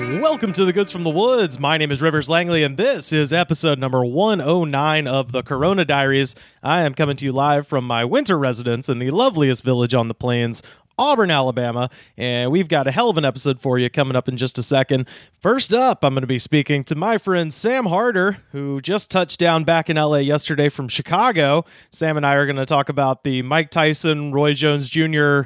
Welcome to the Goods from the Woods. My name is Rivers Langley, and this is episode number 109 of the Corona Diaries. I am coming to you live from my winter residence in the loveliest village on the plains, Auburn, Alabama, and we've got a hell of an episode for you coming up in just a second. First up, I'm going to be speaking to my friend Sam Harder, who just touched down back in LA yesterday from Chicago. Sam and I are going to talk about the Mike Tyson, Roy Jones Jr.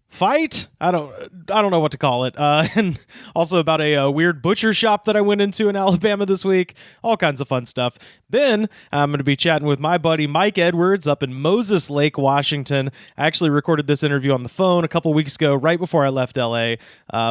fight. I don't know what to call it. And also about a weird butcher shop that I went into in Alabama this week. All kinds of fun stuff. Then I'm going to be chatting with my buddy Mike Edwards up in Moses Lake, Washington. I actually recorded this interview on the phone a couple weeks ago, right before I left LA.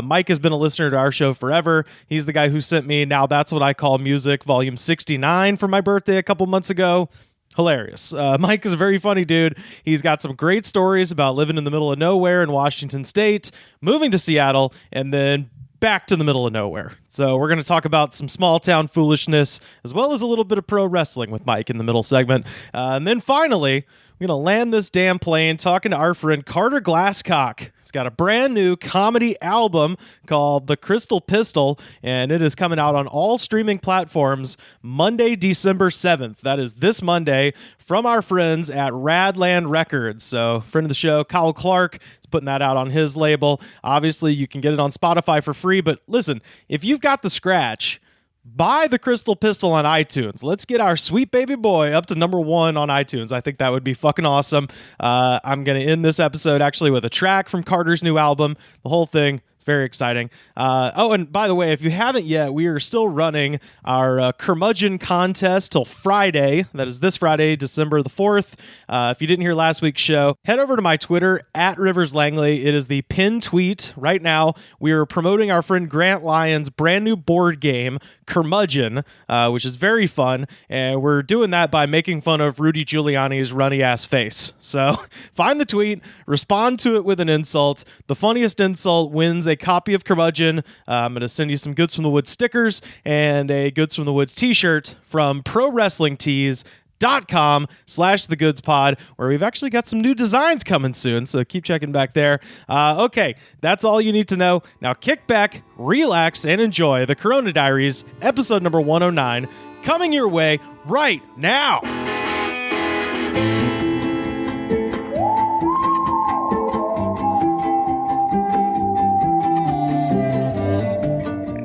Mike has been a listener to our show forever. He's the guy who sent me Now That's What I Call Music, volume 69 for my birthday a couple months ago. Hilarious. Mike is a very funny dude. He's got some great stories about living in the middle of nowhere in Washington State, moving to Seattle, and then back to the middle of nowhere. So we're going to talk about some small town foolishness, as well as a little bit of pro wrestling with Mike in the middle segment. And then finally, we're going to land this damn plane talking to our friend Carter Glascock. He's got a brand new comedy album called The Crystal Pistol, and it is coming out on all streaming platforms Monday, December 7th. That is this Monday from our friends at Radland Records. So friend of the show, Kyle Clark, is putting that out on his label. Obviously, you can get it on Spotify for free, but listen, if you've got the scratch, buy The Crystal Pistol on iTunes. Let's get our sweet baby boy up to number 1 on iTunes. I think that would be fucking awesome. I'm going to end this episode actually with a track from Carter's new album. The whole thing. Very exciting. And by the way, if you haven't yet, we are still running our curmudgeon contest till Friday. That is this Friday, December the 4th. If you didn't hear last week's show, head over to my Twitter, at Rivers Langley. It is the pinned tweet. Right now, we are promoting our friend Grant Lyon's brand new board game, Curmudgeon, which is very fun. And we're doing that by making fun of Rudy Giuliani's runny-ass face. So find the tweet, respond to it with an insult. The funniest insult wins a copy of Curmudgeon. I'm going to send you some Goods from the Woods stickers and a Goods from the Woods t-shirt from ProWrestlingTees.com/TheGoodsPod, where we've actually got some new designs coming soon, so keep checking back there. Okay, that's all you need to know. Now kick back, relax, and enjoy the Corona Diaries, episode number 109, coming your way right now.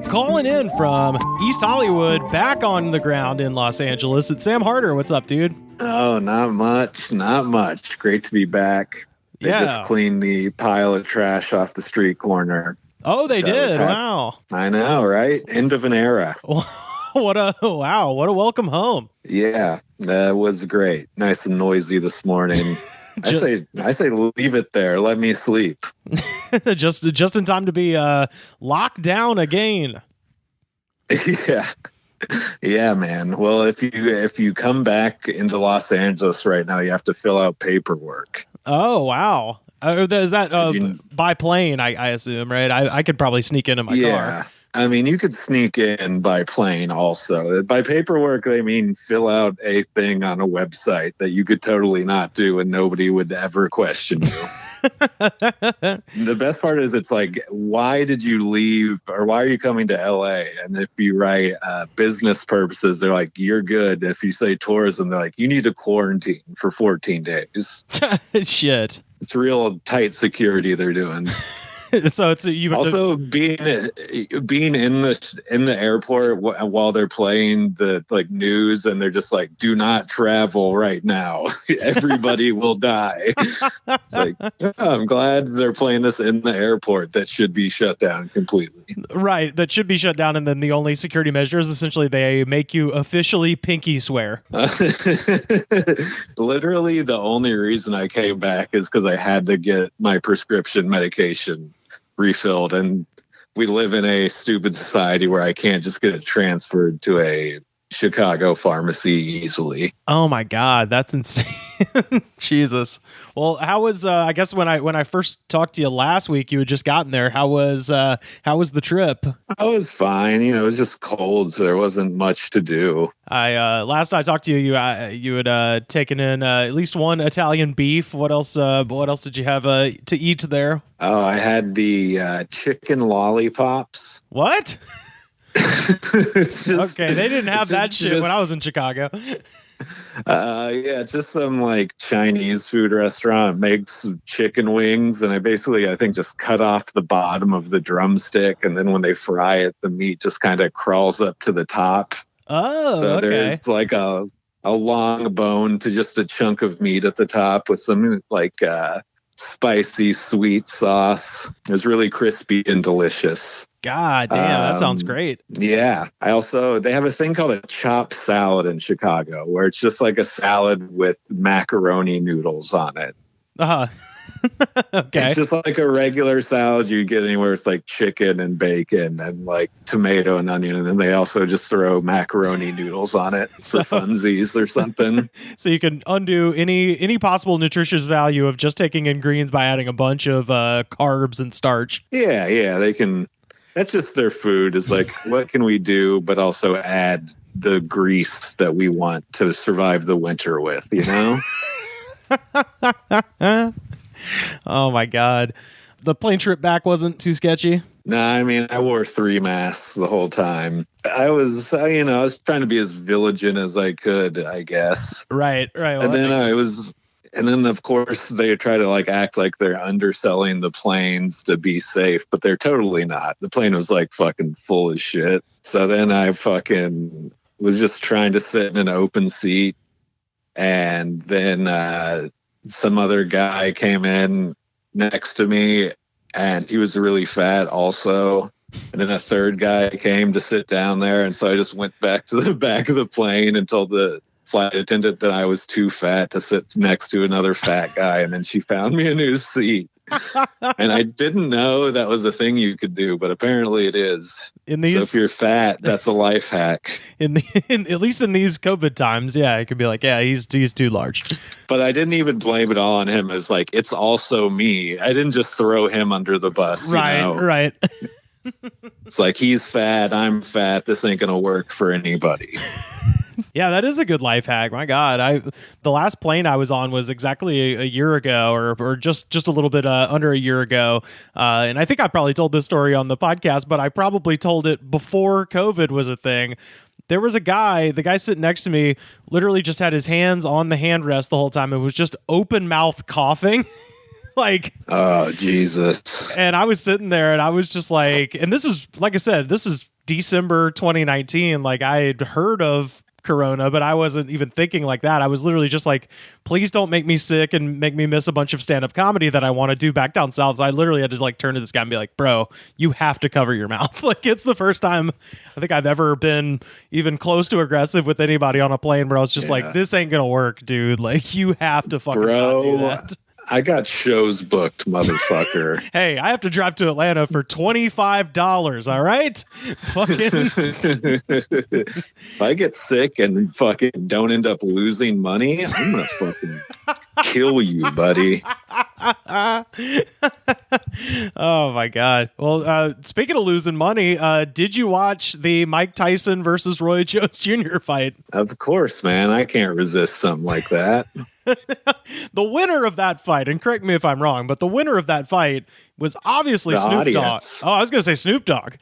Calling in from East Hollywood, back on the ground in Los Angeles, it's Sam Harder. What's up, dude? Oh, not much. Great to be back. They just cleaned the pile of trash off the street corner. Oh, they did? Wow. I know, right? End of an era. What a welcome home. Yeah, that was great. Nice and noisy this morning. I say leave it there. Let me sleep. just in time to be locked down again. Yeah, man. Well, if you come back into Los Angeles right now, you have to fill out paperwork. Oh, wow. Is that by plane, I assume, right? I could probably sneak into my car. I mean, you could sneak in by plane also. By paperwork, they mean fill out a thing on a website that you could totally not do and nobody would ever question you. The best part is it's like, why did you leave or why are you coming to LA? And if you write business purposes, they're like, you're good. If you say tourism, they're like, you need to quarantine for 14 days. Shit. It's real tight security they're doing. So it's you also being in the airport while they're playing the news and they're just like, do not travel right now. Everybody will die. It's like, I'm glad they're playing this in the airport that should be shut down completely. Right. That should be shut down. And then the only security measure is essentially they make you officially pinky swear. Literally the only reason I came back is because I had to get my prescription medication refilled, and we live in a stupid society where I can't just get it transferred to a Chicago pharmacy easily. Oh my God, that's insane. Jesus. Well, how was I guess when I first talked to you last week, you had just gotten there. How was the trip? I was fine. It was just cold, so there wasn't much to do. Last I talked to you, you had taken in at least one Italian beef. What else did you have to eat there? Oh, I had the chicken lollipops. What? It's just, okay, they didn't have that shit when I was in Chicago. Yeah, it's just some like Chinese food restaurant makes chicken wings, and I think just cut off the bottom of the drumstick, and then when they fry it, the meat just kind of crawls up to the top. Oh, so okay. There's like a long bone to just a chunk of meat at the top with some like spicy sweet sauce. It was really crispy and delicious. God damn, that sounds great. Yeah. They have a thing called a chopped salad in Chicago, where it's just like a salad with macaroni noodles on it. Uh-huh. Okay. It's just like a regular salad you get anywhere. It's like chicken and bacon and like tomato and onion. And then they also just throw macaroni noodles on it for funsies or something. So you can undo any possible nutritious value of just taking in greens by adding a bunch of carbs and starch. Yeah. They can. That's just their food, is like, what can we do, but also add the grease that we want to survive the winter with, Oh my God. The plane trip back wasn't too sketchy? Nah, I mean, I wore 3 masks the whole time. I was trying to be as vigilant as I could, I guess. Right. Well, and then of course they try to like act like they're underselling the planes to be safe, but they're totally not. The plane was like fucking full of shit. So then I fucking was just trying to sit in an open seat, and then some other guy came in next to me, and he was really fat also. And then a third guy came to sit down there, and so I just went back to the back of the plane and told the flight attendant that I was too fat to sit next to another fat guy, and then she found me a new seat. And I didn't know that was a thing you could do, but apparently it is. So if you're fat, that's a life hack. At least in these COVID times, yeah, it could be like, yeah, he's too large. But I didn't even blame it all on him. It's like, it's also me. I didn't just throw him under the bus. Right. It's like, he's fat, I'm fat. This ain't gonna work for anybody. Yeah, that is a good life hack. My God, the last plane I was on was exactly a year ago, or just a little bit under a year ago, and I think I probably told this story on the podcast, but I probably told it before COVID was a thing. There was a guy, the guy sitting next to me, literally just had his hands on the handrest the whole time. It was just open mouth coughing. Like, oh Jesus. And I was sitting there, and I was just like, and this is, like I said, this is December 2019. Like, I had heard of Corona, but I wasn't even thinking like that. I was literally just like, please don't make me sick and make me miss a bunch of stand-up comedy that I want to do back down south. So I literally had to like turn to this guy and be like, bro, you have to cover your mouth. Like, it's the first time I think I've ever been even close to aggressive with anybody on a plane where I was just like, this ain't gonna work, dude. Like, you have to fucking not do that. I got shows booked, motherfucker. Hey, I have to drive to Atlanta for $25, all right? Fucking. If I get sick and fucking don't end up losing money, I'm gonna fucking kill you, buddy. Oh my God. Well, speaking of losing money, did you watch the Mike Tyson versus Roy Jones Jr. fight? Of course, man. I can't resist something like that. The winner of that fight, and correct me if I'm wrong, but the winner of that fight was obviously Snoop Dogg. Oh, I was going to say Snoop Dogg.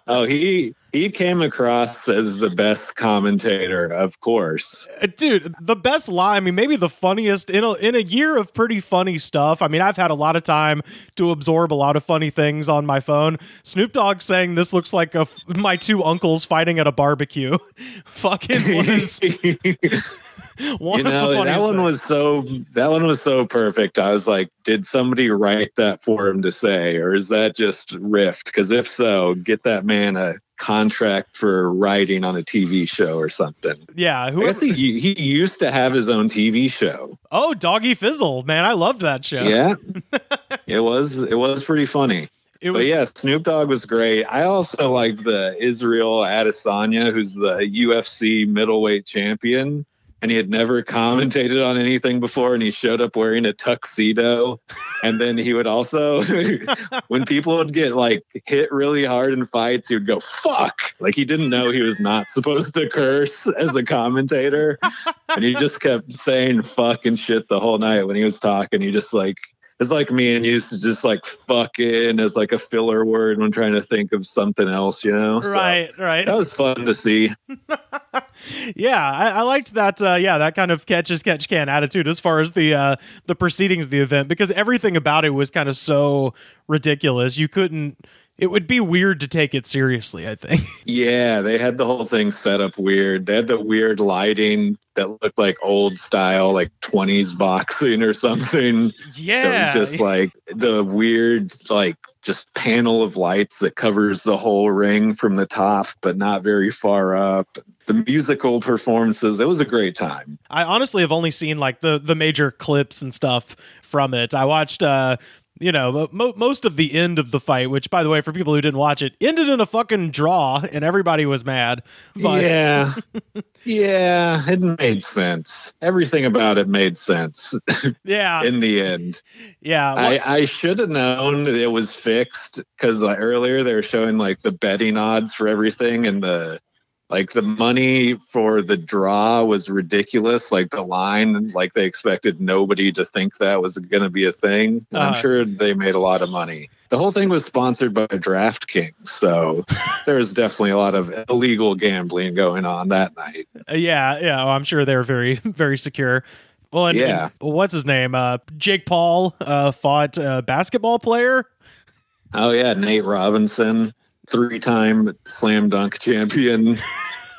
Oh, he came across as the best commentator, of course. Dude, the best lie. I mean, maybe the funniest in a year of pretty funny stuff. I mean, I've had a lot of time to absorb a lot of funny things on my phone. Snoop Dogg saying this looks like my 2 uncles fighting at a barbecue. Fucking was. That one was so perfect. I was like, did somebody write that for him to say, or is that just riffed? Because if so, get that man a contract for writing on a TV show or something. Yeah, I guess he used to have his own TV show. Oh, Doggy Fizzle, man, I loved that show. Yeah, it was pretty funny. But yeah, Snoop Dogg was great. I also liked the Israel Adesanya, who's the UFC middleweight champion. And he had never commentated on anything before. And he showed up wearing a tuxedo. And then he would also, when people would get like hit really hard in fights, he would go, fuck. Like he didn't know he was not supposed to curse as a commentator. And he just kept saying fuck and shit the whole night when he was talking. He just like, it's like me and used to just like fucking as like a filler word when trying to think of something else, you know? Right. That was fun to see. Yeah, I liked that. That kind of catch as catch can attitude as far as the proceedings of the event, because everything about it was kind of so ridiculous. It would be weird to take it seriously, I think. Yeah, they had the whole thing set up weird. They had the weird lighting that looked like old style, like 20s boxing or something. Yeah. It was just like the weird, like just panel of lights that covers the whole ring from the top, but not very far up. The musical performances, it was a great time. I honestly have only seen like the major clips and stuff from it. I watched most of the end of the fight, which, by the way, for people who didn't watch it, ended in a fucking draw, and everybody was mad. But... Yeah, it made sense. Everything about it made sense. Yeah. In the end. Yeah. I should have known that it was fixed, because earlier they were showing like the betting odds for everything, and the money for the draw was ridiculous. Like the line, like they expected nobody to think that was going to be a thing. And I'm sure they made a lot of money. The whole thing was sponsored by DraftKings, so there was definitely a lot of illegal gambling going on that night. Yeah. Well, I'm sure they're very, very secure. Well, and what's his name? Jake Paul fought a basketball player. Oh yeah, Nate Robinson. 3-time slam dunk champion.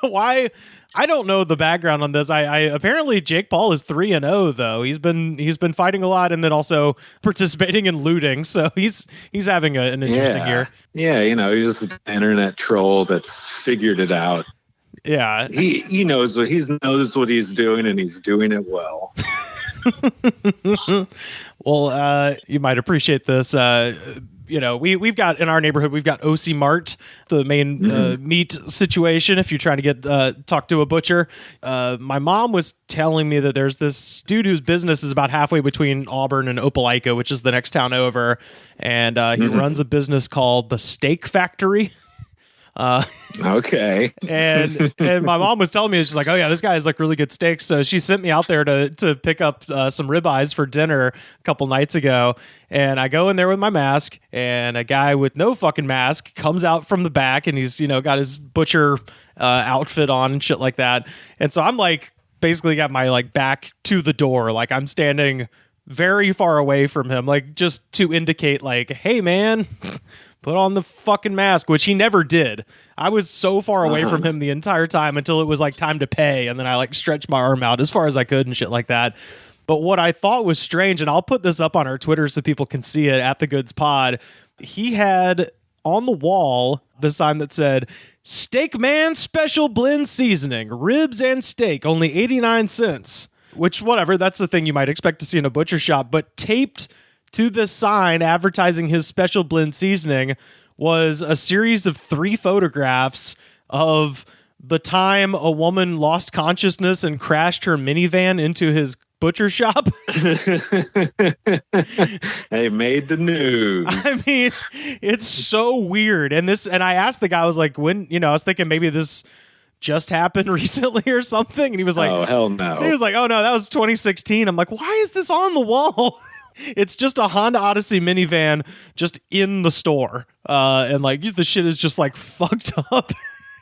Why? I don't know the background on this. I apparently Jake Paul is 3-0 though. He's been fighting a lot and then also participating in looting. So he's having an interesting year. Yeah, he's just an internet troll that's figured it out. Yeah, he knows what he's doing, and he's doing it well. Well, you might appreciate this. We've got in our neighborhood, we've got OC Mart, the main meat situation. If you're trying to get talk to a butcher, my mom was telling me that there's this dude whose business is about halfway between Auburn and Opelika, which is the next town over, and he runs a business called the Steak Factory. Okay. and my mom was telling me, she's like, oh yeah, this guy has like really good steaks. So she sent me out there to pick up some ribeyes for dinner a couple nights ago. And I go in there with my mask, and a guy with no fucking mask comes out from the back, and he's, got his butcher outfit on and shit like that. And so I'm like, basically got my like back to the door. Like I'm standing very far away from him, like just to indicate like, hey man, put on the fucking mask, which he never did. I was so far away from him the entire time until it was like time to pay. And then I like stretched my arm out as far as I could and shit like that. But what I thought was strange, and I'll put this up on our Twitter so people can see it at the Goods Pod. He had on the wall the sign that said, Steak Man Special Blend Seasoning, ribs and steak, only 89 cents. Which, whatever, that's the thing you might expect to see in a butcher shop. But taped to the sign advertising his special blend seasoning was a series of 3 photographs of the time a woman lost consciousness and crashed her minivan into his butcher shop. They made the news. I mean, it's so weird. And I asked the guy, I was like, when, I was thinking maybe this just happened recently or something. And he was like, oh, hell no. He was like, oh no, that was 2016. I'm like, why is this on the wall? It's just a Honda Odyssey minivan just in the store. And like the shit is just like fucked up.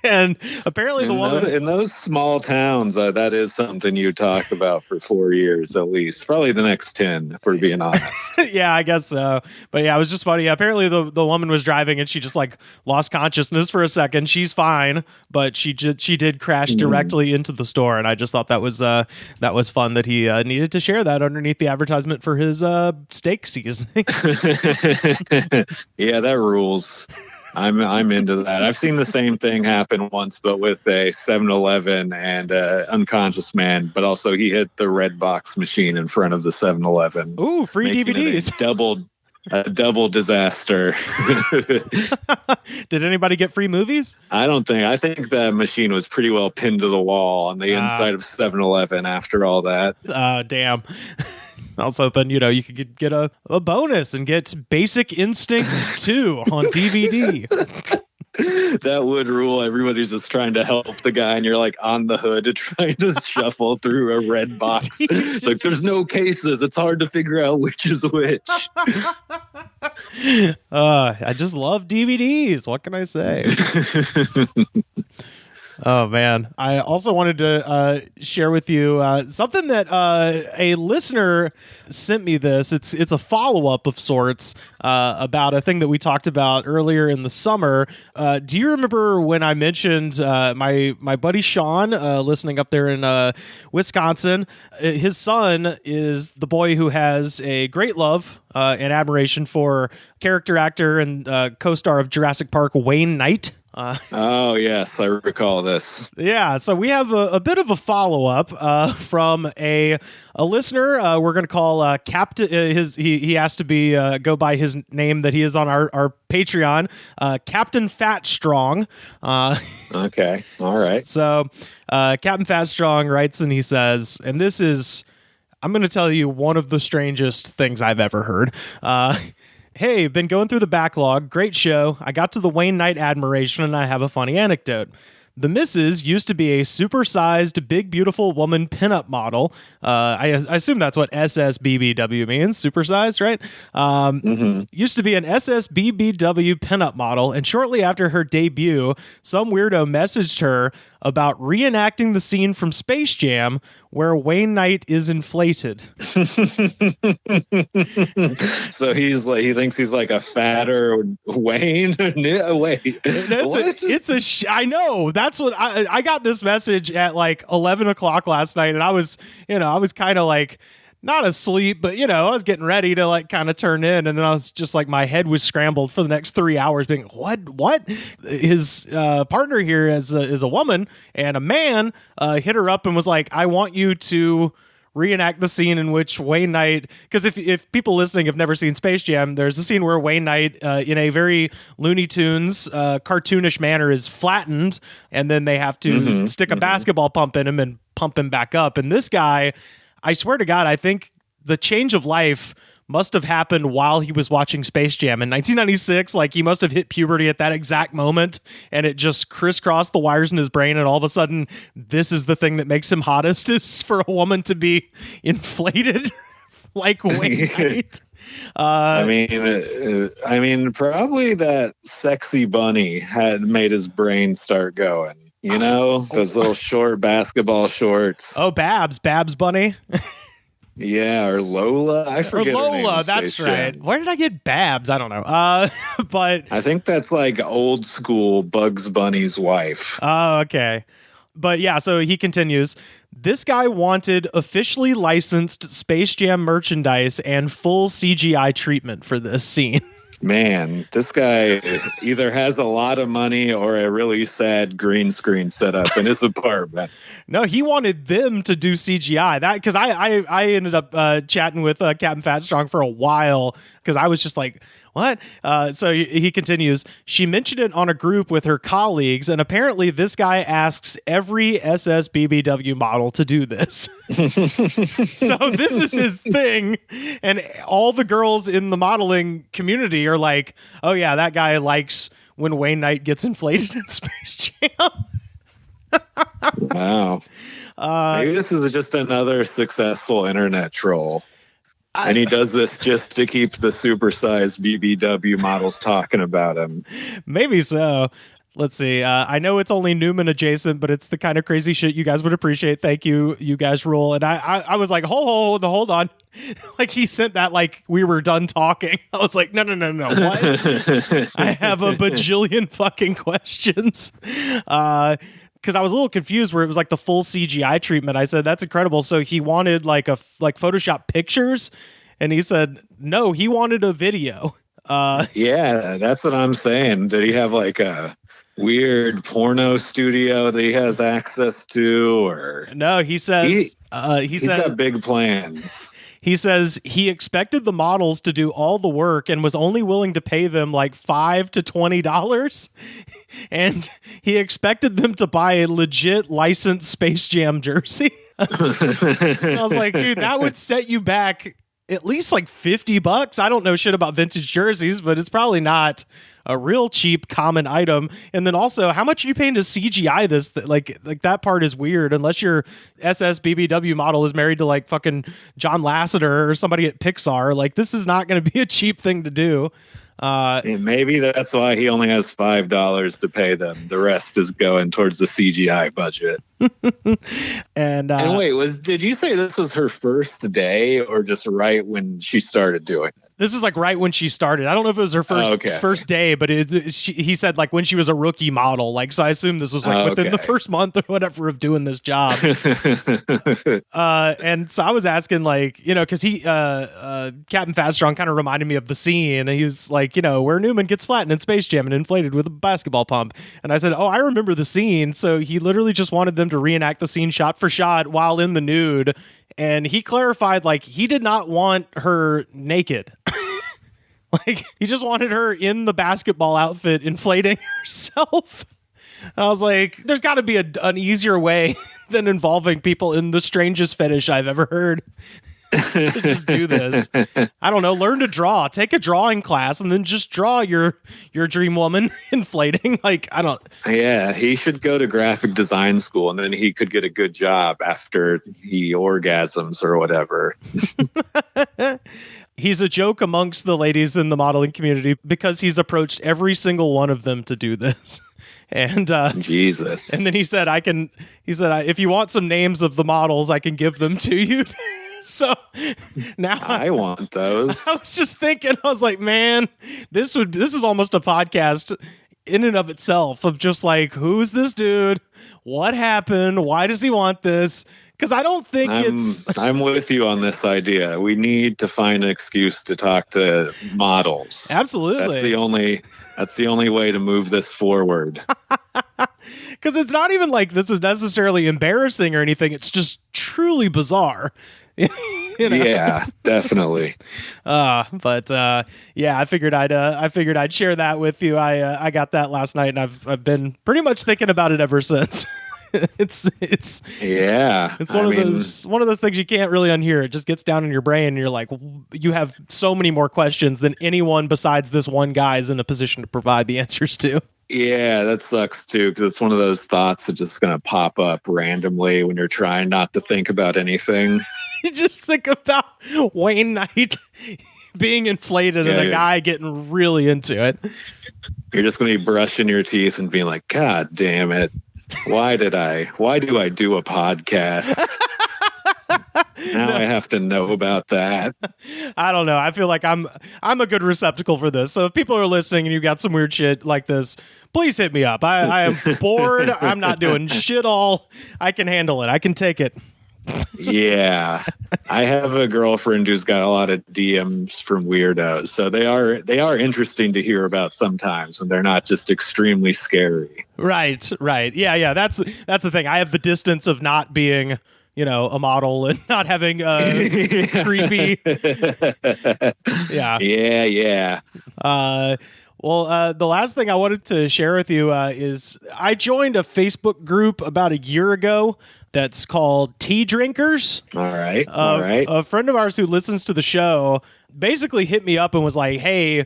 And apparently the woman in those small towns, that is something you talk about for 4 years at least, probably the next 10, if we're being honest. Yeah, I guess so. But yeah, it was just funny. Apparently the woman was driving and she just like lost consciousness for a second. She's fine, but she did crash directly into the store. And I just thought that was fun that he needed to share that underneath the advertisement for his steak seasoning. Yeah, that rules. I'm into that. I've seen the same thing happen once, but with a 7-Eleven and unconscious man, but also he hit the red box machine in front of the 7-Eleven. Ooh, free DVDs. a double disaster. Did anybody get free movies? I think that machine was pretty well pinned to the wall on the inside of 7-Eleven after all that. Damn. I was hoping, you could get a bonus and get Basic Instinct 2 on DVD. That would rule. Everybody's just trying to help the guy, and you're like on the hood trying to shuffle through a red box. It's like there's no cases. It's hard to figure out which is which. I just love DVDs. What can I say? Oh, man. I also wanted to share with you something that a listener sent me this. It's a follow-up of sorts about a thing that we talked about earlier in the summer. Do you remember when I mentioned my buddy Sean listening up there in Wisconsin? His son is the boy who has a great love and admiration for character actor and co-star of Jurassic Park, Wayne Knight. Oh, yes, I recall this. Yeah, so we have a bit of a follow-up from a listener. We're going to call Captain. He has to be go by his name that he is on our Patreon, Captain Fat Strong. Okay, all right. So Captain Fat Strong writes and he says, and this is, I'm going to tell you one of the strangest things I've ever heard. Hey, been going through the backlog. Great show. I got to the Wayne Knight admiration, and I have a funny anecdote. The missus used to be a supersized, big, beautiful woman pinup model. I assume that's what SSBBW means, supersized, right? Used to be an SSBBW pinup model, and shortly after her debut, some weirdo messaged her about reenacting the scene from Space Jam where Wayne Knight is inflated. So he thinks he's like a fatter Wayne. Wait, I know. That's what I got this message at like 11 o'clock last night, and I was kind of like not asleep, but I was getting ready to like kind of turn in, and then I was just like, my head was scrambled for the next 3 hours being, what? His partner here is a woman, and a man hit her up and was like, I want you to reenact the scene in which Wayne Knight, because if people listening have never seen Space Jam, there's a scene where Wayne Knight in a very Looney Tunes cartoonish manner is flattened, and then they have to stick a basketball pump in him and pump him back up. And this guy, I swear to God, I think the change of life must have happened while he was watching Space Jam in 1996. Like, he must have hit puberty at that exact moment, and it just crisscrossed the wires in his brain, and all of a sudden, this is the thing that makes him hottest, is for a woman to be inflated like Wayne Knight. I mean, probably that sexy bunny had made his brain start going. Those little short basketball shorts. Oh, Babs Bunny. Yeah, or Lola. I forget. Or her name Lola, that's right. Jam. Where did I get Babs? I don't know. But I think that's like old school Bugs Bunny's wife. Oh, okay. But yeah, so he continues. This guy wanted officially licensed Space Jam merchandise and full CGI treatment for this scene. Man, this guy either has a lot of money or a really sad green screen setup in his apartment. No, he wanted them to do CGI. That because I ended up chatting with Captain Fat Strong for a while because I was just like, what? So he continues. She mentioned it on a group with her colleagues, and apparently this guy asks every SSBBW model to do this. So this is his thing, and all the girls in the modeling community are like, oh yeah, that guy likes when Wayne Knight gets inflated in Space Jam. Wow. Maybe this is just another successful internet troll. And he does this just to keep the supersized BBW models talking about him. Maybe so. Let's see. I know it's only Newman adjacent, but it's the kind of crazy shit you guys would appreciate. Thank you. You guys rule. And I was like, hold on. Like, he sent that like we were done talking. I was like, no. What? I have a bajillion fucking questions. Because I was a little confused where it was like the full CGI treatment. I said, that's incredible. So he wanted like Photoshop pictures, and he said, no, he wanted a video. Yeah, that's what I'm saying. Did he have like weird porno studio that he has access to, or no, he says he's got big plans. He says he expected the models to do all the work and was only willing to pay them like $5 to $20. And he expected them to buy a legit licensed Space Jam jersey. I was like, dude, that would set you back at least like $50. I don't know shit about vintage jerseys, but it's probably not a real cheap common item. And then also, how much are you paying to CGI this? Like that part is weird, unless your SSBBW model is married to like fucking John Lasseter or somebody at Pixar. Like, this is not going to be a cheap thing to do. And maybe that's why he only has $5 to pay them. The rest is going towards the CGI budget. And wait, did you say this was her first day, or just right when she started doing it? This is like right when she started. I don't know if it was her first day, but he said like when she was a rookie model. Like, so I assume this was like within the first month or whatever of doing this job. And so I was asking, like, you know, because Captain Fatstrong kind of reminded me of the scene. And he was like, you know, where Newman gets flattened in Space Jam and inflated with a basketball pump. And I said, oh, I remember the scene. So he literally just wanted them to reenact the scene shot for shot while in the nude. And he clarified, like, he did not want her naked. Like, he just wanted her in the basketball outfit inflating herself. And I was like, there's got to be an easier way than involving people in the strangest fetish I've ever heard to just do this. I don't know. Learn to draw. Take a drawing class and then just draw your dream woman inflating. Like, I don't. Yeah, he should go to graphic design school, and then he could get a good job after he orgasms or whatever. He's a joke amongst the ladies in the modeling community because he's approached every single one of them to do this. And Jesus. And then he said, if you want some names of the models, I can give them to you. So now I want those. I was just thinking, I was like, man, this is almost a podcast in and of itself of just like, who's this dude? What happened? Why does he want this? Because I don't think I'm with you on this idea. We need to find an excuse to talk to models. Absolutely. That's the only way to move this forward. Because it's not even like this is necessarily embarrassing or anything. It's just truly bizarre. You know? Yeah, definitely. Yeah, I figured I'd share that with you. I got that last night, and I've been pretty much thinking about it ever since. It's one of those things you can't really unhear. It just gets down in your brain, and you're like, you have so many more questions than anyone besides this one guy is in a position to provide the answers to. Yeah, that sucks too, because it's one of those thoughts that's just going to pop up randomly when you're trying not to think about anything. You just think about Wayne Knight being inflated and a guy getting really into it. You're just going to be brushing your teeth and being like, God damn it. Why do I do a podcast? Now I have to know about that. I don't know. I feel like I'm a good receptacle for this. So if people are listening and you got some weird shit like this, please hit me up. I am bored. I'm not doing shit all. I can handle it. I can take it. Yeah. I have a girlfriend who's got a lot of DMs from weirdos. So they are interesting to hear about sometimes when they're not just extremely scary. Right. Yeah. That's the thing. I have the distance of not being, you know, a model and not having creepy. Yeah. Well, the last thing I wanted to share with you is I joined a Facebook group about a year ago that's called Tea Drinkers. All right. A friend of ours who listens to the show basically hit me up and was like, hey,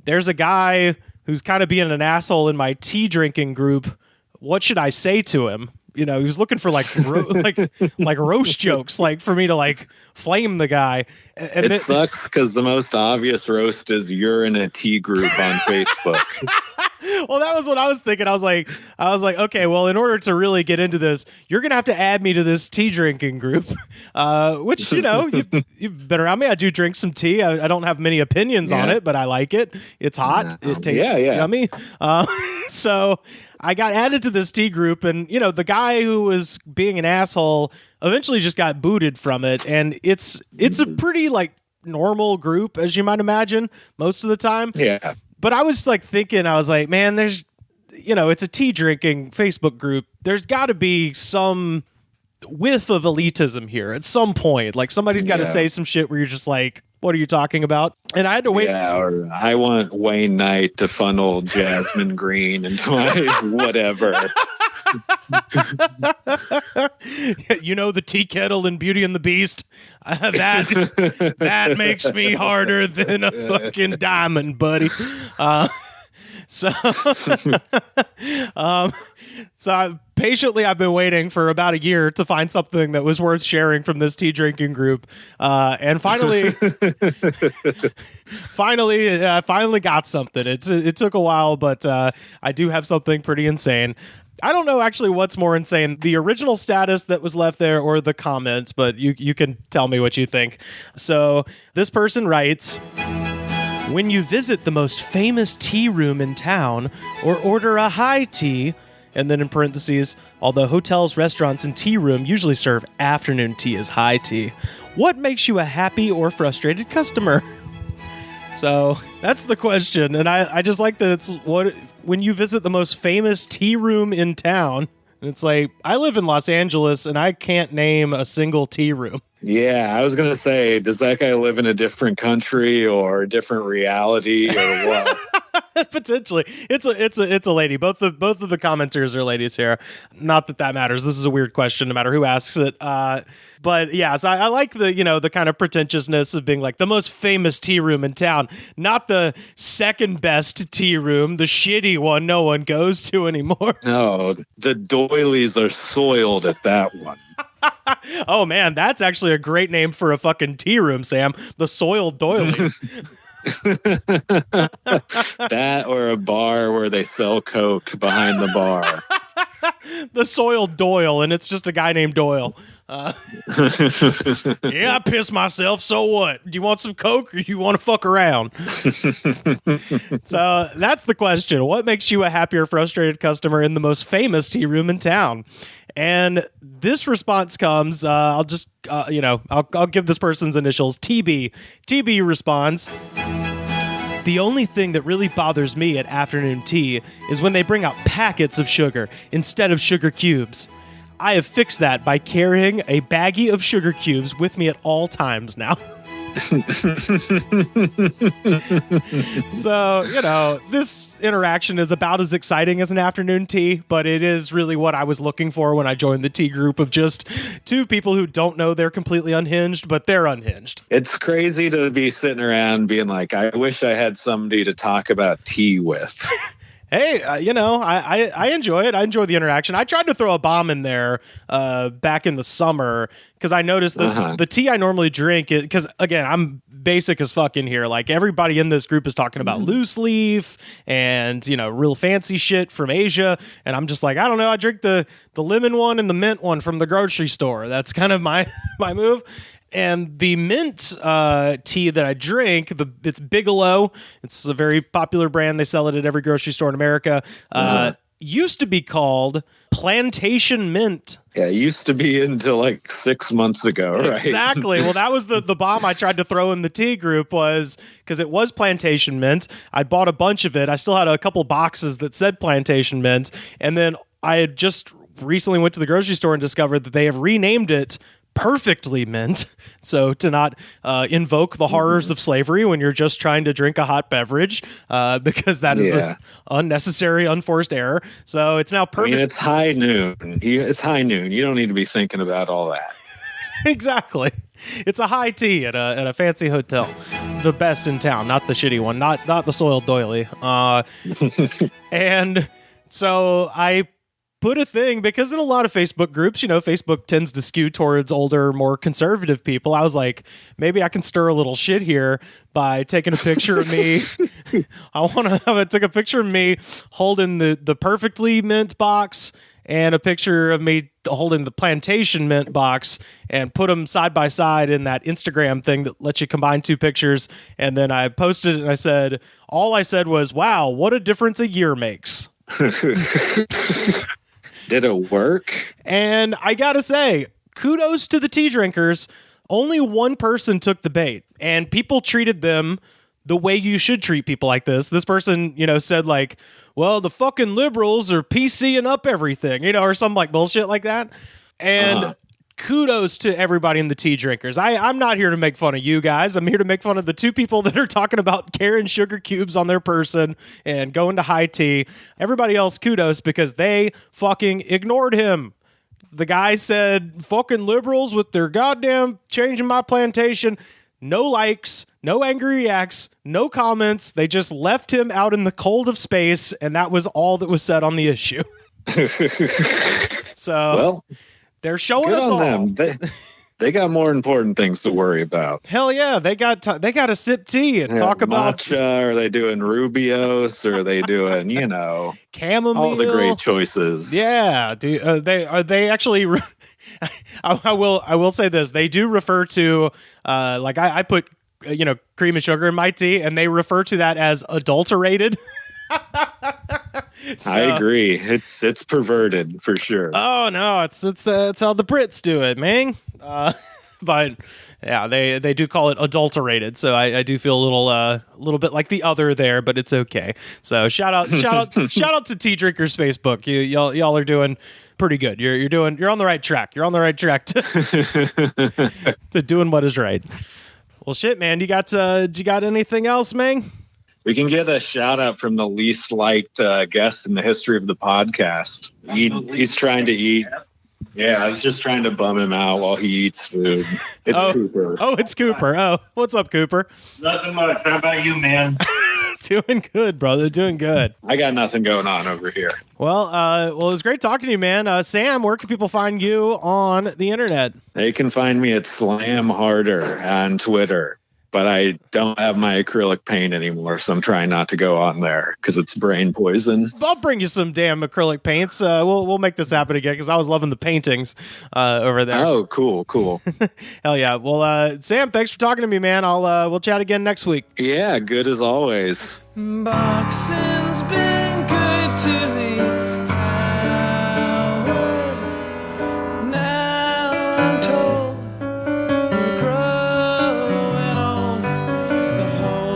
there's a guy who's kind of being an asshole in my tea drinking group. What should I say to him? You know, he was looking for like roast jokes, like for me to like flame the guy. And it sucks because the most obvious roast is you're in a tea group on Facebook. Well, that was what I was thinking. I was like, okay, well, in order to really get into this, you're going to have to add me to this tea drinking group, which, you know, you've been around me. I do drink some tea. I don't have many opinions on it, but I like it. It's hot. It tastes yummy. So I got added to this tea group, and, you know, the guy who was being an asshole eventually just got booted from it. And it's a pretty like normal group, as you might imagine, most of the time. Yeah. But I was like thinking, I was like, man, it's a tea drinking Facebook group. There's got to be some whiff of elitism here at some point. Like somebody's got to say some shit where you're just like, what are you talking about? And I had to wait. Yeah, or I want Wayne Knight to funnel Jasmine Green into my whatever. The tea kettle in Beauty and the Beast. That makes me harder than a fucking diamond, buddy. So patiently, I've been waiting for about a year to find something that was worth sharing from this tea drinking group, and finally got something. It took a while, but I do have something pretty insane. I don't know actually what's more insane, the original status that was left there or the comments, but you can tell me what you think. So this person writes, when you visit the most famous tea room in town or order a high tea, and then in parentheses, although hotels, restaurants, and tea room usually serve afternoon tea as high tea, what makes you a happy or frustrated customer? So that's the question. And I just like that it's when you visit the most famous tea room in town, it's like, I live in Los Angeles and I can't name a single tea room. Yeah, I was going to say, does that guy live in a different country or a different reality or what? Potentially. It's a lady. Both of the commenters are ladies here. Not that matters. This is a weird question no matter who asks it. But yeah, so I like the kind of pretentiousness of being like the most famous tea room in town, not the second best tea room, the shitty one no one goes to anymore. No, the doilies are soiled at that one. Oh man, that's actually a great name for a fucking tea room, Sam. The Soiled Doily. That or a bar where they sell Coke behind the bar. The Soiled Doyle, and it's just a guy named Doyle. Yeah, I pissed myself, so what? Do you want some Coke or do you want to fuck around? So that's the question. What makes you a happy or frustrated customer in the most famous tea room in town? And this response comes, I'll give this person's initials, TB. TB responds, the only thing that really bothers me at afternoon tea is when they bring out packets of sugar instead of sugar cubes. I have fixed that by carrying a baggie of sugar cubes with me at all times now. So, this interaction is about as exciting as an afternoon tea, but it is really what I was looking for when I joined the tea group of just two people who don't know they're completely unhinged, but they're unhinged. It's crazy to be sitting around being like, I wish I had somebody to talk about tea with. Hey, I enjoy it. I enjoy the interaction. I tried to throw a bomb in there back in the summer because I noticed that the tea I normally drink, because again, I'm basic as fuck in here. Like everybody in this group is talking about loose leaf and, real fancy shit from Asia. And I'm just like, I don't know. I drink the lemon one and the mint one from the grocery store. That's kind of my move. And the mint tea that I drink, it's Bigelow. It's a very popular brand. They sell it at every grocery store in America. Used to be called Plantation Mint. Yeah, it used to be until like 6 months ago, right? Exactly. Well, that was the bomb I tried to throw in the tea group, was because it was Plantation Mint. I bought a bunch of it. I still had a couple boxes that said Plantation Mint. And then I had just recently went to the grocery store and discovered that they have renamed it Perfectly Mint, so to not invoke the horrors of slavery when you're just trying to drink a hot beverage, because that is an unnecessary, unforced error. So it's now perfect. I mean, it's high noon. It's high noon. You don't need to be thinking about all that. Exactly. It's a high tea at a fancy hotel, the best in town, not the shitty one, not the Soiled Doily. And so I put a thing, because in a lot of Facebook groups, Facebook tends to skew towards older, more conservative people. I was like, maybe I can stir a little shit here by taking a picture of me. I took a picture of me holding the Perfectly Mint box and a picture of me holding the Plantation Mint box, and put them side by side in that Instagram thing that lets you combine two pictures. And then I posted it and I said, all I said was, wow, what a difference a year makes. Did it work? And I gotta say, kudos to the tea drinkers. Only one person took the bait, and people treated them the way you should treat people like this. This person, said like, well, the fucking liberals are PCing up everything, or some like bullshit like that. And kudos to everybody in the tea drinkers. I'm not here to make fun of you guys. I'm here to make fun of the two people that are talking about carrying sugar cubes on their person and going to high tea. Everybody else, kudos, because they fucking ignored him. The guy said, fucking liberals with their goddamn changing my plantation. No likes, no angry reacts, no comments. They just left him out in the cold of space, and that was all that was said on the issue. So, well, they're showing us all. Them. They got more important things to worry about. Hell yeah, they got to sip tea and talk about matcha. Are they doing Rubios? Or are they doing chamomile? All the great choices. Yeah, are they actually? I will say this: they do refer to like I put cream and sugar in my tea, and they refer to that as adulterated. So, I agree. It's perverted for sure. Oh no, it's how the Brits do it, man. But yeah, they do call it adulterated. So I do feel a little bit like the other there, but it's okay. So shout out to Tea Drinkers Facebook. Y'all are doing pretty good. You're on the right track. You're on the right track to doing what is right. Well, shit, man. You got anything else, man? We can get a shout out from the least liked guest in the history of the podcast. He's trying to eat. Yeah, I was just trying to bum him out while he eats food. It's Cooper. Oh, it's Cooper. Oh, what's up, Cooper? Nothing much. How about you, man? Doing good, brother. Doing good. I got nothing going on over here. Well, it was great talking to you, man. Sam, where can people find you on the internet? They can find me at Slam Harder on Twitter. But I don't have my acrylic paint anymore, so I'm trying not to go on there because it's brain poison. I'll bring you some damn acrylic paints. We'll make this happen again because I was loving the paintings over there. Oh, cool. Hell yeah. Well, Sam, thanks for talking to me, man. We'll chat again next week. Yeah, good as always. Boxing's been good to me.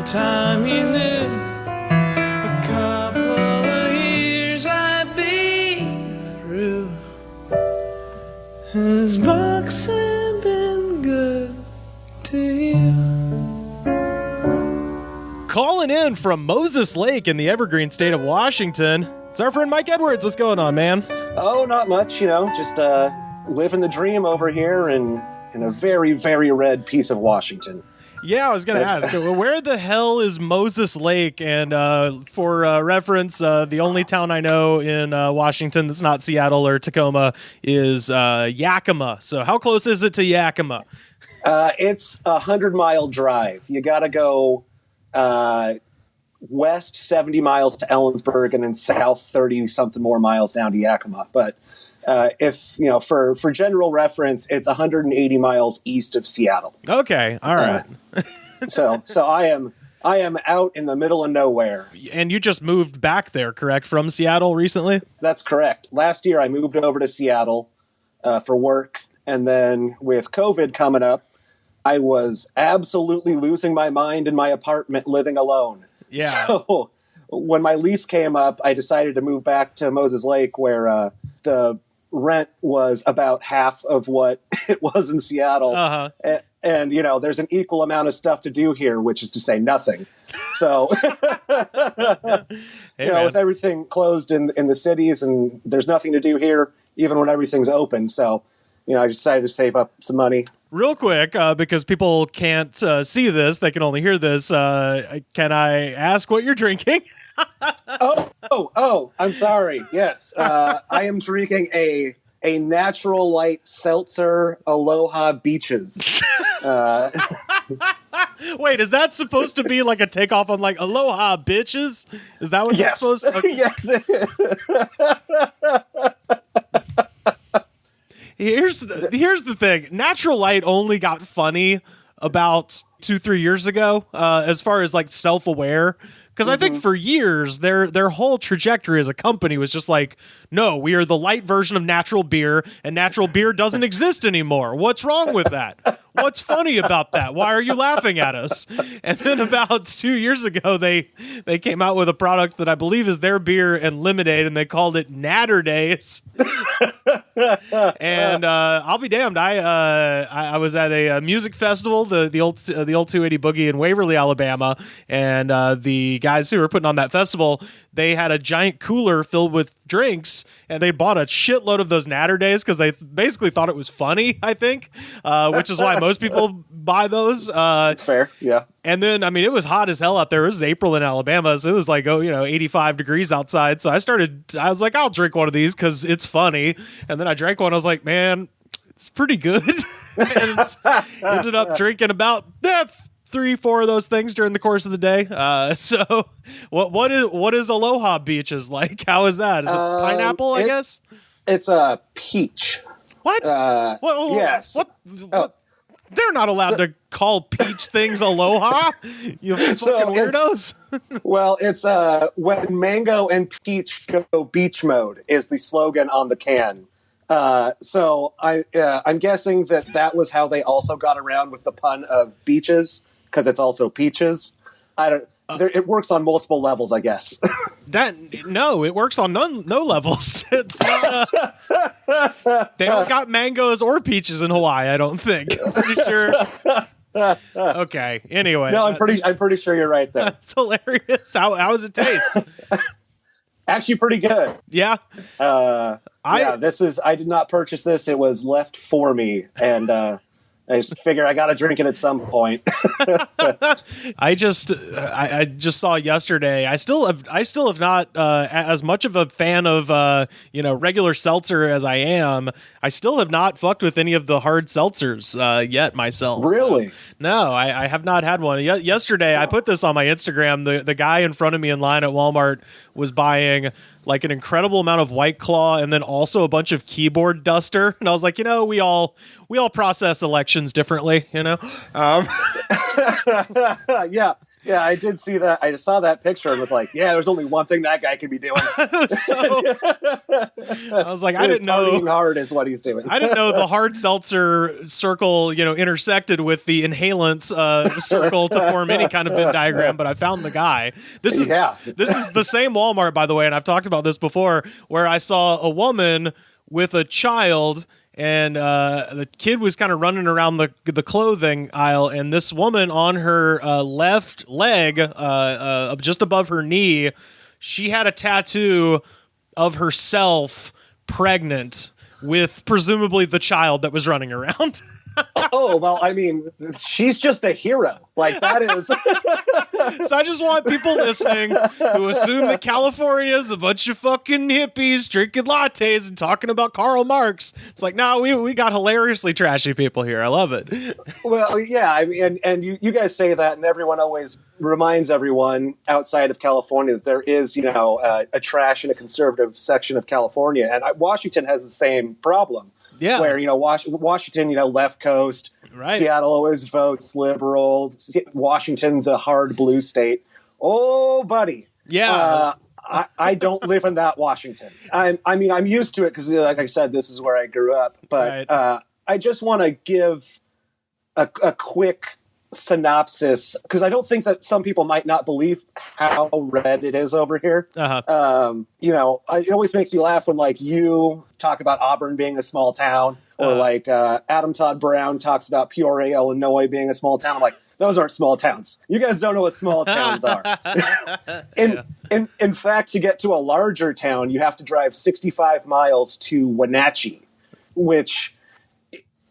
Time you knew a couple of years I'd be through. Has boxing been good to you? Calling in from Moses Lake in the Evergreen state of Washington, it's our friend Mike Edwards. What's going on, man? Oh, not much, just living the dream over here in a very, very red piece of Washington. Yeah, I was going to ask, where the hell is Moses Lake? And for reference, the only town I know in Washington that's not Seattle or Tacoma is Yakima. So how close is it to Yakima? It's 100-mile drive. You got to go west 70 miles to Ellensburg and then south 30-something more miles down to Yakima. But if for general reference, it's 180 miles east of Seattle. Okay, all right. So I am out in the middle of nowhere. And you just moved back there, correct, from Seattle recently? That's correct. Last year I moved over to Seattle for work, and then with COVID coming up, I was absolutely losing my mind in my apartment living alone. Yeah. So when my lease came up, I decided to move back to Moses Lake, where the rent was about half of what it was in Seattle. Uh-huh. And there's an equal amount of stuff to do here, which is to say nothing. So, with everything closed in the cities and there's nothing to do here, even when everything's open. So, I decided to save up some money. Real quick, because people can't see this, they can only hear this. Can I ask what you're drinking? Oh, I'm sorry. Yes. I am drinking a natural light seltzer Aloha Beaches. Wait, is that supposed to be like a takeoff on like Aloha Bitches? Is that what that's supposed to be? Yes, it is. Here's the thing. Natural Light only got funny about 2-3 years ago, as far as like self-aware Because I think for years their whole trajectory as a company was just like, no, we are the light version of natural beer, and natural beer doesn't exist anymore. What's wrong with that? What's funny about that? Why are you laughing at us? And then about 2 years ago, they came out with a product that I believe is their beer and lemonade, and they called it Natter Days. And I'll be damned. I was at a music festival, the old 280 Boogie in Waverly, Alabama, and the guys who were putting on that festival, they had a giant cooler filled with drinks, and they bought a shitload of those Natter Days because they basically thought it was funny, I think, which is why most people buy those. That's fair, yeah. And then, I mean, it was hot as hell out there. It was April in Alabama, so it was like, 85 degrees outside. So I was like, I'll drink one of these because it's funny. And then I drank one. I was like, man, it's pretty good. And ended up drinking about 3-4 of those things during the course of the day. So what is Aloha Beaches like? How is that? Is it pineapple, I guess? It's a peach. What? Yes. What? They're not allowed to call peach things Aloha. You fucking weirdos. Well, it's when mango and peach go beach mode is the slogan on the can. So I'm guessing that was how they also got around with the pun of beaches, because it's also peaches. It works on multiple levels, I guess. It works on no levels. It's not, they don't got mangoes or peaches in Hawaii, I don't think. I'm pretty sure. Okay. Anyway. No, I'm pretty sure you're right there. That's hilarious. How does it taste? Actually, pretty good. Yeah. I did not purchase this. It was left for me, and I just figure I got to drink it at some point. I just saw yesterday. I still have not as much of a fan of regular seltzer as I am. I still have not fucked with any of the hard seltzers yet myself. Really? No, I have not had one. Yesterday, I put this on my Instagram. The guy in front of me in line at Walmart was buying like an incredible amount of White Claw and then also a bunch of keyboard duster. And I was like, we all process elections differently, Yeah, I did see that. I saw that picture and was like, yeah, there's only one thing that guy could be doing. I was like, I didn't know. Partying hard is what he's doing. I didn't know the hard seltzer circle, intersected with the inhalants circle to form any kind of Venn diagram, but I found the guy. This is the same Walmart, by the way, and I've talked about this before, where I saw a woman with a child. And the kid was kind of running around the clothing aisle, and this woman on her left leg, just above her knee, she had a tattoo of herself pregnant with presumably the child that was running around. Oh, well, I mean, she's just a hero. Like, that is. So I just want people listening who assume that California is a bunch of fucking hippies drinking lattes and talking about Karl Marx. It's like, no, we got hilariously trashy people here. I love it. Well, yeah, I mean, and you guys say that, and everyone always reminds everyone outside of California that there is, a trash and a conservative section of California, and Washington has the same problem. Yeah. Where, Washington, left coast, right. Seattle always votes liberal, Washington's a hard blue state. Oh, buddy. Yeah. I don't live in that Washington. I'm used to it because, like I said, this is where I grew up. But right. I just want to give a quick synopsis, because I don't think that some people might not believe how red it is over here. Uh-huh. It always makes me laugh when you talk about Auburn being a small town, or Adam Todd Brown talks about Peoria, Illinois being a small town. I'm like, those aren't small towns. You guys don't know what small towns are. In fact, to get to a larger town, you have to drive 65 miles to Wenatchee, which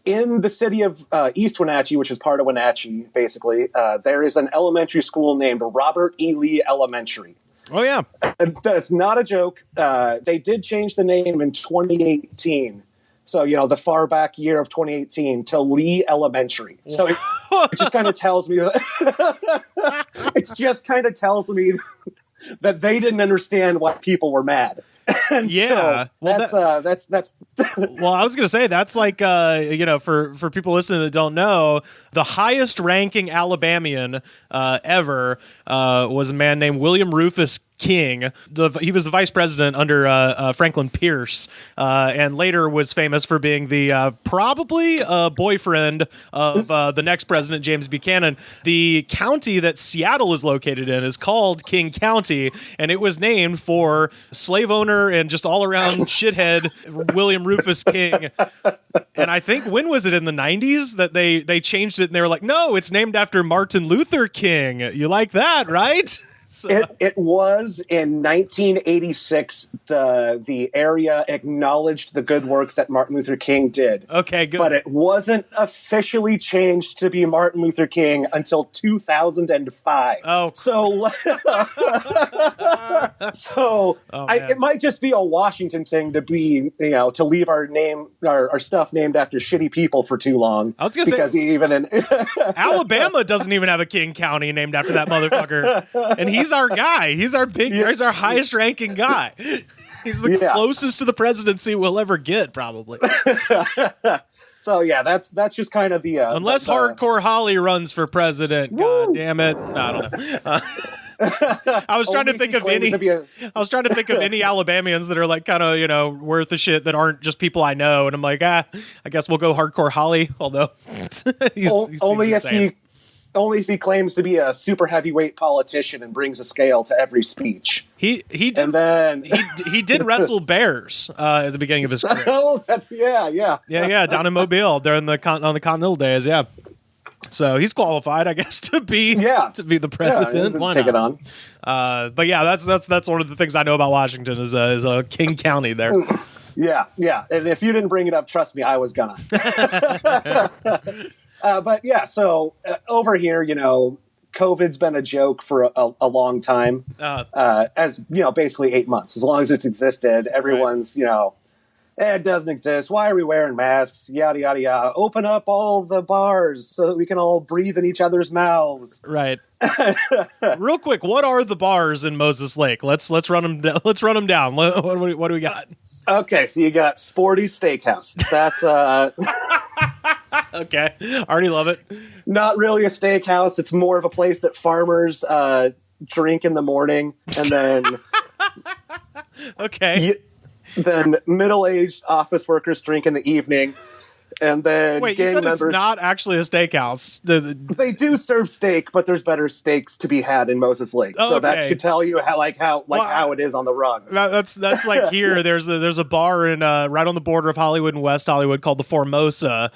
in the city of East Wenatchee, which is part of Wenatchee, basically, there is an elementary school named Robert E. Lee Elementary. Oh, yeah. And that's not a joke. They did change the name in 2018. So, the far back year of 2018 to Lee Elementary. So it just kind of tells me that it just kind of tells me that they didn't understand why people were mad. And Yeah. so Well, that's Well, I was going to say that's like, for people listening that don't know, the highest ranking Alabamian ever was a man named William Rufus King. He was the vice president under Franklin Pierce, and later was famous for being the probably boyfriend of the next president, James Buchanan. The county that Seattle is located in is called King County, and it was named for slave owner and just all around shithead William Rufus King. And I think, when was it, in the 90s that they changed it, and they were like, no, it's named after Martin Luther King. You like that, right? So. It was in 1986. The area acknowledged the good work that Martin Luther King did. Okay, good. But it wasn't officially changed to be Martin Luther King until 2005. Oh, so it might just be a Washington thing to be, to leave our stuff named after shitty people for too long. I was gonna say, even in Alabama doesn't even have a King County named after that motherfucker, and he's our guy. He's our he's our highest ranking guy. He's the closest to the presidency we'll ever get, probably. So yeah, that's just kind of the unless Hardcore Holly runs for president. Woo! God damn it! No, I don't know. I was trying to think of any. I was trying to think of any Alabamians that are like kind of worth a shit that aren't just people I know, and I'm like, I guess we'll go Hardcore Holly. Although only if he claims to be a super heavyweight politician and brings a scale to every speech. He did, and then he did wrestle bears at the beginning of his career. Oh, that's yeah, down in Mobile during on the Continental days. Yeah. So he's qualified, I guess, to be the president. Yeah, take it on. But yeah, that's one of the things I know about Washington is a King County there. Yeah. And if you didn't bring it up, trust me, I was gonna. But yeah, so over here, COVID's been a joke for a long time, as basically 8 months. As long as it's existed, everyone's it doesn't exist. Why are we wearing masks? Yada yada yada. Open up all the bars so that we can all breathe in each other's mouths. Right. Real quick, what are the bars in Moses Lake? Let's run them. Let's run them down. What do we got? Okay, so you got Sporty Steakhouse. That's okay, already love it. Not really a steakhouse. It's more of a place that farmers drink in the morning, and then then middle-aged office workers drink in the evening, and then wait, gang you said members. It's not actually a steakhouse. They do serve steak, but there's better steaks to be had in Moses Lake. Oh, so that should tell you how it is on the rugs. That's like here. There's a bar in right on the border of Hollywood and West Hollywood called the Formosa,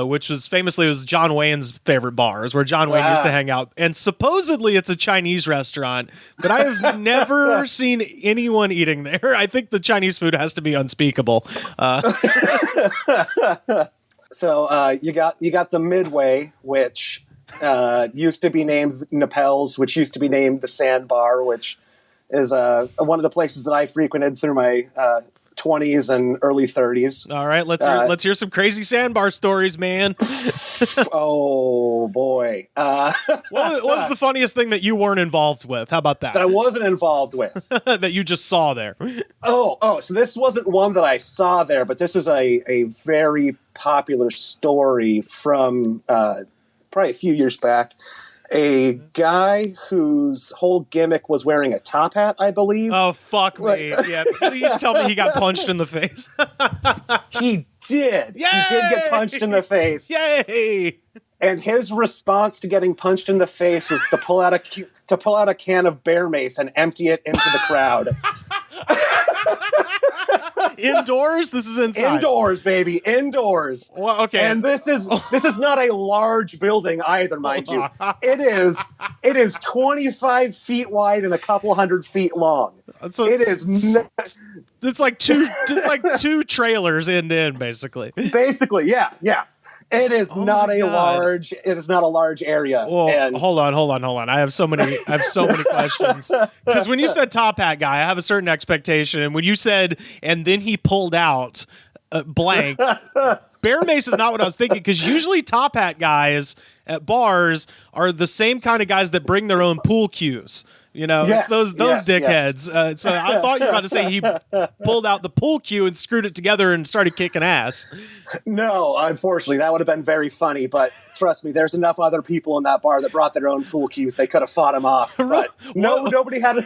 which was famously John Wayne's favorite bar. Is where John Wayne used to hang out, and supposedly it's a Chinese restaurant, but I have never seen anyone eating there. I think the Chinese food has to be unspeakable. So you got the Midway, which used to be named Napels, which used to be named the Sandbar, which is one of the places that I frequented through my 20s and early 30s. All right, let's hear some crazy Sandbar stories, man. Oh boy! What was the funniest thing that you weren't involved with? How about that? That I wasn't involved with. That you just saw there. Oh! So this wasn't one that I saw there, but this is a very popular story from probably a few years back. A guy whose whole gimmick was wearing a top hat, I believe. Oh, fuck me. Yeah, please tell me he got punched in the face. He did. Yay! He did get punched in the face. Yay! And his response to getting punched in the face was to pull out a can of bear mace and empty it into the crowd. Indoors? This is inside. Indoors, baby. Indoors. Well, okay. And this is not a large building either, mind you. It is 25 feet wide and a couple 100 feet long. So it's like two trailers end to end, basically. Basically, yeah. It is not a large area. Well, and hold on. I have so many questions. Because when you said top hat guy, I have a certain expectation. And when you said, and then he pulled out blank, bear mace is not what I was thinking. Because usually top hat guys at bars are the same kind of guys that bring their own pool cues. It's those dickheads. So I thought you were about to say he pulled out the pool cue and screwed it together and started kicking ass. No, unfortunately, that would have been very funny. But trust me, there's enough other people in that bar that brought their own pool cues. They could have fought him off. But nobody had.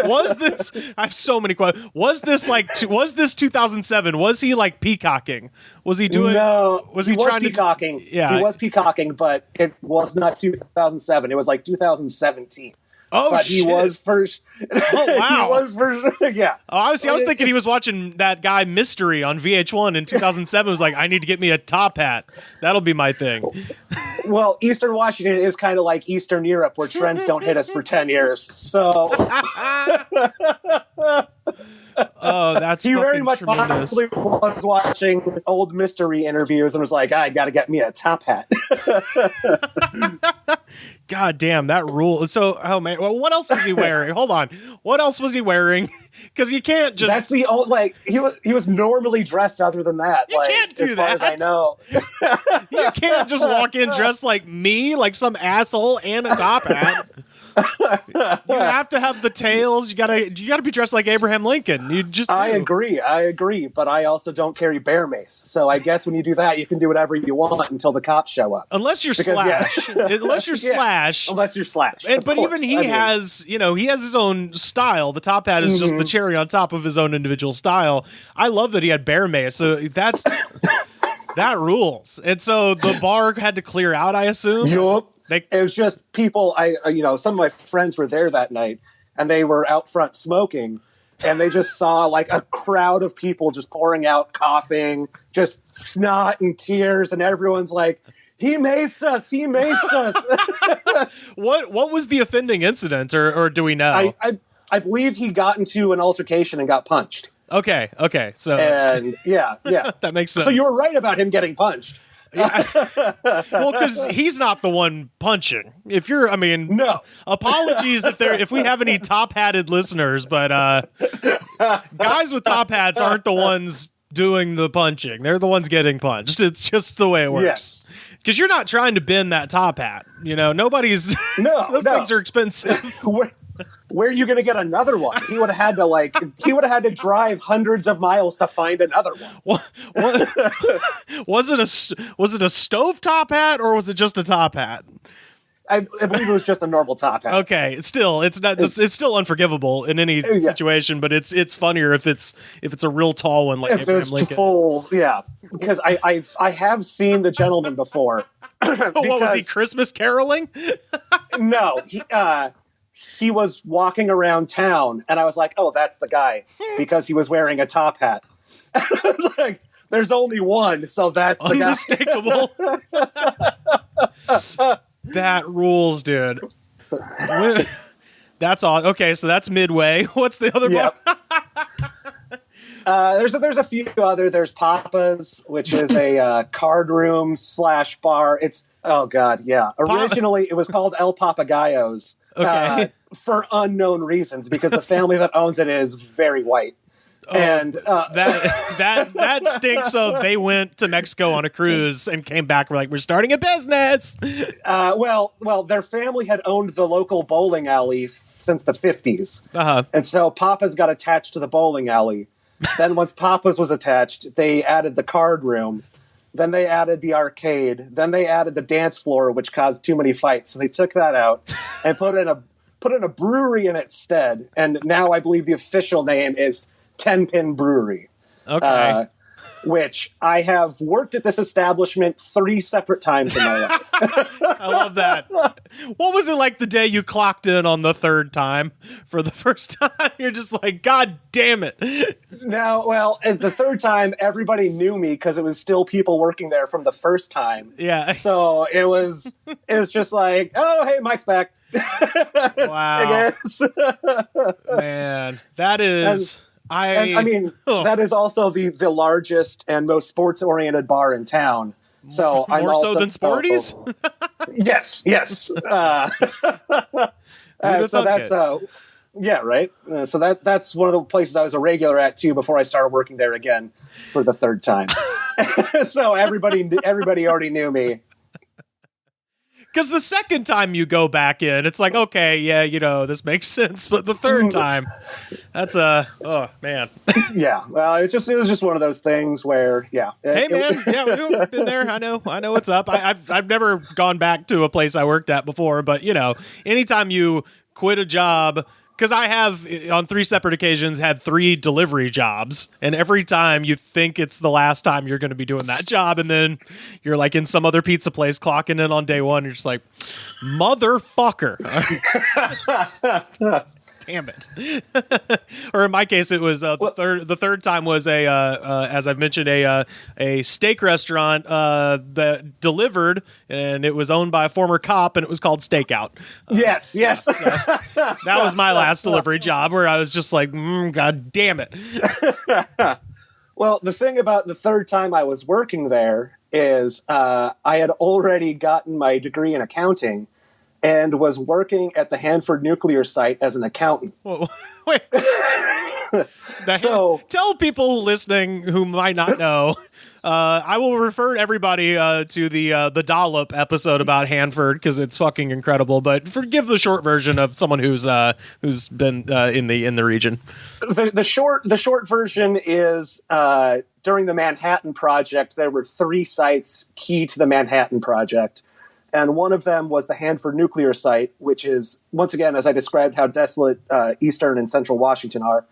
Was this? I have so many questions. Was this 2007? Was he like peacocking? Was he doing? No, was he trying peacocking? Yeah, he was peacocking, but it was not 2007. It was like 2017. Oh, but shit. He was first. Oh, wow. He was first. Yeah. Oh, I was thinking he was watching that guy Mystery on VH1 in 2007. Was like, I need to get me a top hat. That'll be my thing. Well, Eastern Washington is kind of like Eastern Europe, where trends don't hit us for 10 years. So. Oh, that's he very much tremendous. possibly was watching old Mystery interviews and was like, I got to get me a top hat. God damn, that rule. So, oh man, well, what else was he wearing? Hold on, what else was he wearing? Because you can't just. That's the old he was normally dressed. Other than that, you can't do as that. Far as I know, you can't just walk in dressed like me, like some asshole, and a top hat. You have to have the tails. You gotta be dressed like Abraham Lincoln. You just. I agree, but I also don't carry bear mace. So I guess when you do that, you can do whatever you want until the cops show up. Unless you're Slash. Unless you're Slash. Unless you're Slash. But even he has his own style. The top hat is just the cherry on top of his own individual style. I love that he had bear mace. So that's that rules. And so the bar had to clear out, I assume. Yup. It was just people. Some of my friends were there that night, and they were out front smoking, and they just saw like a crowd of people just pouring out, coughing, just snot and tears, and everyone's like, "He maced us! He maced us!" What was the offending incident, or do we know? I believe he got into an altercation and got punched. Okay. So and yeah, that makes sense. So you were right about him getting punched. Well, because he's not the one punching. No. Apologies if we have any top-hatted listeners, but guys with top hats aren't the ones doing the punching. They're the ones getting punched. It's just the way it works. Yes. Because you're not trying to bend that top hat. Nobody's. Those things are expensive. Where are you going to get another one? He would have had to drive hundreds of miles to find another one. What was it a stovetop hat or was it just a top hat? I believe it was just a normal top hat. Okay, it's still unforgivable in any situation, but it's funnier if it's a real tall one like Abraham Lincoln. Full, yeah. Because I have seen the gentleman before. What was he, Christmas caroling? No, he was walking around town, and I was like, "Oh, that's the guy," because he was wearing a top hat. Like, there's only one, so that's the guy. That rules, dude. So, that's all. Okay, so that's Midway. What's the other bar? There's a few other. There's Papa's, which is a card room / bar. It's Originally, it was called El Papagayos. Okay. For unknown reasons, because the family that owns it is very white. And that stinks of they went to Mexico on a cruise and came back. We're starting a business. Well, their family had owned the local bowling alley since the 50s. And so Papa's got attached to the bowling alley. Then once Papa's was attached, they added the card room. Then they added the arcade. Then they added the dance floor, which caused too many fights. So they took that out and put in a brewery in its stead. And now I believe the official name is 10 Pin Brewery. Okay. Which I have worked at this establishment 3 separate times in my life. I love that. What was it like the day you clocked in on the 3rd time for the first time? You're just like, God damn it. No, well, the 3rd time, everybody knew me because it was still people working there from the first time. Yeah. So it was just like, oh, hey, Mike's back. Wow. I guess. Man, that is... that is also the largest and most sports-oriented bar in town. So I'm more also so than Sporties? Yes. So that's right. So that's one of the places I was a regular at too before I started working there again for the 3rd time. So everybody already knew me. Because the second time you go back in, it's like, okay, yeah, this makes sense. But the third time, that's oh man. Yeah, well, it was just one of those things where, yeah. Hey man, we've been there. I know what's up. I've never gone back to a place I worked at before, but anytime you quit a job. Because I have, on 3 separate occasions, had 3 delivery jobs. And every time you think it's the last time you're going to be doing that job. And then you're like in some other pizza place clocking in on day 1. You're just like, motherfucker. Damn it. Or in my case, it was the third time was as I've mentioned, a steak restaurant that delivered, and it was owned by a former cop, and it was called Stakeout. Yes. So that was my last delivery job where I was just like, God damn it. Well, the thing about the third time I was working there is I had already gotten my degree in accounting and was working at the Hanford nuclear site as an accountant. Whoa, wait. Tell people listening who might not know. I will refer everybody to the Dollop episode about Hanford because it's fucking incredible. But forgive the short version of someone who's been in the region. The short version is during the Manhattan Project, there were 3 sites key to the Manhattan Project. And one of them was the Hanford nuclear site, which is, once again, as I described how desolate eastern and central Washington are,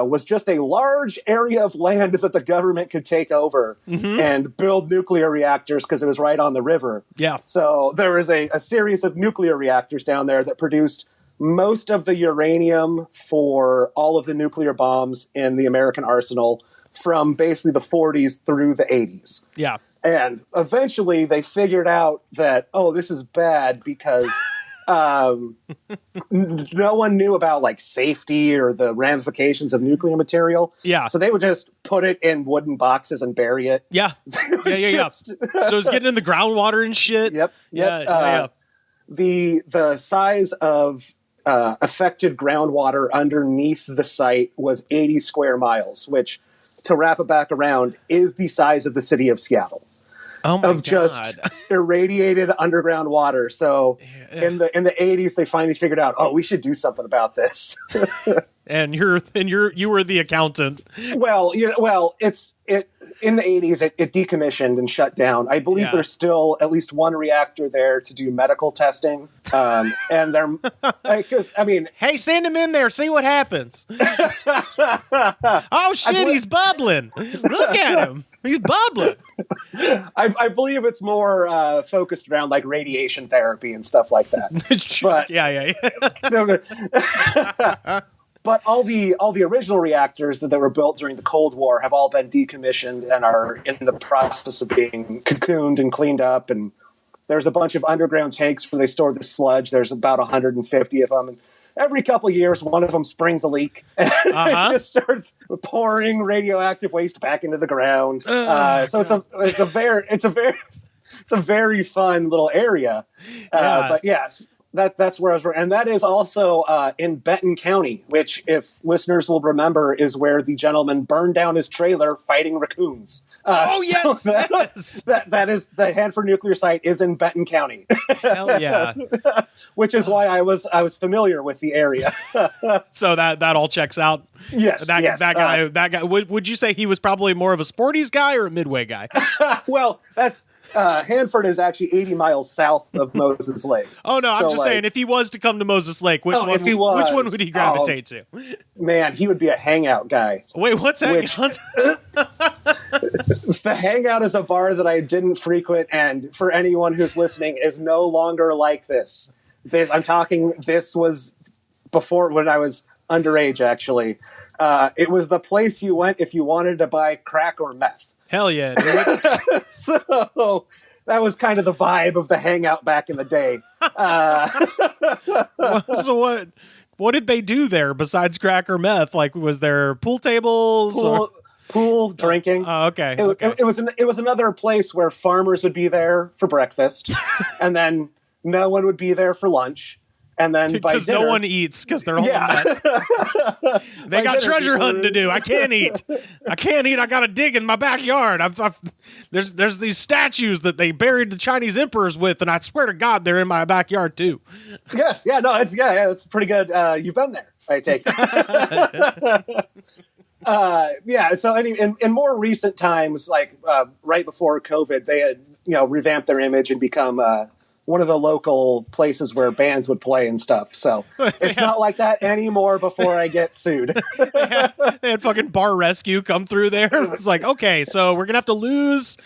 was just a large area of land that the government could take over and build nuclear reactors because it was right on the river. Yeah. So there was a series of nuclear reactors down there that produced most of the uranium for all of the nuclear bombs in the American arsenal from basically the 40s through the 80s. Yeah. And eventually they figured out that, this is bad because no one knew about like safety or the ramifications of nuclear material. Yeah. So they would just put it in wooden boxes and bury it. Yeah. Yeah. So it's getting in the groundwater and shit. Yep. Yeah. The size of affected groundwater underneath the site was 80 square miles, which, to wrap it back around, is the size of the city of Seattle. Oh my of just irradiated underground water. So in the 80s, they finally figured out, we should do something about this. And you were the accountant. Well, it's in the 80s, it decommissioned and shut down. I believe there's still at least one reactor there to do medical testing. And they're, because hey, send him in there, see what happens. Oh shit, he's bubbling. Look at him. He's bubbling. I believe it's more focused around like radiation therapy and stuff like that. But, yeah. But all the original reactors that were built during the Cold War have all been decommissioned and are in the process of being cocooned and cleaned up. And there's a bunch of underground tanks where they store the sludge. There's about 150 of them. And every couple of years, one of them springs a leak and it just starts pouring radioactive waste back into the ground. So it's a very fun little area. But yes. That's where I was, and that is also in Benton County, which, if listeners will remember, is where the gentleman burned down his trailer fighting raccoons. Yes, that is the Hanford nuclear site is in Benton County. Hell yeah! Which is why I was familiar with the area. So that all checks out. Yes, that guy. Would you say he was probably more of a sporties guy or a midway guy? Well, that's. Hanford is actually 80 miles south of Moses Lake. Oh no, I'm just saying, if he was to come to Moses Lake, which one would he gravitate to? Man, he would be a hangout guy. Wait, what's hangout? The Hangout is a bar that I didn't frequent, and for anyone who's listening, is no longer like this. This was before, when I was underage, actually. It was the place you went if you wanted to buy crack or meth. Hell yeah. So that was kind of the vibe of the Hangout back in the day. So what did they do there besides crack or meth? Like, was there pool tables? Pool drinking. Oh, okay. It was another place where farmers would be there for breakfast, and then no one would be there for lunch. And then by Because dinner, no one eats because they're all yeah. They By got dinner, treasure people hunting to do. I can't eat. I got to dig in my backyard. There's these statues that they buried the Chinese emperors with, and I swear to God, they're in my backyard too. Yes, yeah, no, it's pretty good. You've been there, I take it. Yeah, so in more recent times, like right before COVID, they had revamped their image and become one of the local places where bands would play and stuff. So it's not like that anymore before I get sued. They had fucking Bar Rescue come through there. It's like, okay, so we're gonna have to lose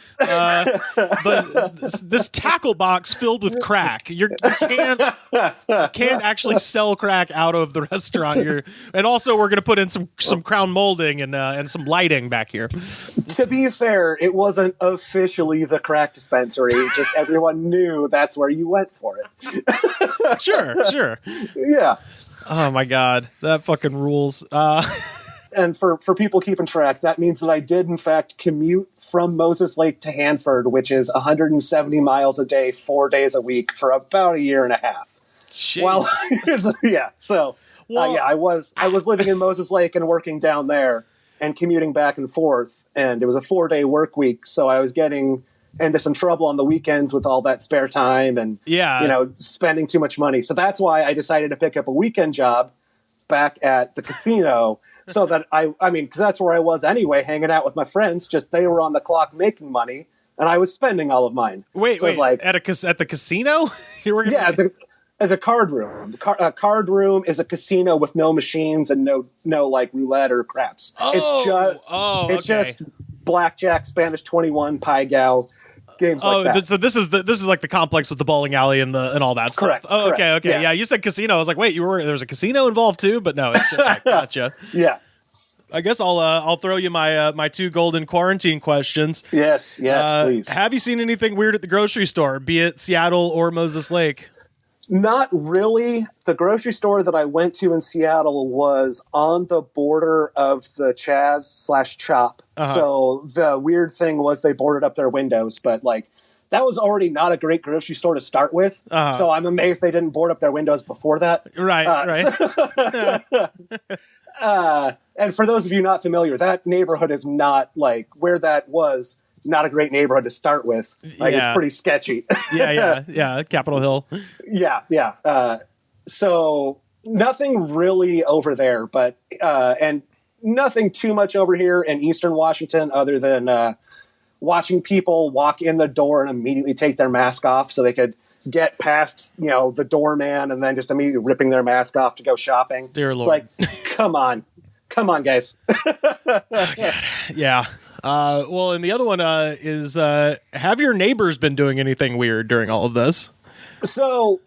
this tackle box filled with crack. You can't actually sell crack out of the restaurant. And also we're gonna put in some crown molding and some lighting back here. To be fair, it wasn't officially the crack dispensary. Just everyone knew that's where you went for it. Sure. Yeah. Oh my God, that fucking rules. And for people keeping track, that means that I did in fact commute from Moses Lake to Hanford, which is 170 miles a day, 4 days a week for about a year and a half. Jeez. Well, yeah. So, I was living in Moses Lake and working down there and commuting back and forth, and it was a 4-day work week, so I was getting into some trouble on the weekends with all that spare time and spending too much money. So that's why I decided to pick up a weekend job back at the casino. So that because that's where I was anyway, hanging out with my friends. Just they were on the clock making money, and I was spending all of mine. Wait, like at the casino? You're working? Yeah, at the card room. Card room is a casino with no machines and no like roulette or craps. It's just blackjack, Spanish 21, Pai Gow, games like that. So this is like the complex with the bowling alley and all that stuff. Correct. Oh, okay. Yes. Yeah, you said casino. I was like, wait, there was a casino involved too, but no, it's just gotcha. Yeah. I guess I'll throw you my 2 golden quarantine questions. Yes, please. Have you seen anything weird at the grocery store, be it Seattle or Moses Lake? Not really. The grocery store that I went to in Seattle was on the border of the Chaz/Chop. Uh-huh. So the weird thing was they boarded up their windows, but like that was already not a great grocery store to start with. Uh-huh. So I'm amazed they didn't board up their windows before that. Right. And for those of you not familiar, that neighborhood is not like where that was. Not a great neighborhood to start with. Like it's pretty sketchy. Yeah. Capitol Hill. Yeah. So nothing really over there, but and nothing too much over here in Eastern Washington, other than watching people walk in the door and immediately take their mask off so they could get past the doorman and then just immediately ripping their mask off to go shopping. Dear Lord, it's like, come on, guys. Oh, God. Yeah. Well, and the other one is have your neighbors been doing anything weird during all of this? So,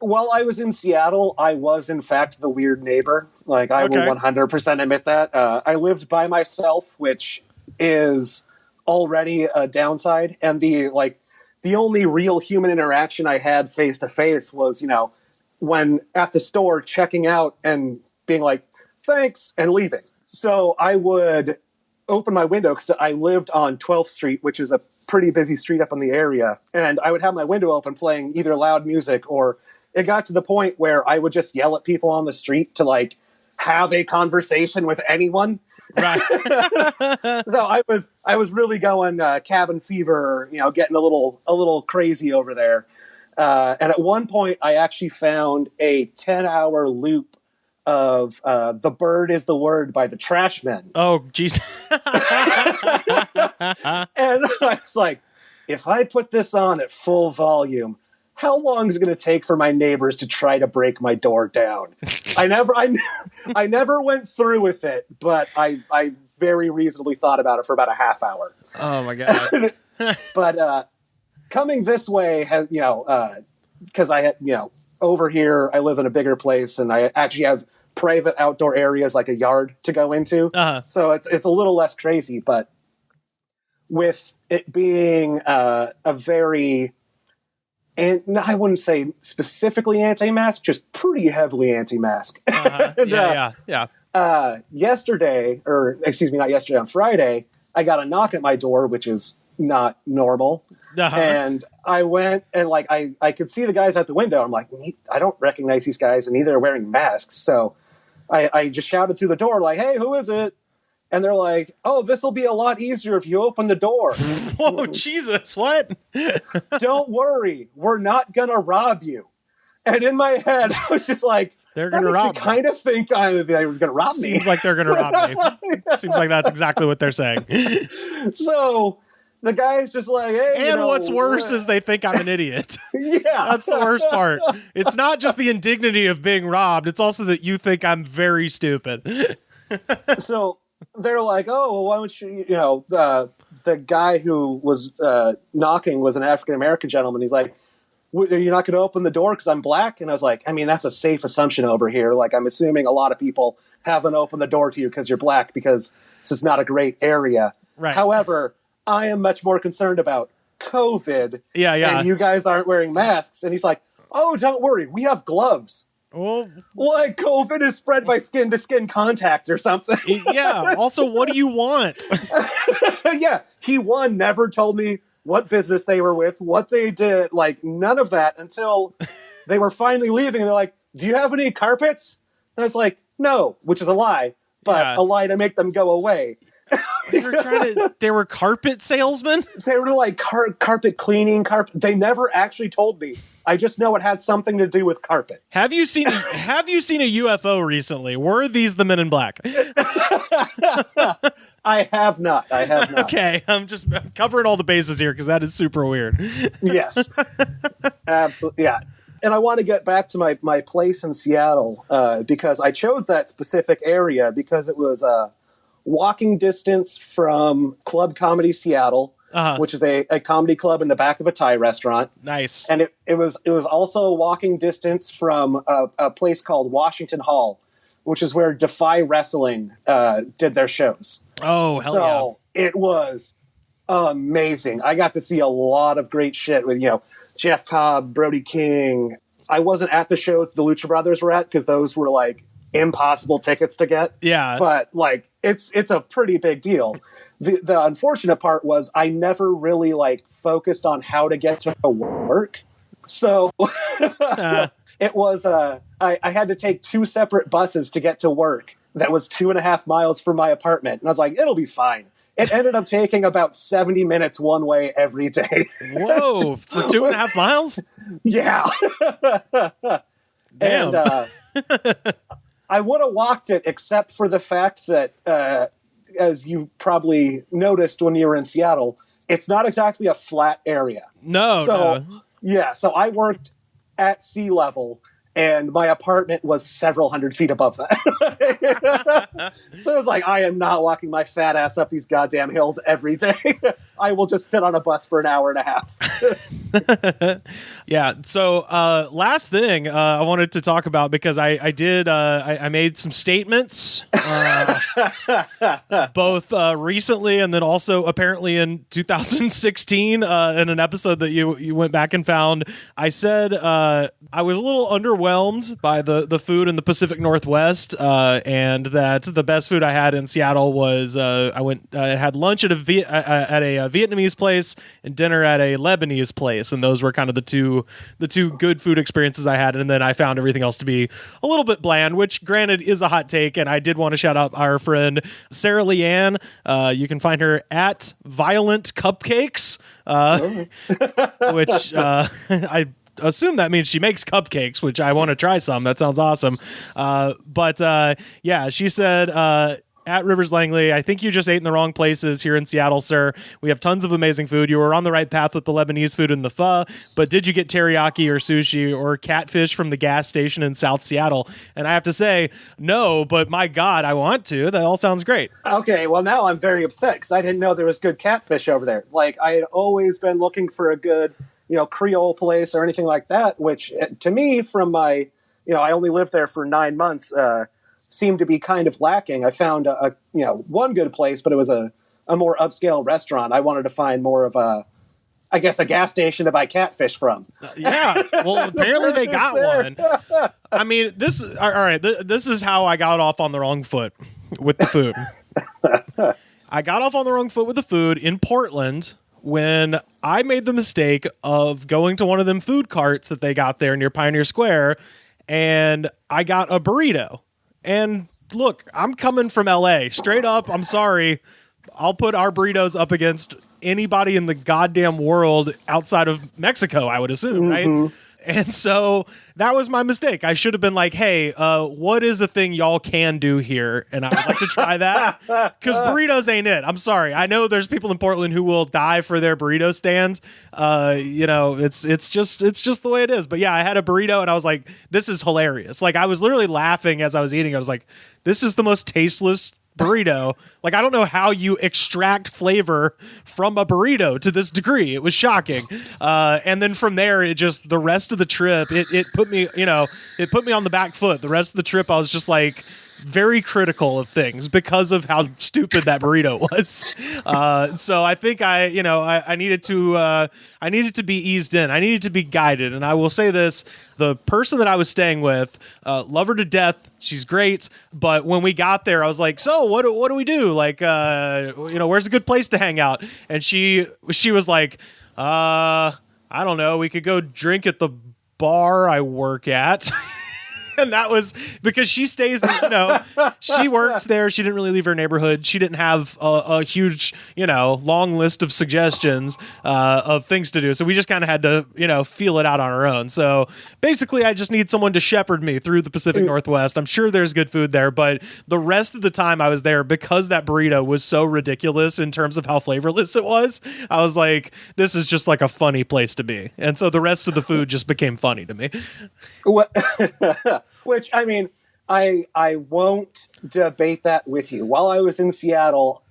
while I was in Seattle, I was in fact the weird neighbor. Like I will 100% admit that. I lived by myself, which is already a downside. And the only real human interaction I had face to face was, when at the store checking out and being like, thanks, and leaving. So I would open my window because I lived on 12th Street, which is a pretty busy street up in the area. And I would have my window open playing either loud music, or it got to the point where I would just yell at people on the street to like have a conversation with anyone. Right. So I was really going cabin fever, getting a little crazy over there. And at one point I actually found a 10-hour loop of The Bird is the Word by the Trashmen. Oh, jeez. And I was like, if I put this on at full volume, how long is it going to take for my neighbors to try to break my door down? I never went through with it, but I very reasonably thought about it for about a half hour. Oh my God. But coming this way has, because I had, over here, I live in a bigger place and I actually have private outdoor areas like a yard to go into. Uh-huh. So it's a little less crazy, but with it being a very, and I wouldn't say specifically anti-mask, just pretty heavily anti-mask. Uh-huh. Yeah. Yesterday, or excuse me, not yesterday, on Friday, I got a knock at my door, which is, not normal. And I went and like I could see the guys at the window. I'm like, I don't recognize these guys, and neither are wearing masks. So I just shouted through the door like, "Hey, who is it?" And they're like, "Oh, this will be a lot easier if you open the door." Whoa, Jesus, what? Don't worry, we're not gonna rob you. And in my head, I was just like, they're gonna rob me. Kind of think they were gonna rob me. Seems like they're gonna rob me. Seems like that's exactly what they're saying. So the guy's just like, hey. And what's worse is they think I'm an idiot. Yeah. That's the worst part. It's not just the indignity of being robbed, it's also that you think I'm very stupid. So they're like, oh, well, why don't you, the guy who was knocking was an African-American gentleman. He's like, are you not going to open the door because I'm black? And I was like, I mean, that's a safe assumption over here. Like, I'm assuming a lot of people haven't opened the door to you because you're black, because this is not a great area. Right. However, I am much more concerned about COVID. Yeah. And you guys aren't wearing masks. And he's like, oh, don't worry. We have gloves. Well, like COVID is spread by skin to skin contact or something. Yeah. Also, what do you want? Yeah. He never told me what business they were with, what they did, like none of that until they were finally leaving. And they're like, do you have any carpets? And I was like, no, which is a lie, but a lie to make them go away. They were carpet salesmen? They were like carpet cleaning, They never actually told me. I just know it had something to do with carpet. Have you seen a UFO recently? Were these the Men in Black? I have not. Okay, I'm just covering all the bases here because that is super weird. Yes. Absolutely. Yeah. And I want to get back to my place in Seattle because I chose that specific area because it was walking distance from Club Comedy Seattle, which is a comedy club in the back of a Thai restaurant. Nice. And it was also walking distance from a place called Washington Hall, which is where Defy Wrestling did their shows. Oh, hell so it was amazing. I got to see a lot of great shit with, Jeff Cobb, Brody King. I wasn't at the shows the Lucha Brothers were at because those were like impossible tickets to get. Yeah. But like it's a pretty big deal. The unfortunate part was I never really like focused on how to get to work. So it was I had to take 2 separate buses to get to work. That was 2.5 miles from my apartment. And I was like, it'll be fine. It ended up taking about 70 minutes one way every day. Whoa, for 2.5 miles? Yeah. Damn. And I would have walked it except for the fact that, as you probably noticed when you were in Seattle, it's not exactly a flat area. No. Yeah, so I worked at sea level, and my apartment was several hundred feet above that. So it was like, I am not walking my fat ass up these goddamn hills every day. I will just sit on a bus for an hour and a half. Yeah. So last thing I wanted to talk about, because I made some statements both recently and then also apparently in 2016 in an episode that you went back and found. I said I was a little underwhelmed by the food in the Pacific Northwest, and that the best food I had in Seattle was I had lunch at a Vietnamese place and dinner at a Lebanese place, and those were kind of the two good food experiences I had. And then I found everything else to be a little bit bland, which granted is a hot take. And I did want to shout out our friend Sarah Leanne. You can find her at Violent Cupcakes, which I assume that means she makes cupcakes, which I want to try some. That sounds awesome. But yeah, she said, at Rivers Langley, I think you just ate in the wrong places here in Seattle, sir. We have tons of amazing food. You were on the right path with the Lebanese food and the pho, but did you get teriyaki or sushi or catfish from the gas station in South Seattle? And I have to say, no, but my God, I want to. That all sounds great. Okay, well, now I'm very upset because I didn't know there was good catfish over there. Like, I had always been looking for a good, Creole place or anything like that, which to me, from my, I only lived there for 9 months, seemed to be kind of lacking. I found one good place, but it was a more upscale restaurant. I wanted to find more of a gas station to buy catfish from. Yeah, well, apparently they got one. I mean, this is how I got off on the wrong foot with the food. I got off on the wrong foot with the food in Portland when I made the mistake of going to one of them food carts that they got there near Pioneer Square, and I got a burrito. And look, I'm coming from LA. Straight up, I'm sorry. I'll put our burritos up against anybody in the goddamn world outside of Mexico, I would assume, right? And so that was my mistake. I should have been like, hey, what is the thing y'all can do here? And I would like to try that, because burritos ain't it. I'm sorry. I know there's people in Portland who will die for their burrito stands. It's just the way it is. But yeah, I had a burrito and I was like, this is hilarious. Like, I was literally laughing as I was eating. I was like, this is the most tasteless burrito. Like, I don't know how you extract flavor from a burrito to this degree. It was shocking. And then from there, the rest of the trip, it put me on the back foot. The rest of the trip, I was just like very critical of things because of how stupid that burrito was. So I think I needed to be eased in. I needed to be guided. And I will say this, the person that I was staying with, love her to death. She's great. But when we got there, I was like, so what do we do? Like, where's a good place to hang out? And she was like, I don't know. We could go drink at the bar I work at. And that was because she stays, she works there. She didn't really leave her neighborhood. She didn't have a huge, long list of suggestions of things to do. So we just kind of had to, feel it out on our own. So basically, I just need someone to shepherd me through the Pacific Northwest. I'm sure there's good food there, but the rest of the time I was there, because that burrito was so ridiculous in terms of how flavorless it was, I was like, this is just like a funny place to be. And so the rest of the food just became funny to me. What? Which, I mean, I won't debate that with you. While I was in Seattle,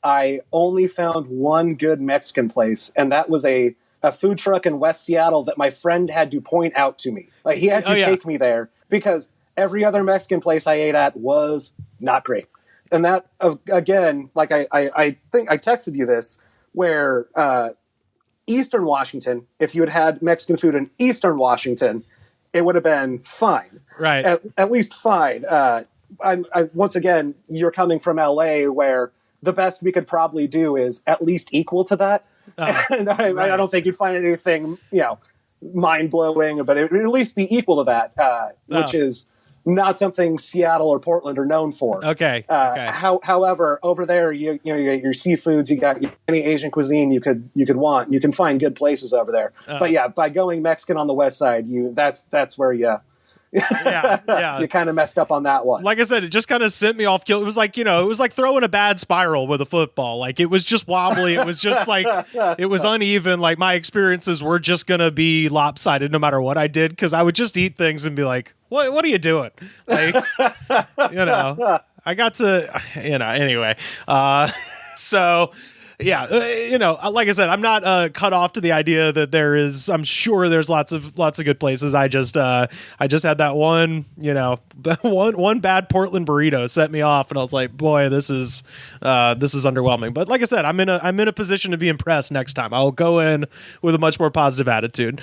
I only found one good Mexican place, and that was a food truck in West Seattle that my friend had to point out to me. Like, he had to take me there, because every other Mexican place I ate at was not great. And that, again, like I think I texted you this, where Eastern Washington, if you had Mexican food in Eastern Washington, it would have been fine. Right. At least fine. Once again, you're coming from LA, where the best we could probably do is at least equal to that. And I don't think you'd find anything, mind blowing, but it would at least be equal to that, which is not something Seattle or Portland are known for. Okay. However, over there, you got your seafoods, you got any Asian cuisine you could want. You can find good places over there. But yeah, by going Mexican on the west side, that's where you you kind of messed up on that one. Like I said, it just kind of sent me off kill. It was like, it was like throwing a bad spiral with a football. Like, it was just wobbly. It was just like, it was uneven. Like, my experiences were just going to be lopsided no matter what I did, because I would just eat things and be like, what are you doing? Like, I got to, anyway. So, yeah, like I said, I'm not cut off to the idea that I'm sure there's lots of good places. I just had that one, one bad Portland burrito set me off, and I was like, boy, this is underwhelming. But like I said, I'm in a position to be impressed next time. I'll go in with a much more positive attitude.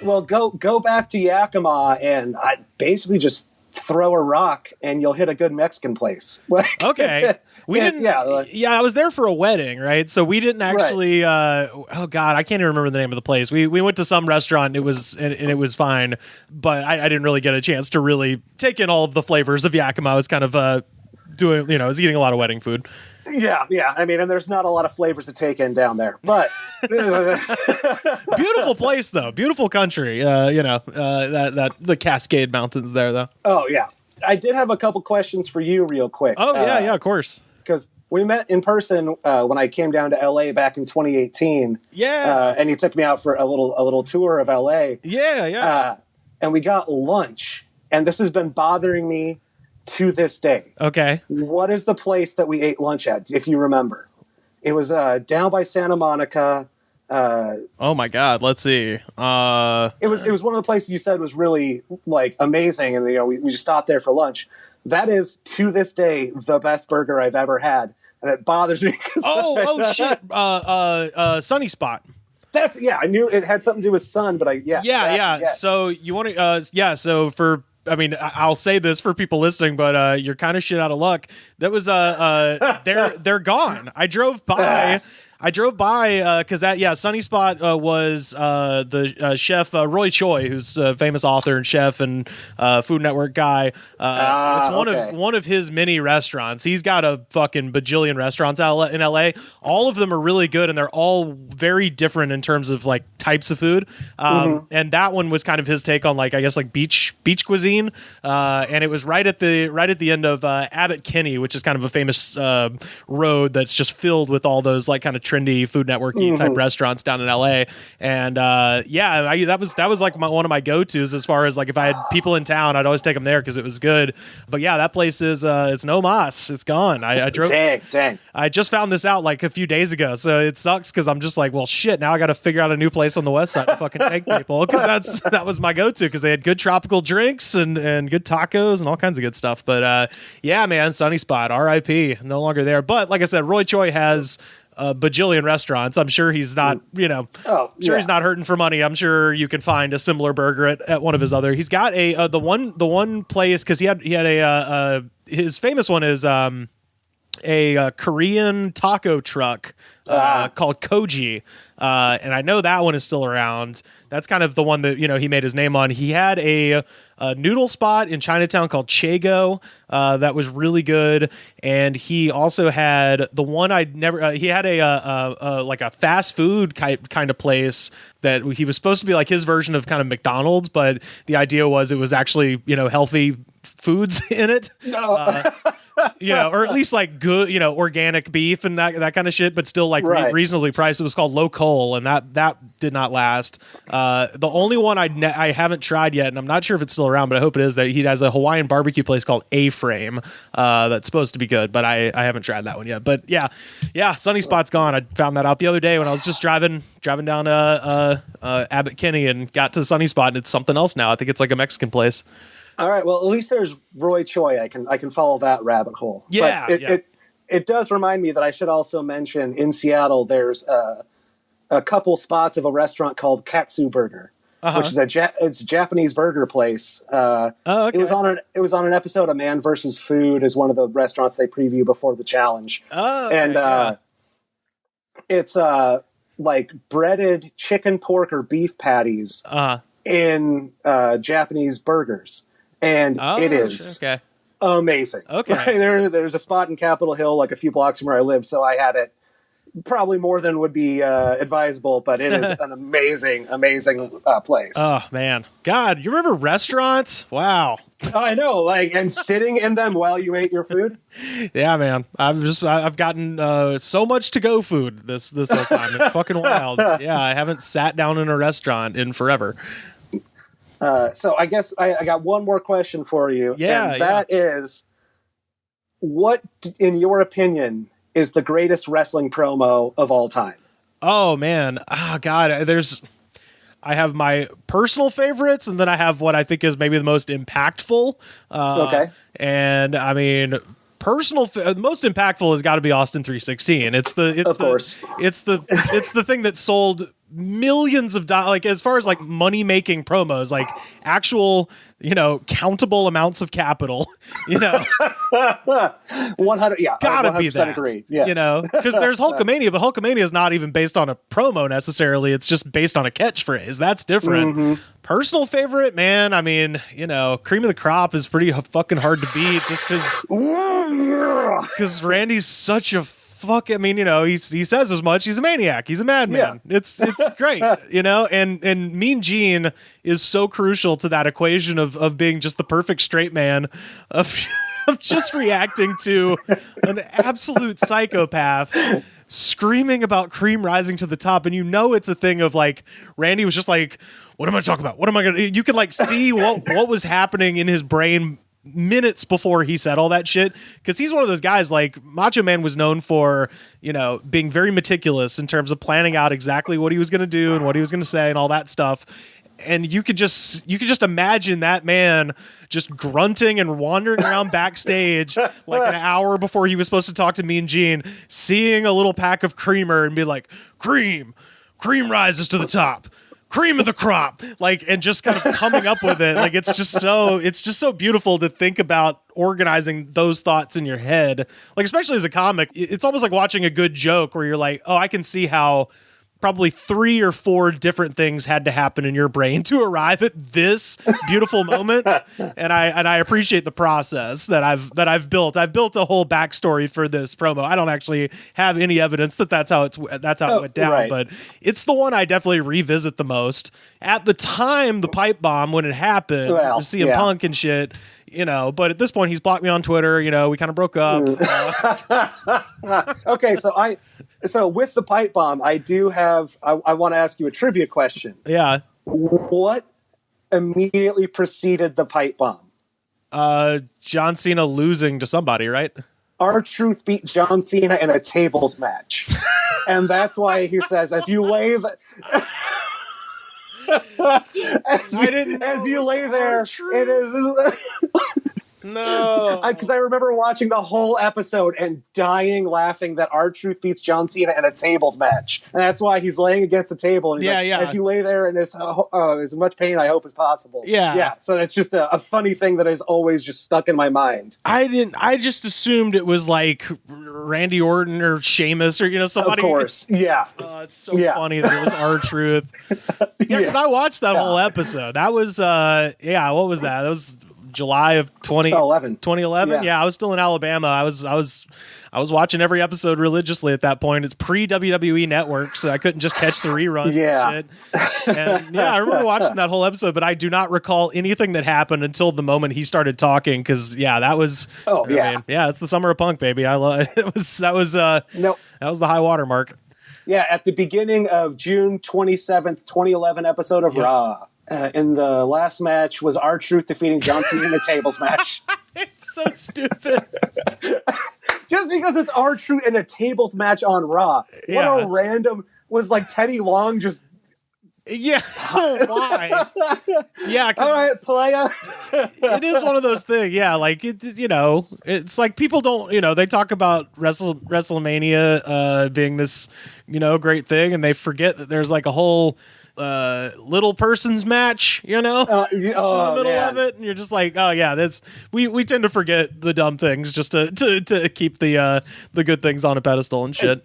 Well, go back to Yakima and I basically just throw a rock and you'll hit a good Mexican place. Okay. We didn't. Yeah, I was there for a wedding, right? So we didn't actually. Right. Oh God, I can't even remember the name of the place. We went to some restaurant. It was fine, but I didn't really get a chance to really take in all of the flavors of Yakima. I was kind of I was eating a lot of wedding food. Yeah. I mean, and there's not a lot of flavors to take in down there, but beautiful place though, beautiful country. That the Cascade Mountains there though. Oh yeah, I did have a couple questions for you, real quick. Oh yeah, of course. Because we met in person when I came down to LA back in 2018. Yeah, and you took me out for a little tour of LA. Yeah. And we got lunch, and this has been bothering me to this day. Okay. What is the place that we ate lunch at, if you remember? It was down by Santa Monica. Oh my God, let's see. It was one of the places you said was really like amazing, and we just stopped there for lunch. That is to this day the best burger I've ever had, and it bothers me. Shit. Sunny Spot. I knew it had something to do with sun, but yes. So you want to so for. I mean, I'll say this for people listening, but you're kind of shit out of luck. That was they're gone. I drove by. I drove by because Sunny Spot was the chef Roy Choi, who's a famous author and chef and Food Network guy. It's one of his many restaurants. He's got a fucking bajillion restaurants out in LA. All of them are really good, and they're all very different in terms of like types of food. And that one was kind of his take on like I guess like beach cuisine. And it was right at the end of Abbot Kinney, which is kind of a famous road that's just filled with all those like kind of trendy Food Network-y type restaurants down in LA. And that was like one of my go-tos as far as like if I had people in town, I'd always take them there because it was good. But yeah, that place is it's no mas. It's gone. I drove. Dang. I just found this out like a few days ago, so it sucks because I'm just like, well, shit. Now I got to figure out a new place on the west side to fucking take people because that was my go-to because they had good tropical drinks and good tacos and all kinds of good stuff. But yeah, man, Sunny Spot, R.I.P. No longer there. But like I said, Roy Choi has a bajillion restaurants. I'm sure he's not, he's not hurting for money. I'm sure you can find a similar burger at one of his other. He's got the one place because he had his famous one is a Korean taco truck called Koji. And I know that one is still around. That's kind of the one that, he made his name on. He had a noodle spot in Chinatown called Chago that was really good. And he also had the one he had a like a fast food kind of place that he was supposed to be like his version of kind of McDonald's, but the idea was it was actually, healthy foods in it. Or at least like good, organic beef and that kind of shit, but still like reasonably priced. It was called Local, and that did not last. The only one I haven't tried yet, and I'm not sure if it's still around, but I hope it is, that he has a Hawaiian barbecue place called A-Frame that's supposed to be good, but I haven't tried that one yet. But yeah, Sunny Spot's gone. I found that out the other day when I was just driving down Abbot Kinney and got to Sunny Spot, and it's something else now. I think it's like a Mexican place. All right. Well, at least there's Roy Choi. I can follow that rabbit hole. Yeah. But it does remind me that I should also mention in Seattle there's a couple spots of a restaurant called Katsu Burger, which is it's a Japanese burger place. Okay. It was on an episode of Man vs. Food as one of the restaurants they preview before the challenge. It's like breaded chicken, pork, or beef patties in Japanese burgers. And it is amazing. Okay. There's a spot in Capitol Hill, like a few blocks from where I live, so I had it probably more than would be advisable, but it is an amazing place. Oh, man. God, you remember restaurants? Wow. I know, and sitting in them while you ate your food? Yeah, man. I've gotten so much to-go food this whole time. It's fucking wild. Yeah, I haven't sat down in a restaurant in forever. So I guess I got one more question for you. Yeah, and that is, what, in your opinion, is the greatest wrestling promo of all time? Oh, man. God. I have my personal favorites, and then I have what I think is maybe the most impactful. Okay. And, I mean, the most impactful has got to be Austin 316. It's the thing that sold millions of dollars, like as far as like money making promos, like actual, countable amounts of capital, 100, yeah, gotta be that, agree. Yes. Because there's Hulkamania, but Hulkamania is not even based on a promo necessarily. It's just based on a catchphrase. That's different. Mm-hmm. Personal favorite, man. I mean, Cream of the Crop is pretty fucking hard to beat just because Randy's such a he says as much. He's a maniac. He's a madman. Yeah. It's great, and Mean Gene is so crucial to that equation of being just the perfect straight man of just reacting to an absolute psychopath screaming about cream rising to the top. And it's a thing of like, Randy was just like, what am I talking about? What am I going to, you could see what was happening in his brain minutes before he said all that shit, because he's one of those guys. Like Macho Man was known for being very meticulous in terms of planning out exactly what he was going to do and what he was going to say and all that stuff. And you could just imagine that man just grunting and wandering around backstage like an hour before he was supposed to talk to Mean Gene, seeing a little pack of creamer and be like, cream rises to the top, cream of the crop, like, and just kind of coming up with it. Like, it's just so beautiful to think about organizing those thoughts in your head. Like, especially as a comic, it's almost like watching a good joke where you're like, oh, I can see how probably 3 or 4 different things had to happen in your brain to arrive at this beautiful moment. And I appreciate the process that I've built. I've built a whole backstory for this promo. I don't actually have any evidence that that's how it went down, right. But it's the one I definitely revisit the most. At the time, the pipe bomb, when it happened, CM Punk and shit, but at this point he's blocked me on Twitter, we kind of broke up. Okay. So with the pipe bomb, I want to ask you a trivia question. Yeah. What immediately preceded the pipe bomb? John Cena losing to somebody, right? R-Truth beat John Cena in a tables match. And that's why he says, as you lay there, it is... No, because I remember watching the whole episode and dying laughing that R-Truth beats John Cena in a tables match, and that's why he's laying against the table. And he's as you lay there in this as much pain, I hope as possible. Yeah. So it's just a funny thing that is always just stuck in my mind. I just assumed it was like Randy Orton or Sheamus or somebody. Of course, yeah. It's so funny that it was R-Truth. Because I watched that whole episode. That was what was that? That was July of 2011. Yeah, I was still in Alabama. I was watching every episode religiously at that point. It's pre WWE Network, so I couldn't just catch the reruns. And shit. And I remember watching that whole episode, but I do not recall anything that happened until the moment he started talking. Because that was it's the summer of Punk, baby. I love it. That was the high water mark. Yeah, at the beginning of June 27th, 2011 episode of Raw. In the last match was R-Truth defeating John Cena in a tables match. It's so stupid. Just because it's R-Truth in a tables match on Raw. What a random... Was like Teddy Long just... Yeah, why? Yeah, all right, playa. It is one of those things. Yeah, like it's like people don't. They talk about WrestleMania being this great thing, and they forget that there's like a whole little person's match. In the middle of it, and you're just like, oh yeah, that's we tend to forget the dumb things just to keep the good things on a pedestal and shit.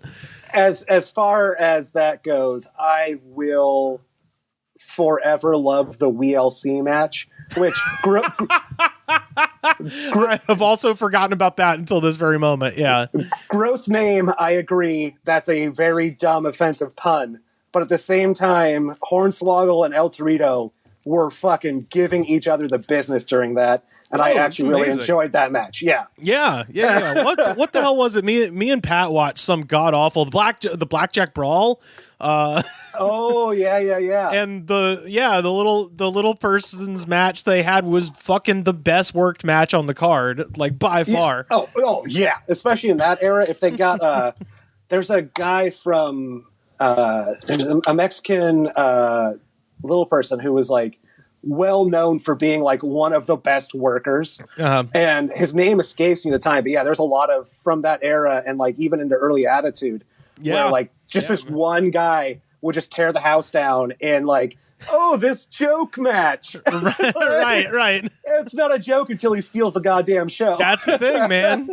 As far as that goes, I will forever love the WLC match, which I have also forgotten about that until this very moment. Yeah. Gross name, I agree. That's a very dumb, offensive pun. But at the same time, Hornswoggle and El Torito were fucking giving each other the business during that. And I actually really enjoyed that match. Yeah. What the hell was it? Me and Pat watched some god awful the Blackjack Brawl. Yeah. And the little person's match they had was fucking the best worked match on the card, like by far. Oh yeah, especially in that era. If they got there's a guy from there's a Mexican little person who was like well known for being like one of the best workers, and his name escapes me at the time. But yeah, there's a lot of from that era, and like even into early Attitude, where like just this one guy would just tear the house down and like, oh, this joke match. right. It's not a joke until he steals the goddamn show. That's the thing, man.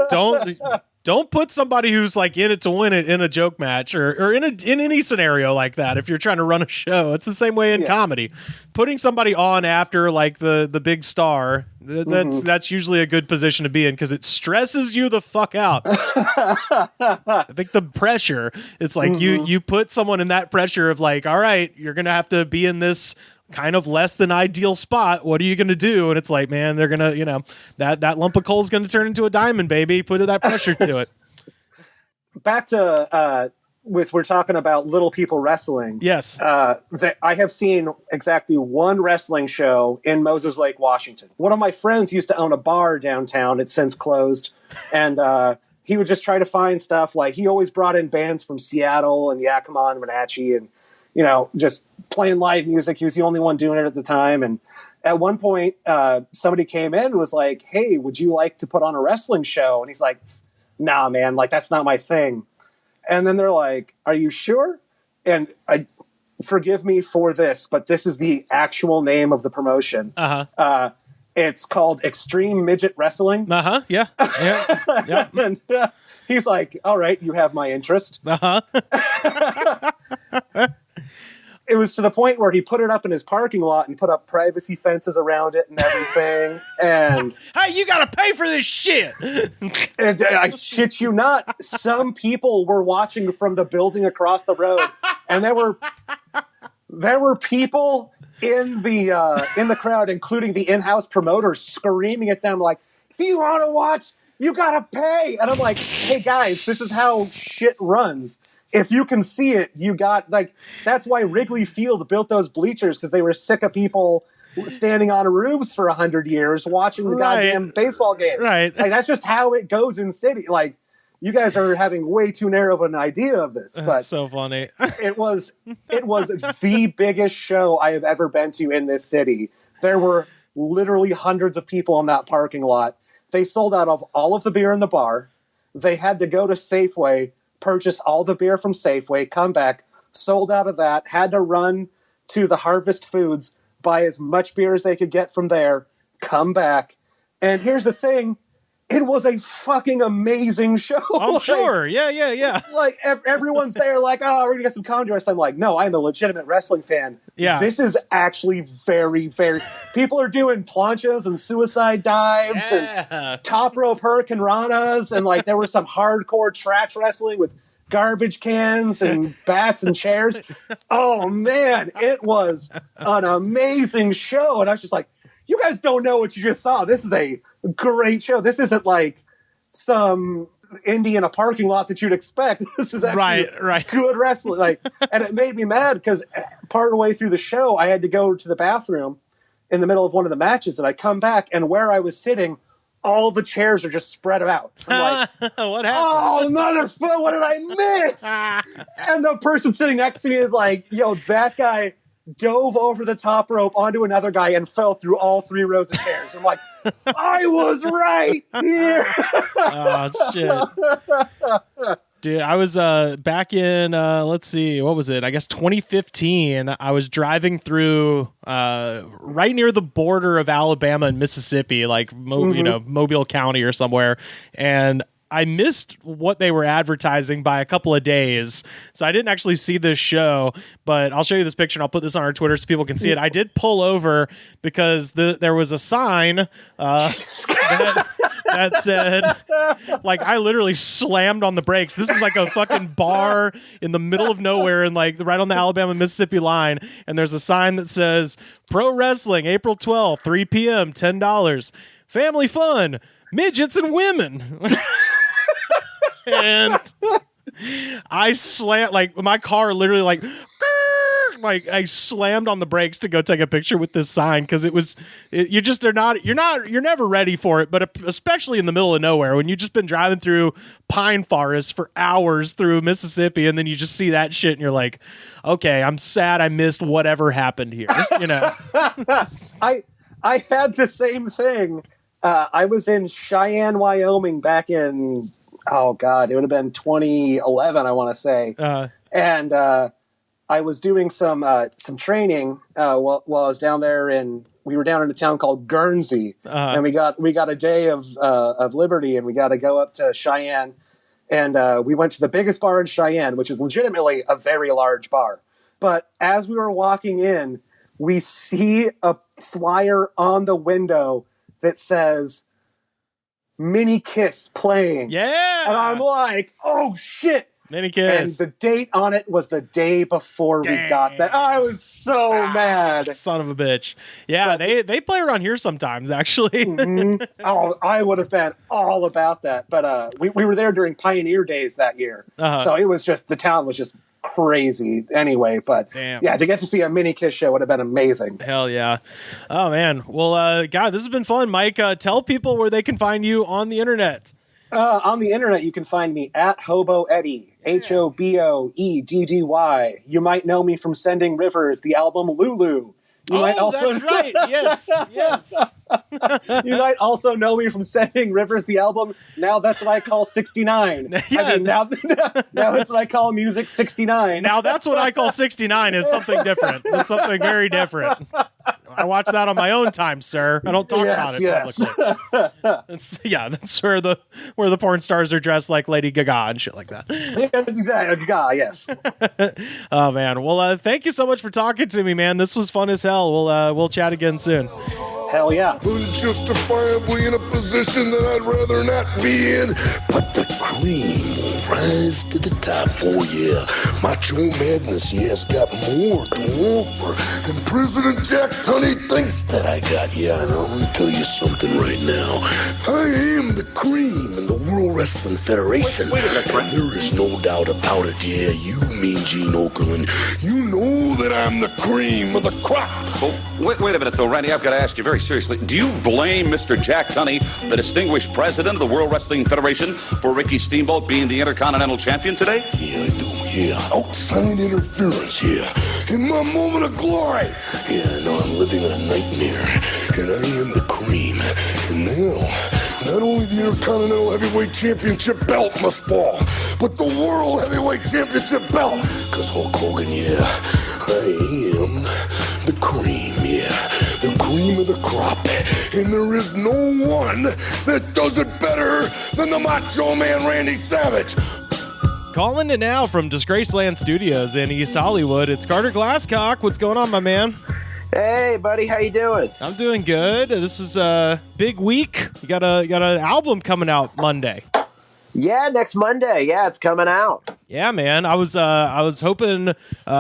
Don't put somebody who's like in it to win it in a joke match or in any scenario like that. If you're trying to run a show, it's the same way in comedy. Putting somebody on after like the big star, that's usually a good position to be in because it stresses you the fuck out. I think the pressure, it's like you put someone in that pressure of like, all right, you're gonna have to be in this kind of less than ideal spot. What are you going to do? And it's like, man, they're going to, that lump of coal is going to turn into a diamond, baby. Put that pressure to it. Back to, we're talking about little people wrestling. Yes. That I have seen exactly one wrestling show in Moses Lake, Washington. One of my friends used to own a bar downtown. It's since closed. And, he would just try to find stuff. Like he always brought in bands from Seattle and Yakima and Wenatchee and, just playing live music. He was the only one doing it at the time. And at one point, somebody came in and was like, hey, would you like to put on a wrestling show? And he's like, nah, man, like, that's not my thing. And then they're like, are you sure? And forgive me for this, but this is the actual name of the promotion. It's called Extreme Midget Wrestling. Yeah. And he's like, all right, you have my interest. It was to the point where he put it up in his parking lot and put up privacy fences around it and everything. And hey, you got to pay for this shit. And I shit you not, some people were watching from the building across the road, and there were people in the crowd, including the in-house promoters, screaming at them like, "If you want to watch, you gotta pay." And I'm like, "Hey guys, this is how shit runs. If you can see it, you got like." That's why Wrigley Field built those bleachers, because they were sick of people standing on roofs for 100 years watching the goddamn baseball games. Right. Like, that's just how it goes in city. Like, you guys are having way too narrow of an idea of this. But that's so funny. it was the biggest show I have ever been to in this city. There were literally hundreds of people in that parking lot. They sold out of all of the beer in the bar. They had to go to Safeway, purchase all the beer from Safeway, come back, sold out of that, had to run to the Harvest Foods, buy as much beer as they could get from there, come back. And here's the thing, it was a fucking amazing show. I'm sure. Yeah. Like, everyone's there like, oh, we're gonna get some contours. I'm like, no, I'm a legitimate wrestling fan. Yeah. This is actually very, very... People are doing planchas and suicide dives and top rope hurricane ranas, and like there was some hardcore trash wrestling with garbage cans and bats and chairs. Oh man, it was an amazing show. And I was just like, you guys don't know what you just saw. This is a great show. This isn't like some indie in a parking lot that you'd expect. This is actually right. good wrestling. Like, and it made me mad because part of the way through the show, I had to go to the bathroom in the middle of one of the matches, and I come back, and where I was sitting, all the chairs are just spread out. I'm like, what happened? oh, motherfucker, what did I miss? And the person sitting next to me is like, yo, that guy dove over the top rope onto another guy and fell through all 3 rows of chairs. I'm like, I was right here. Oh, shit. Dude, I was back in, let's see, what was it? I guess 2015. I was driving through right near the border of Alabama and Mississippi, like, Mobile County or somewhere. And I missed what they were advertising by a couple of days. So I didn't actually see this show, but I'll show you this picture and I'll put this on our Twitter so people can see it. I did pull over because there was a sign that said, like, I literally slammed on the brakes. This is like a fucking bar in the middle of nowhere and like right on the Alabama-Mississippi line. And there's a sign that says, Pro Wrestling, April 12th, 3 p.m., $10. Family fun, midgets and women. And I slammed, like, my car literally like I slammed on the brakes to go take a picture with this sign because you're never ready for it, but especially in the middle of nowhere when you've just been driving through pine forest for hours through Mississippi, and then you just see that shit and you're like, okay, I'm sad I missed whatever happened here, you know. I had the same thing. I was in Cheyenne, Wyoming back in, oh God, it would have been 2011, I want to say. And I was doing some training while I was down there, and we were down in a town called Guernsey, and we got a day of liberty, and we got to go up to Cheyenne, and we went to the biggest bar in Cheyenne, which is legitimately a very large bar. But as we were walking in, we see a flyer on the window that says Mini Kiss playing. Yeah. And I'm like, oh shit. Mini Kiss. And the date on it was the day before we got that. I was so mad. Son of a bitch. Yeah, but they play around here sometimes, actually. Oh, I would have been all about that. But we were there during Pioneer Days that year. So it was just, the town was just crazy anyway. But yeah, to get to see a Mini Kiss show would have been amazing. Hell yeah. Oh, man. Well, God, this has been fun. Mike, tell people where they can find you on the internet. On the internet, you can find me at Hobo Eddie, HOBOEDDY. You might know me from sending Rivers the album Lulu You might also that's right. Yes. you might also know me from sending Rivers the album. Now that's what I call 69. Yeah. I mean, now that's what I call music 69. Now that's what I call 69 is something different. It's something very different. I watch that on my own time, sir. I don't talk about it publicly. That's where the porn stars are dressed like Lady Gaga and shit like that. Exactly. Gaga, yes. Oh man. Well, thank you so much for talking to me, man. This was fun as hell. We'll chat again soon. Hell yeah. Unjustifiably in a position that I'd rather not be in, but the cream will rise to the top. Oh yeah, Macho Madness, has got more to offer, and President Jack Tunney thinks that I got. Yeah, and I'm gonna tell you something right now. I am the cream in the World Wrestling Federation. Wait a minute, and there is no doubt about it. Yeah, you mean Gene Okerlund. You know that I'm the cream of the crop. Oh, wait a minute, though, Randy. I've got to ask you very seriously. Do you blame Mr. Jack Tunney, the distinguished president of the World Wrestling Federation, for Ricky Steamboat being the Intercontinental Champion today? Yeah, I do. Yeah, outside interference. Yeah, in my moment of glory. Yeah, no, I'm living in a nightmare, and I am the cream. And now, not only the Intercontinental Heavyweight Championship belt must fall, but the World Heavyweight Championship belt. Because Hulk Hogan, I am the cream, the cream of the crop. And there is no one that does it better than the Macho Man Randy Savage. Calling it now from Disgraceland Studios in East Hollywood. It's Carter Glascock. What's going on, my man? Hey, buddy, how you doing? I'm doing good. This is a big week. You got an album coming out Monday. Yeah, next Monday. Yeah, it's coming out. Yeah, man. I was hoping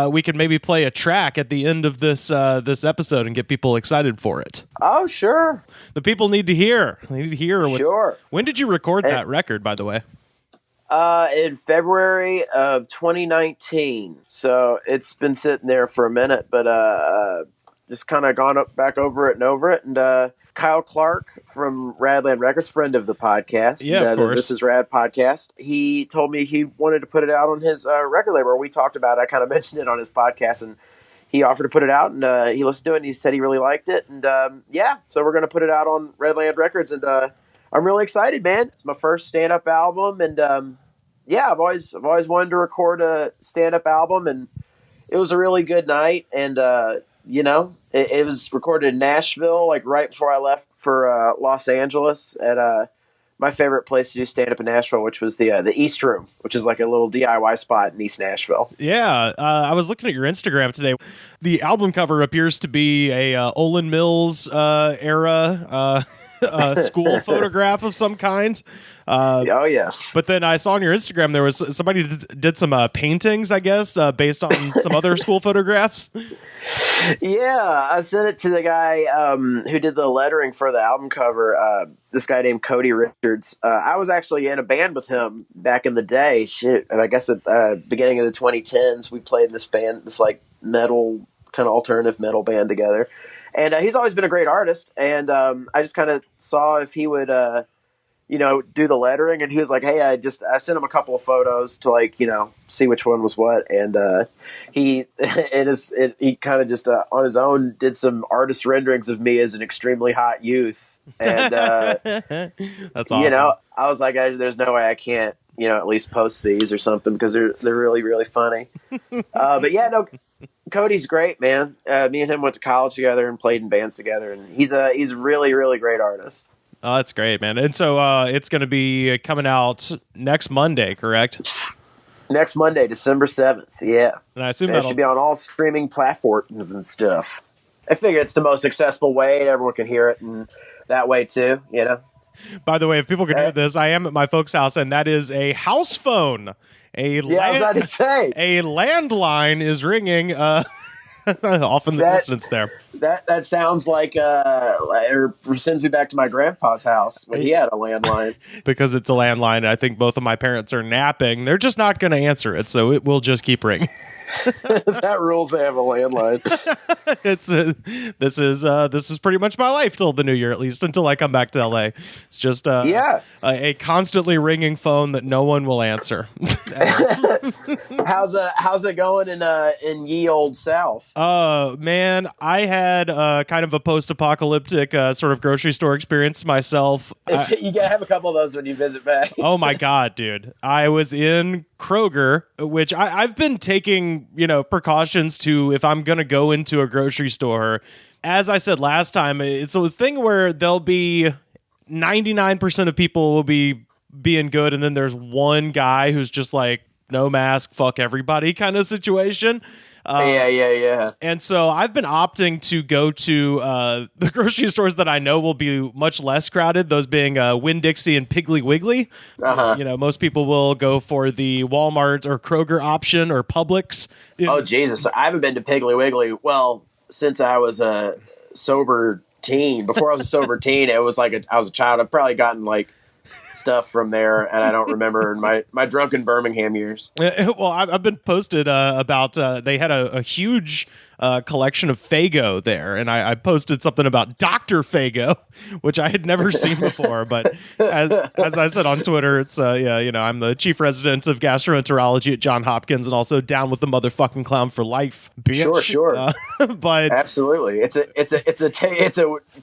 we could maybe play a track at the end of this episode and get people excited for it. Oh, sure. The people need to hear. They need to hear what's. Sure. When did you record that record, by the way? In February of 2019. So it's been sitting there for a minute, but just kind of gone back over it. And Kyle Clark from Radland Records, friend of the podcast. Yeah, of course. This is Rad Podcast. He told me he wanted to put it out on his record label. We talked about it. I kind of mentioned it on his podcast, and he offered to put it out, and he listened to it, and he said he really liked it. And so we're going to put it out on Redland Records, and I'm really excited, man. It's my first stand-up album, and I've always wanted to record a stand-up album, and it was a really good night, and it was recorded in Nashville, like right before I left for Los Angeles at my favorite place to do stand-up in Nashville, which was the East Room, which is like a little DIY spot in East Nashville. Yeah, I was looking at your Instagram today. The album cover appears to be a Olin Mills era school photograph of some kind. Oh, yes. But then I saw on your Instagram there was somebody did some paintings, I guess, based on some other school photographs. Yeah, I sent it to the guy who did the lettering for the album cover, this guy named Cody Richards. I was actually in a band with him back in the day. Shit, I guess at the beginning of the 2010s, we played in this band, this like metal, kind of alternative metal band together. And he's always been a great artist. And I just kind of saw if he would, do the lettering. And he was like, hey, I sent him a couple of photos to see which one was what. And he kind of just on his own did some artist renderings of me as an extremely hot youth. And that's awesome. I was like, there's no way I can't, at least post these or something because they're really, really funny. But yeah, no. Cody's great, man. Me and him went to college together and played in bands together, and he's a really, really great artist. Oh, that's great, man. And so it's going to be coming out next Monday, correct? Next Monday, December 7th, yeah. And I assume it should be on all streaming platforms and stuff. I figure it's the most accessible way. Everyone can hear it and that way, too, By the way, if people can hear this, I am at my folks' house, and that is a house phone. A landline is ringing off in the distance there. That sounds like it sends me back to my grandpa's house when he had a landline. Because it's a landline, I think both of my parents are napping. They're just not going to answer it, so it will just keep ringing. That rules. They have a landline. This is pretty much my life till the new year, at least until I come back to LA. It's just a constantly ringing phone that no one will answer. How's it going in ye old South? Man, I had kind of a post-apocalyptic sort of grocery store experience myself. You gotta have a couple of those when you visit back. Oh my God, dude. I was in Kroger, which I've been taking, precautions to if I'm going to go into a grocery store. As I said last time, it's a thing where there'll be 99% of people will be being good, and then there's one guy who's just like, no mask, fuck everybody kind of situation. Yeah. And so I've been opting to go to the grocery stores that I know will be much less crowded, those being Winn-Dixie and Piggly Wiggly. Most people will go for the Walmart or Kroger option or Publix. Oh, Jesus. I haven't been to Piggly Wiggly, well, since I was a sober teen. Before I was a sober teen, it was like I was a child. I've probably gotten like stuff from there, and I don't remember in my drunken Birmingham years. Well, I've been posted about they had a huge collection of Faygo there, and I posted something about Dr. Faygo, which I had never seen before. But as I said on Twitter, it's I'm the chief resident of gastroenterology at Johns Hopkins, and also down with the motherfucking clown for life, bitch. Sure. But absolutely, it's a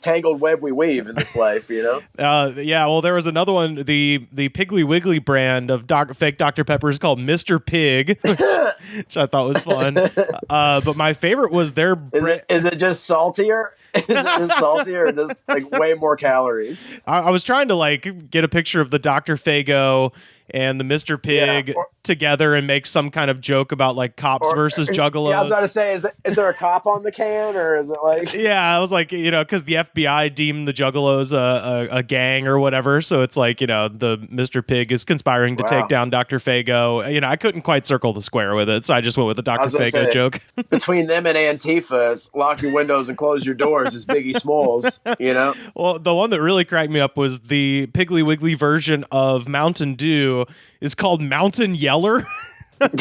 tangled web we weave in this life, Well, there was another one, the Piggly Wiggly brand of fake Dr. Pepper is called Mr. Pig, which I thought was fun. But my favorite was their is it just saltier? Is it just saltier or just like way more calories? I was trying to like get a picture of the Dr. Faygo and the Mr. Pig together and make some kind of joke about like cops versus juggalos. Yeah, I was about to say, is there a cop on the can, or is it like? Yeah, I was like, because the FBI deemed the juggalos a gang or whatever, so it's like, the Mr. Pig is conspiring to take down Dr. Faygo. I couldn't quite circle the square with it, so I just went with the Dr. Faygo joke. Between them and Antifa, lock your windows and close your doors is Biggie Smalls, Well, the one that really cracked me up was the Piggly Wiggly version of Mountain Dew is called Mountain Yeller. Which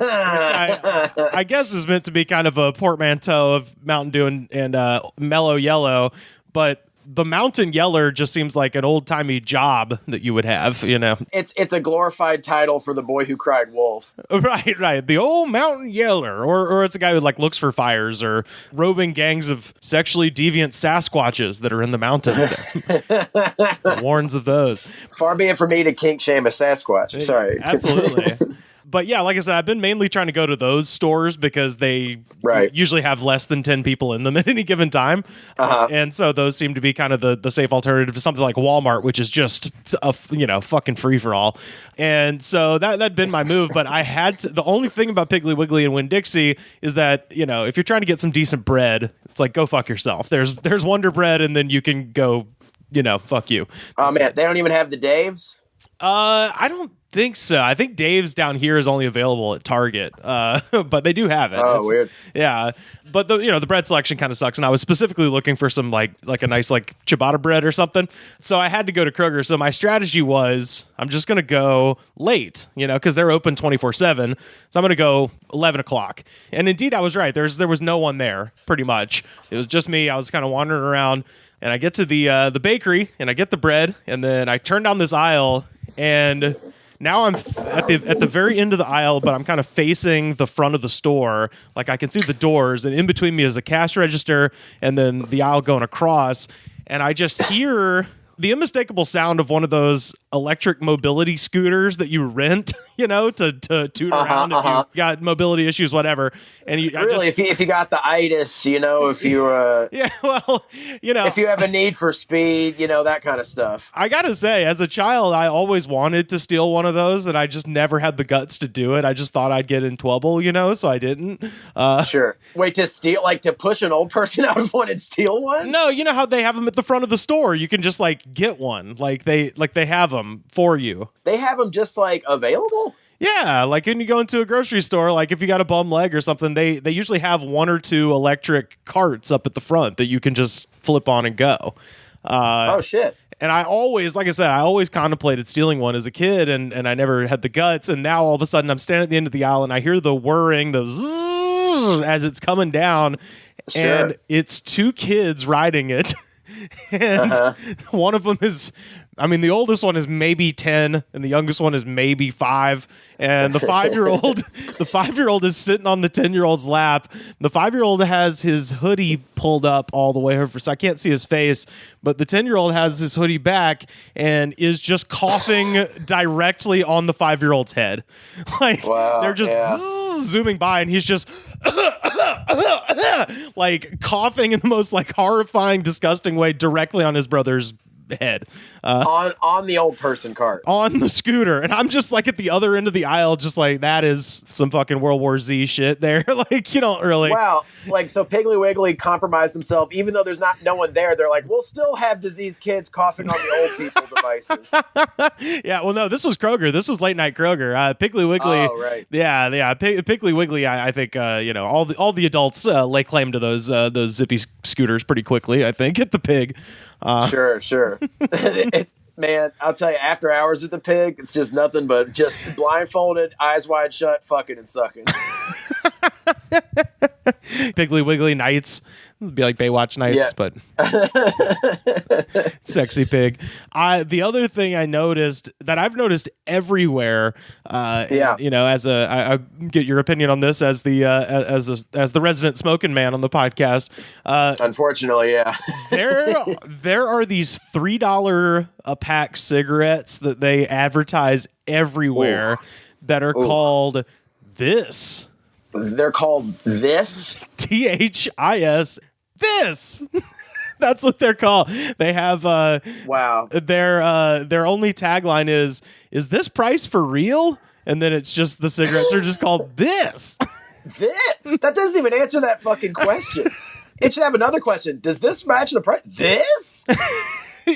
I guess is meant to be kind of a portmanteau of Mountain Dew and Mellow Yellow, but the Mountain Yeller just seems like an old-timey job that you would have, It's a glorified title for the boy who cried wolf. Right. The old Mountain Yeller. Or it's a guy who like looks for fires or roving gangs of sexually deviant Sasquatches that are in the mountains there. Warns of those. Far be it for me to kink shame a Sasquatch. Sorry. Absolutely. But yeah, like I said, I've been mainly trying to go to those stores because they usually have less than 10 people in them at any given time. And so those seem to be kind of the safe alternative to something like Walmart, which is just a fucking free for all. And so that'd been my move. But I had to, the only thing about Piggly Wiggly and Winn-Dixie is that, if you're trying to get some decent bread, it's like, go fuck yourself. There's Wonder Bread, and then you can go, fuck you. Oh man, they don't even have the Daves? I don't think so. I think Dave's down here is only available at Target, but they do have it. Oh, weird. Yeah, but the bread selection kind of sucks, and I was specifically looking for some like a nice like ciabatta bread or something. So I had to go to Kroger. So my strategy was I'm just gonna go late, because they're open 24/7. So I'm gonna go 11 o'clock. And indeed, I was right. There was no one there. Pretty much, it was just me. I was kind of wandering around, and I get to the bakery, and I get the bread, and then I turn down this aisle, and now I'm at the very end of the aisle, but I'm kind of facing the front of the store. Like I can see the doors, and in between me is a cash register, and then the aisle going across. And I just hear the unmistakable sound of one of those electric mobility scooters that you rent, to toot around if you got mobility issues, whatever. And if you got the itis, if you if you have a need for speed, that kind of stuff. I gotta say, as a child, I always wanted to steal one of those, and I just never had the guts to do it. I just thought I'd get in trouble, so I didn't. Sure. Wait, to steal, like to push an old person out of one and steal one? No, you know how they have them at the front of the store. You can just like get one, like they have them for you. They have them just like available? Yeah, like when you go into a grocery store, like if you got a bum leg or something, they usually have one or two electric carts up at the front that you can just flip on and go. Oh shit. And I always, like I said, I always contemplated stealing one as a kid, and I never had the guts. And now all of a sudden I'm standing at the end of the aisle and I hear the whirring, the zzz, as it's coming down. Sure. And it's two kids riding it. and one of them is, I mean, the oldest one is maybe 10 and the youngest one is maybe 5. And the 5-year-old is sitting on the 10-year-old's lap. The 5-year-old has his hoodie pulled up all the way over, so I can't see his face, but the 10-year-old has his hoodie back and is just coughing directly on the 5-year-old's head. Like, they're just zooming by and he's just like coughing in the most like horrifying, disgusting way directly on his brother's head, on the old person cart, on the scooter. And I'm just like at the other end of the aisle, just like, that is some fucking World War Z shit there. Like, you don't really. Wow. Like, so Piggly Wiggly compromised themselves, even though there's no one there. They're like, we'll still have diseased kids coughing on the old people devices. Yeah, well, no, this was Kroger. This was late night Kroger. Piggly Wiggly. Oh, right. Yeah. Piggly Wiggly. I think all the adults lay claim to those zippy scooters pretty quickly, I think, at the Pig. Sure. Man, I'll tell you, after hours at the Pig, it's just nothing but just blindfolded, eyes wide shut, fucking and sucking. Piggly Wiggly nights. It'd be like Baywatch nights, but sexy pig. The other thing I noticed that I've noticed everywhere, and, you know, as I get your opinion on this as the resident smoking man on the podcast. Unfortunately, yeah. there are these $3 a pack cigarettes that they advertise everywhere that are called this. They're called this? THIS. This. That's what they're called. They have wow. Their only tagline is this price for real? And then it's just the cigarettes are just called this. This? That doesn't even answer that fucking question. It should have another question. Does this match the price? This?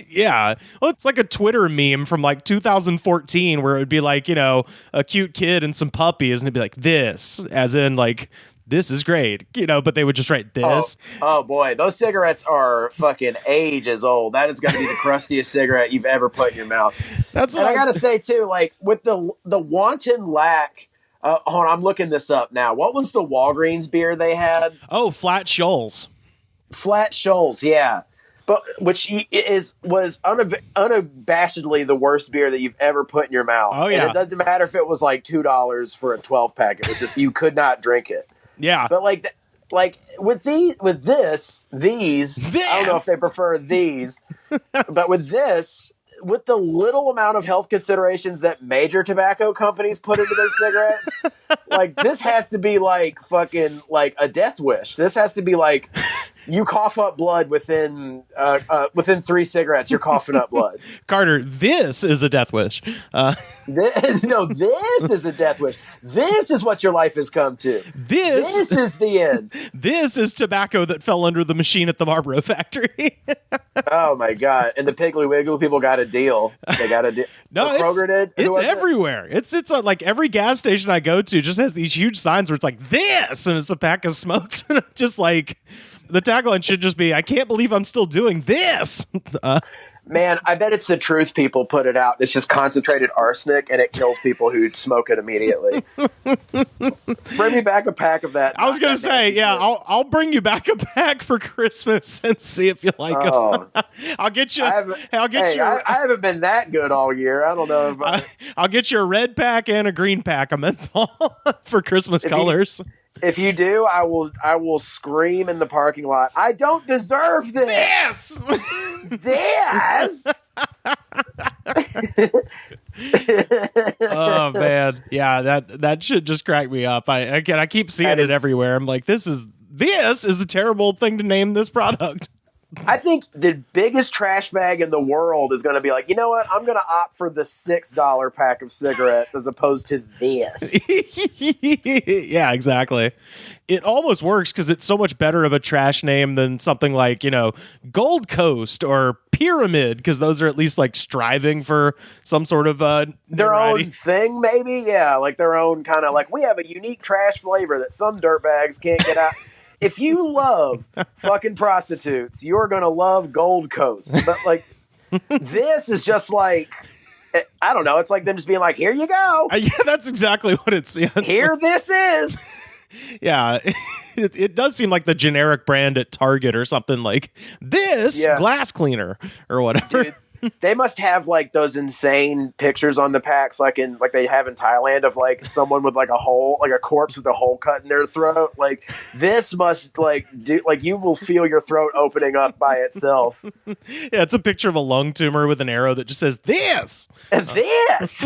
Yeah. Well, it's like a Twitter meme from like 2014 where it would be like, you know, a cute kid and some puppies, and it'd be like this, as in like, this is great, you know, but they would just write this. Oh boy, those cigarettes are fucking ages old. That is going to be the crustiest cigarette you've ever put in your mouth. That's what I got to say too, like with the wanton lack. Hold on, I'm looking this up now. What was the Walgreens beer they had? Oh, Flat Shoals. Flat Shoals, yeah. But which was unabashedly the worst beer that you've ever put in your mouth. Oh yeah. And it doesn't matter if it was like $2 for a 12-pack. It was just you could not drink it. Yeah. But like with these, I don't know if they prefer these, but with this, with the little amount of health considerations that major tobacco companies put into their cigarettes, like this has to be like fucking like a death wish. This has to be like you cough up blood within 3 cigarettes. You're coughing up blood. Carter, this is a death wish. This is a death wish. This is what your life has come to. This is the end. This is tobacco that fell under the machine at the Marlboro factory. Oh my god! And the Piggly Wiggly people got a deal. They got a deal. No, Kroger did. It's everywhere. It's like every gas station I go to just has these huge signs where it's like this, and it's a pack of smokes, and just like. The tagline should just be, I can't believe I'm still doing this. Man, I bet it's the truth people put it out. It's just concentrated arsenic, and it kills people who smoke it immediately. Bring me back a pack of that. I was going to say, yeah, I'll bring you back a pack for Christmas and see if you like them. I'll get you. I haven't been that good all year. I don't know. I'll get you a red pack and a green pack of menthol for Christmas colors. If you do, I will scream in the parking lot. I don't deserve this. This. Oh man, yeah, that should just crack me up. I keep seeing it everywhere. I'm like, this is a terrible thing to name this product. I think the biggest trash bag in the world is going to be like, you know what? I'm going to opt for the $6 pack of cigarettes as opposed to this. Yeah, exactly. It almost works because it's so much better of a trash name than something like, you know, Gold Coast or Pyramid, because those are at least like striving for some sort of their own thing, maybe. Yeah, like their own kind of like, we have a unique trash flavor that some dirtbags can't get out. If you love fucking prostitutes, you're going to love Gold Coast. But, like, this is just like, I don't know. It's like them just being like, here you go. Yeah, that's exactly what it's. Yeah, here this is. Yeah, it does seem like the generic brand at Target or something, like this glass cleaner or whatever. Dude, they must have like those insane pictures on the packs, like they have in Thailand, of like someone with like a hole, like a corpse with a hole cut in their throat. Like this must like do like you will feel your throat opening up by itself. Yeah, it's a picture of a lung tumor with an arrow that just says this. This.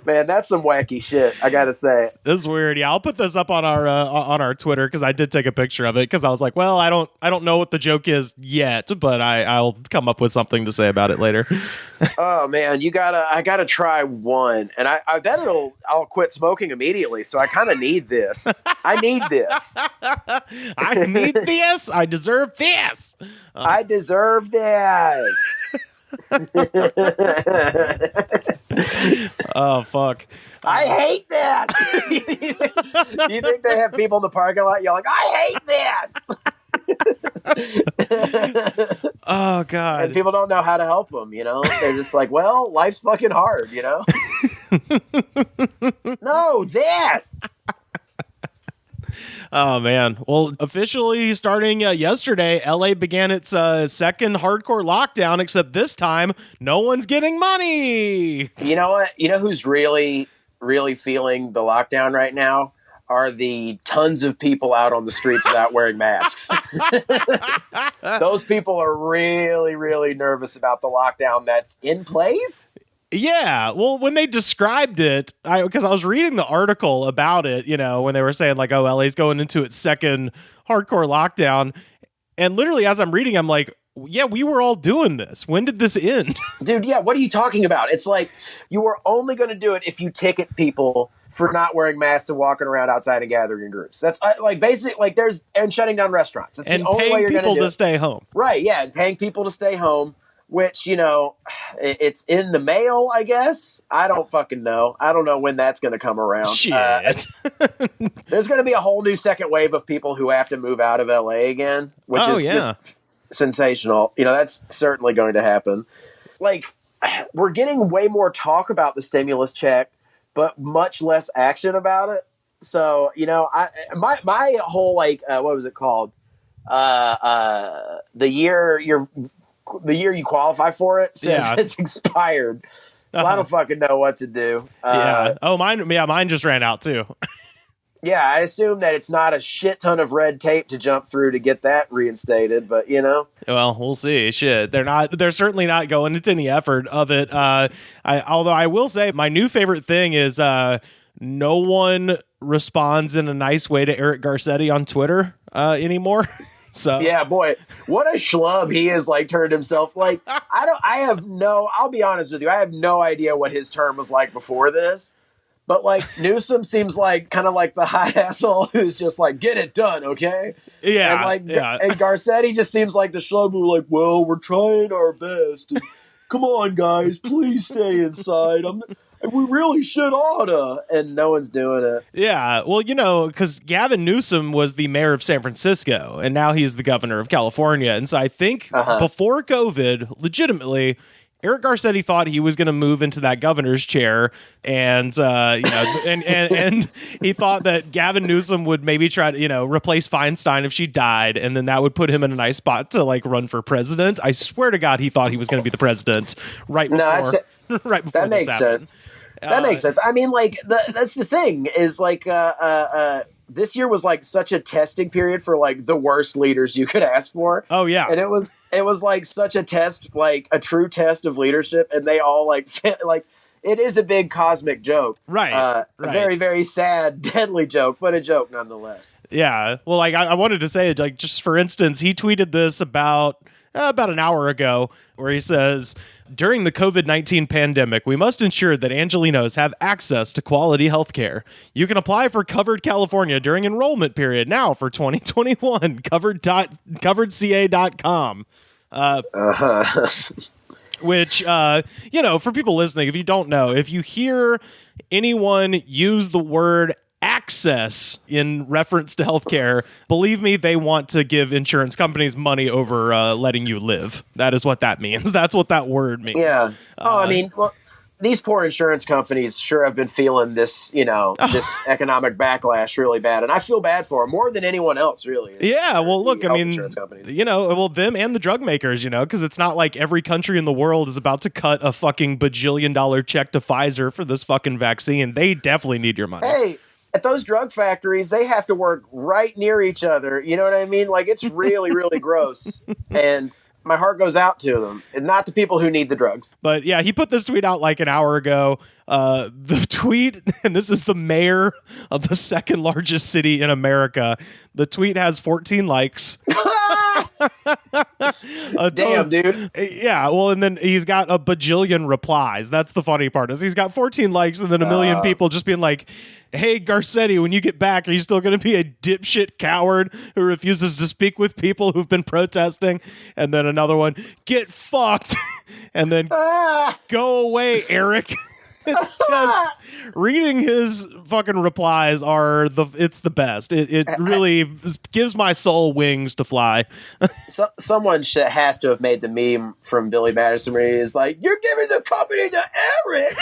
Man, that's some wacky shit, I gotta say. This is weird. Yeah, I'll put this up on our Twitter because I did take a picture of it because I was like, well, I don't know what the joke is yet, but I'll come up with something to say about it later. Oh man, I gotta try one, and I bet I'll quit smoking immediately. So I kind of need this. I need this. I need this. I deserve this. I deserve this. Oh fuck. I hate that. Do you think they have people in the parking lot yelling, I hate this? Oh god. And people don't know how to help them, you know? They're just like, well, life's fucking hard, you know? No, this. Oh man. Well, officially starting yesterday, LA began its second hardcore lockdown, except this time no one's getting money. You know what? You know who's really feeling the lockdown right now? Are the tons of people out on the streets without wearing masks. Those people are really, really nervous about the lockdown that's in place. Yeah, well, when they described it, because I was reading the article about it, you know, when they were saying like, oh, LA's going into its second hardcore lockdown. And literally as I'm reading, I'm like, yeah, we were all doing this. When did this end? Dude, yeah, what are you talking about? It's like you were only going to do it if you ticket people for not wearing masks and walking around outside and gathering in groups. That's like basic, like and shutting down restaurants. That's and the only way you're paying going people to stay home. Right, yeah, and paying people to stay home, which, you know, it's in the mail, I guess. I don't fucking know. I don't know when that's going to come around. Shit. There's going to be a whole new second wave of people who have to move out of LA again, which is just sensational. You know, that's certainly going to happen. Like, we're getting way more talk about the stimulus check, but much less action about it. So, you know, my whole, like, what was it called? The year you qualify for it says it's expired. So I don't fucking know what to do. Yeah. Oh, mine just ran out too. Yeah, I assume that it's not a shit ton of red tape to jump through to get that reinstated, but you know. Well, we'll see. Shit, they're certainly not going into any effort of it. Although I will say my new favorite thing is no one responds in a nice way to Eric Garcetti on Twitter anymore. So yeah, boy, what a schlub he is, like, turned himself. Like, I'll be honest with you, I have no idea what his term was like before this. But, like, Newsom seems like kind of like the hot asshole who's just like, get it done, okay? Yeah. And, like, and Garcetti just seems like the schlub who's like, well, we're trying our best. And, come on, guys, please stay inside. We really should oughta. And no one's doing it. Yeah. Well, you know, because Gavin Newsom was the mayor of San Francisco, and now he's the governor of California. And so I think before COVID, legitimately, Eric Garcetti thought he was going to move into that governor's chair, and you know, and he thought that Gavin Newsom would maybe try to, you know, replace Feinstein if she died, and then that would put him in a nice spot to, like, run for president. I swear to God, he thought he was going to be the president right before. Right before that makes sense. That makes sense. I mean, like, that's the thing is, like, this year was like such a testing period for, like, the worst leaders you could ask for. Oh yeah, and it was like such a test, like a true test of leadership, and they all like it is a big cosmic joke, right? A very, very sad, deadly joke, but a joke nonetheless. Yeah. Well, like I wanted to say, like, just for instance, he tweeted this about an hour ago, where he says, during the COVID-19 pandemic, we must ensure that Angelenos have access to quality health care. You can apply for Covered California during enrollment period now for 2021, coveredca.com. Which, you know, for people listening, if you don't know, if you hear anyone use the word access in reference to healthcare, believe me, they want to give insurance companies money over letting you live. That is what that means. That's what that word means. Yeah. I mean, well, these poor insurance companies sure have been feeling this, this economic backlash really bad. And I feel bad for them more than anyone else, really. Yeah, well, look, I mean, insurance companies. them and the drug makers, because it's not like every country in the world is about to cut a fucking bajillion-dollar check to Pfizer for this fucking vaccine. They definitely need your money. Hey, at those drug factories, they have to work right near each other. You know what I mean? Like, it's really, really gross. And my heart goes out to them, and not the people who need the drugs. But yeah, he put this tweet out like an hour ago. The tweet, and this is the mayor of the second largest city in America. The tweet has 14 likes. Damn, dude. Yeah, well, and then he's got a bajillion replies. That's the funny part, is he's got 14 likes and then a million people just being like, hey, Garcetti, when you get back, are you still going to be a dipshit coward who refuses to speak with people who've been protesting? And then another one, get fucked. And then go away, Eric. It's just reading his fucking replies it's the best. It really gives my soul wings to fly. Someone has to have made the meme from Billy Madison where he is like, you're giving the company to Eric.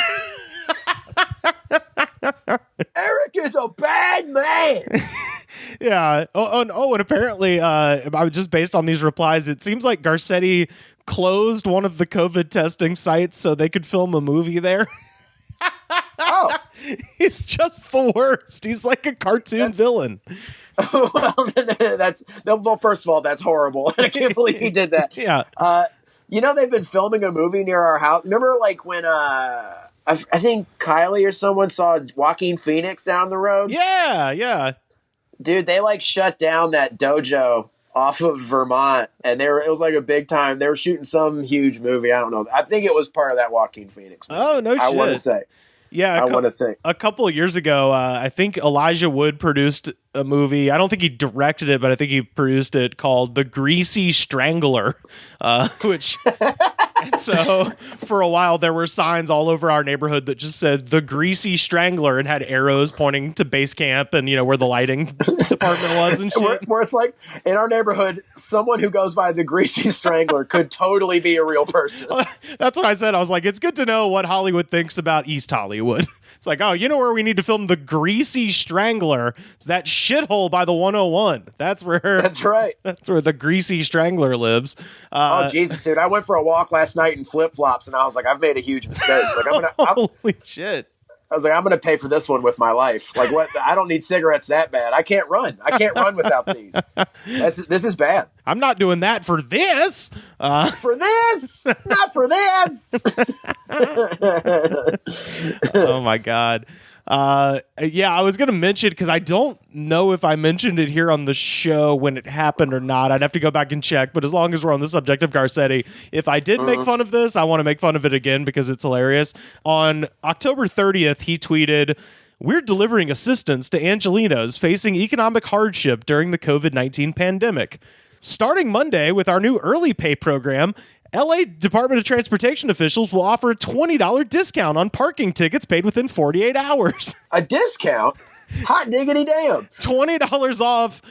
Eric is a bad man. Yeah. And apparently, just based on these replies, it seems like Garcetti closed one of the COVID testing sites so they could film a movie there. Oh, he's just the worst. He's like a cartoon villain. Well, first of all, that's horrible. I can't believe he did that. Yeah. They've been filming a movie near our house. Remember, like when I think Kylie or someone saw Joaquin Phoenix down the road? Yeah. Dude, they like shut down that dojo off of Vermont, and it was like a big time. They were shooting some huge movie. I don't know. I think it was part of that Joaquin Phoenix movie. Oh, no shit. I want to say. Yeah, I want to think. A couple of years ago, I think Elijah Wood produced a movie. I don't think he directed it, but I think he produced it, called The Greasy Strangler, which... And so for a while, there were signs all over our neighborhood that just said The Greasy Strangler and had arrows pointing to base camp and, where the lighting department was and shit. Where it's like, in our neighborhood, someone who goes by The Greasy Strangler could totally be a real person. That's what I said. I was like, it's good to know what Hollywood thinks about East Hollywood. It's like, oh, you know where we need to film The Greasy Strangler? It's that shithole by the 101. That's right. That's where The Greasy Strangler lives. Oh, Jesus, dude. I went for a walk last night in flip-flops, and I was like, I've made a huge mistake. Like, holy shit. I was like, I'm going to pay for this one with my life. Like, what? I don't need cigarettes that bad. I can't run. I can't run without these. This is bad. I'm not doing that for this. For this? Not for this. Oh, my God. Yeah, I was going to mention, because I don't know if I mentioned it here on the show when it happened or not. I'd have to go back and check. But as long as we're on the subject of Garcetti, if I did make fun of this, I want to make fun of it again because it's hilarious. On October 30th, he tweeted, "We're delivering assistance to Angelinos facing economic hardship during the COVID-19 pandemic. Starting Monday with our new early pay program, LA Department of Transportation officials will offer a $20 discount on parking tickets paid within 48 hours. A discount? Hot diggity damn. $20 off,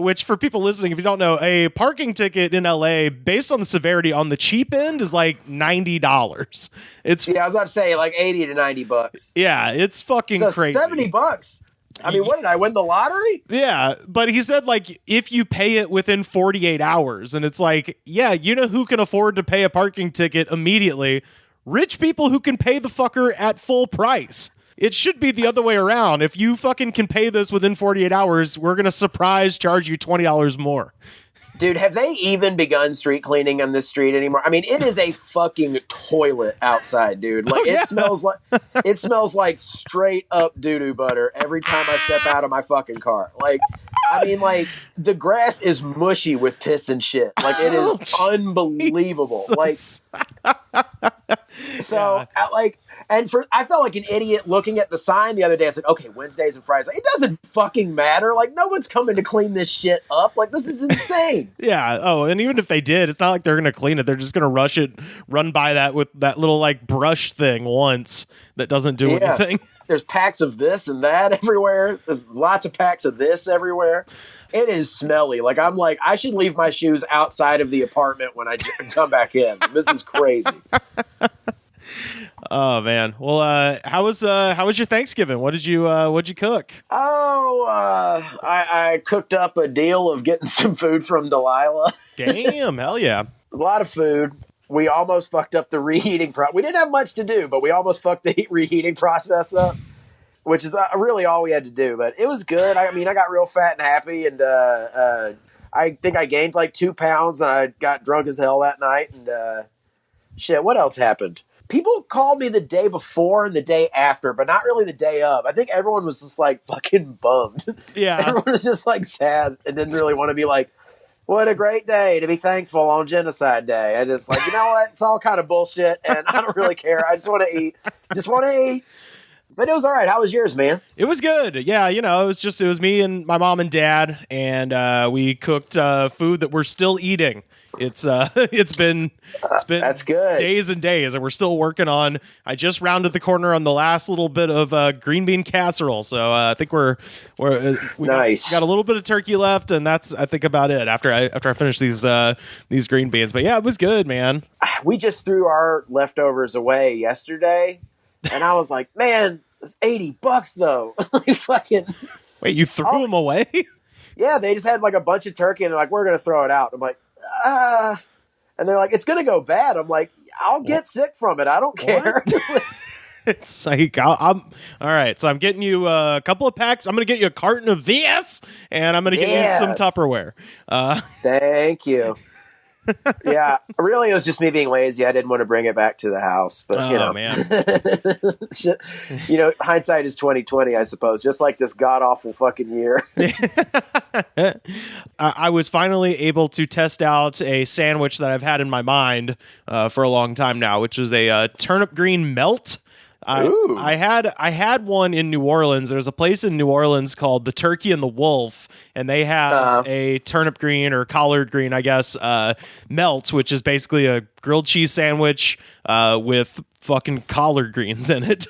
which for people listening, if you don't know, a parking ticket in LA, based on the severity on the cheap end, is like $90. I was about to say like 80 to 90 bucks. Yeah, it's fucking crazy. $70. I mean, what did I win the lottery? Yeah, but he said, like, if you pay it within 48 hours, and it's like, yeah, you know who can afford to pay a parking ticket immediately? Rich people who can pay the fucker at full price. It should be the other way around. If you fucking can pay this within 48 hours, we're going to surprise charge you $20 more. Dude, have they even begun street cleaning on this street anymore? I mean, it is a fucking toilet outside, dude. Like it smells like straight up doo-doo butter every time I step out of my fucking car. Like, I mean, like the grass is mushy with piss and shit. Like it is unbelievable. Jesus. I felt like an idiot looking at the sign the other day. I said, okay, Wednesdays and Fridays. Like, it doesn't fucking matter. Like, no one's coming to clean this shit up. Like, this is insane. Yeah. Oh, and even if they did, it's not like they're going to clean it. They're just going to rush it, run by that with that little, like, brush thing once that doesn't do anything. There's packs of this and that everywhere. There's lots of packs of this everywhere. It is smelly. Like, I'm like, I should leave my shoes outside of the apartment when I come back in. This is crazy. Oh man. Well, how was your Thanksgiving? What'd you cook? Oh, I cooked up a deal of getting some food from Delilah. Damn, hell yeah. A lot of food. We almost fucked up the reheating we didn't have much to do, but we almost fucked the reheating process up, which is really all we had to do. But it was good. I mean, I got real fat and happy, and I think I gained like 2 pounds, and I got drunk as hell that night. And shit, what else happened? People called me the day before and the day after, but not really the day of. I think everyone was just like fucking bummed. Yeah. Everyone was just like sad and didn't really want to be like, what a great day to be thankful on Genocide Day. I just like, you know what? It's all kind of bullshit, and I don't really care. I just want to eat. But it was all right. How was yours, man? It was good. Yeah, it was me and my mom and dad, and we cooked food that we're still eating. It's been that's good. Days and days, and we're still working on. I just rounded the corner on the last little bit of green bean casserole, so I think we nice. got a little bit of turkey left, and that's I think about it after I finish these green beans. But yeah, it was good, man. We just threw our leftovers away yesterday, and I was like, man, it's $80 though. Like fucking. Wait, you threw them away? Yeah, they just had like a bunch of turkey, and they're like, we're gonna throw it out. I'm like. And they're like, it's gonna go bad. I'm like, I'll get sick from it. I don't care. It's like I'm all right. So I'm getting you a couple of packs. I'm gonna get you a carton of this, and I'm gonna get you some Tupperware. Thank you. Yeah, really, it was just me being lazy. I didn't want to bring it back to the house, but man. Hindsight is 20/20, I suppose. Just like this god awful fucking year. I was finally able to test out a sandwich that I've had in my mind for a long time now, which was a turnip green melt. I had one in New Orleans. There's a place in New Orleans called the Turkey and the Wolf, and they have a turnip green or collard green, I guess, melt, which is basically a grilled cheese sandwich with fucking collard greens in it.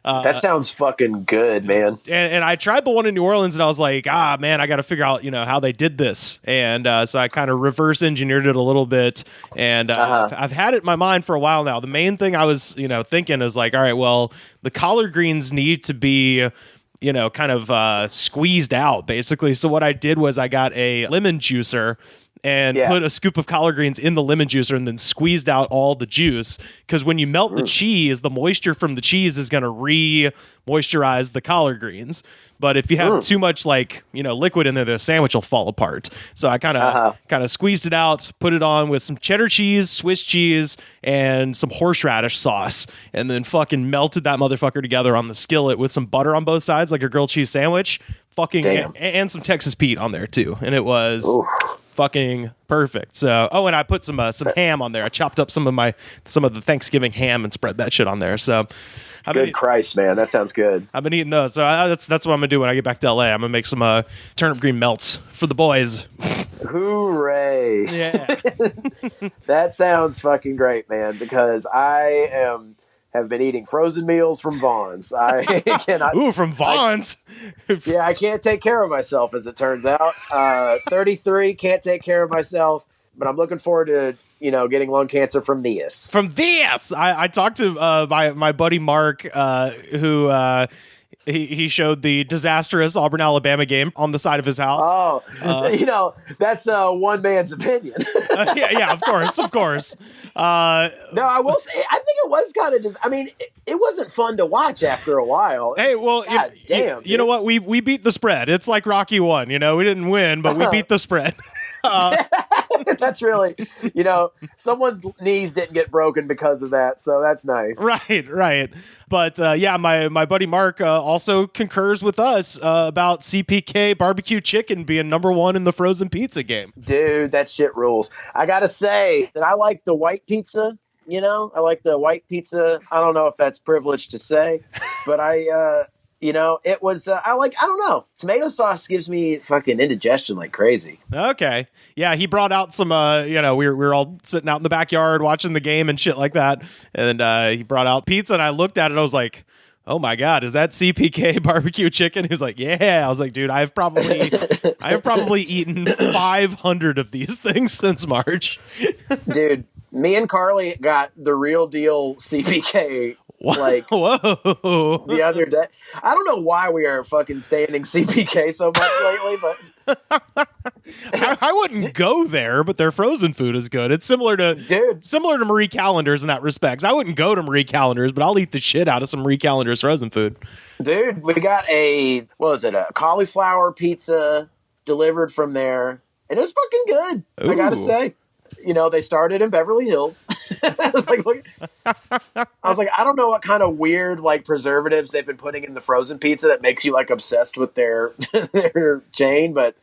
That sounds fucking good, man. And I tried the one in New Orleans, and I was like, man, I got to figure out, how they did this. And so I kind of reverse engineered it a little bit. And I've had it in my mind for a while now. The main thing I was, thinking is like, all right, well, the collard greens need to be, kind of squeezed out, basically. So what I did was I got a lemon juicer and put a scoop of collard greens in the lemon juicer and then squeezed out all the juice. Because when you melt the cheese, the moisture from the cheese is going to re-moisturize the collard greens. But if you have too much liquid in there, the sandwich will fall apart. So I kind of squeezed it out, put it on with some cheddar cheese, Swiss cheese, and some horseradish sauce, and then fucking melted that motherfucker together on the skillet with some butter on both sides, like a grilled cheese sandwich. And some Texas Pete on there too, and it was fucking perfect. So, and I put some ham on there. I chopped up some of the Thanksgiving ham and spread that shit on there. So, Christ, man, that sounds good. I've been eating those. So that's what I'm gonna do when I get back to LA. I'm gonna make some turnip green melts for the boys. Hooray! Yeah, that sounds fucking great, man. Because I have been eating frozen meals from Vaughn's. I cannot. Ooh, from Vaughn's. I can't take care of myself, as it turns out. 33, can't take care of myself, but I'm looking forward to getting lung cancer from this. From this, I talked to my buddy Mark, who. He showed the disastrous Auburn, Alabama game on the side of his house. Oh, that's one man's opinion. yeah, of course. No, I will say, I think it was kind of it wasn't fun to watch after a while. Hey, well, damn. You know what? We beat the spread. It's like Rocky 1. We didn't win, but we beat the spread. That's really, someone's knees didn't get broken because of that, so that's nice. Right. But my buddy Mark also concurs with us about CPK barbecue chicken being #1 in the frozen pizza game. Dude, that shit rules. I gotta say that I like the white pizza. I like the white pizza. I don't know if that's privileged to say, but it was, I don't know. Tomato sauce gives me fucking indigestion like crazy. Okay. Yeah, he brought out some, we were all sitting out in the backyard watching the game and shit like that. And he brought out pizza, and I looked at it, and I was like, oh my God, is that CPK barbecue chicken? He was like, yeah. I was like, dude, I have probably eaten 500 of these things since March. Dude, Me and Carly got the real deal CPK like Whoa. the other day. I don't know why we are fucking standing CPK so much lately, but I wouldn't go there, but their frozen food is good. It's similar to Marie Callender's in that respect. I wouldn't go to Marie Callender's, but I'll eat the shit out of some Marie Callender's frozen food. Dude, we got a cauliflower pizza delivered from there, and it's fucking good. Ooh. I gotta say. You know, they started in Beverly Hills. I was like, I don't know what kind of weird like preservatives they've been putting in the frozen pizza that makes you like obsessed with their their chain, but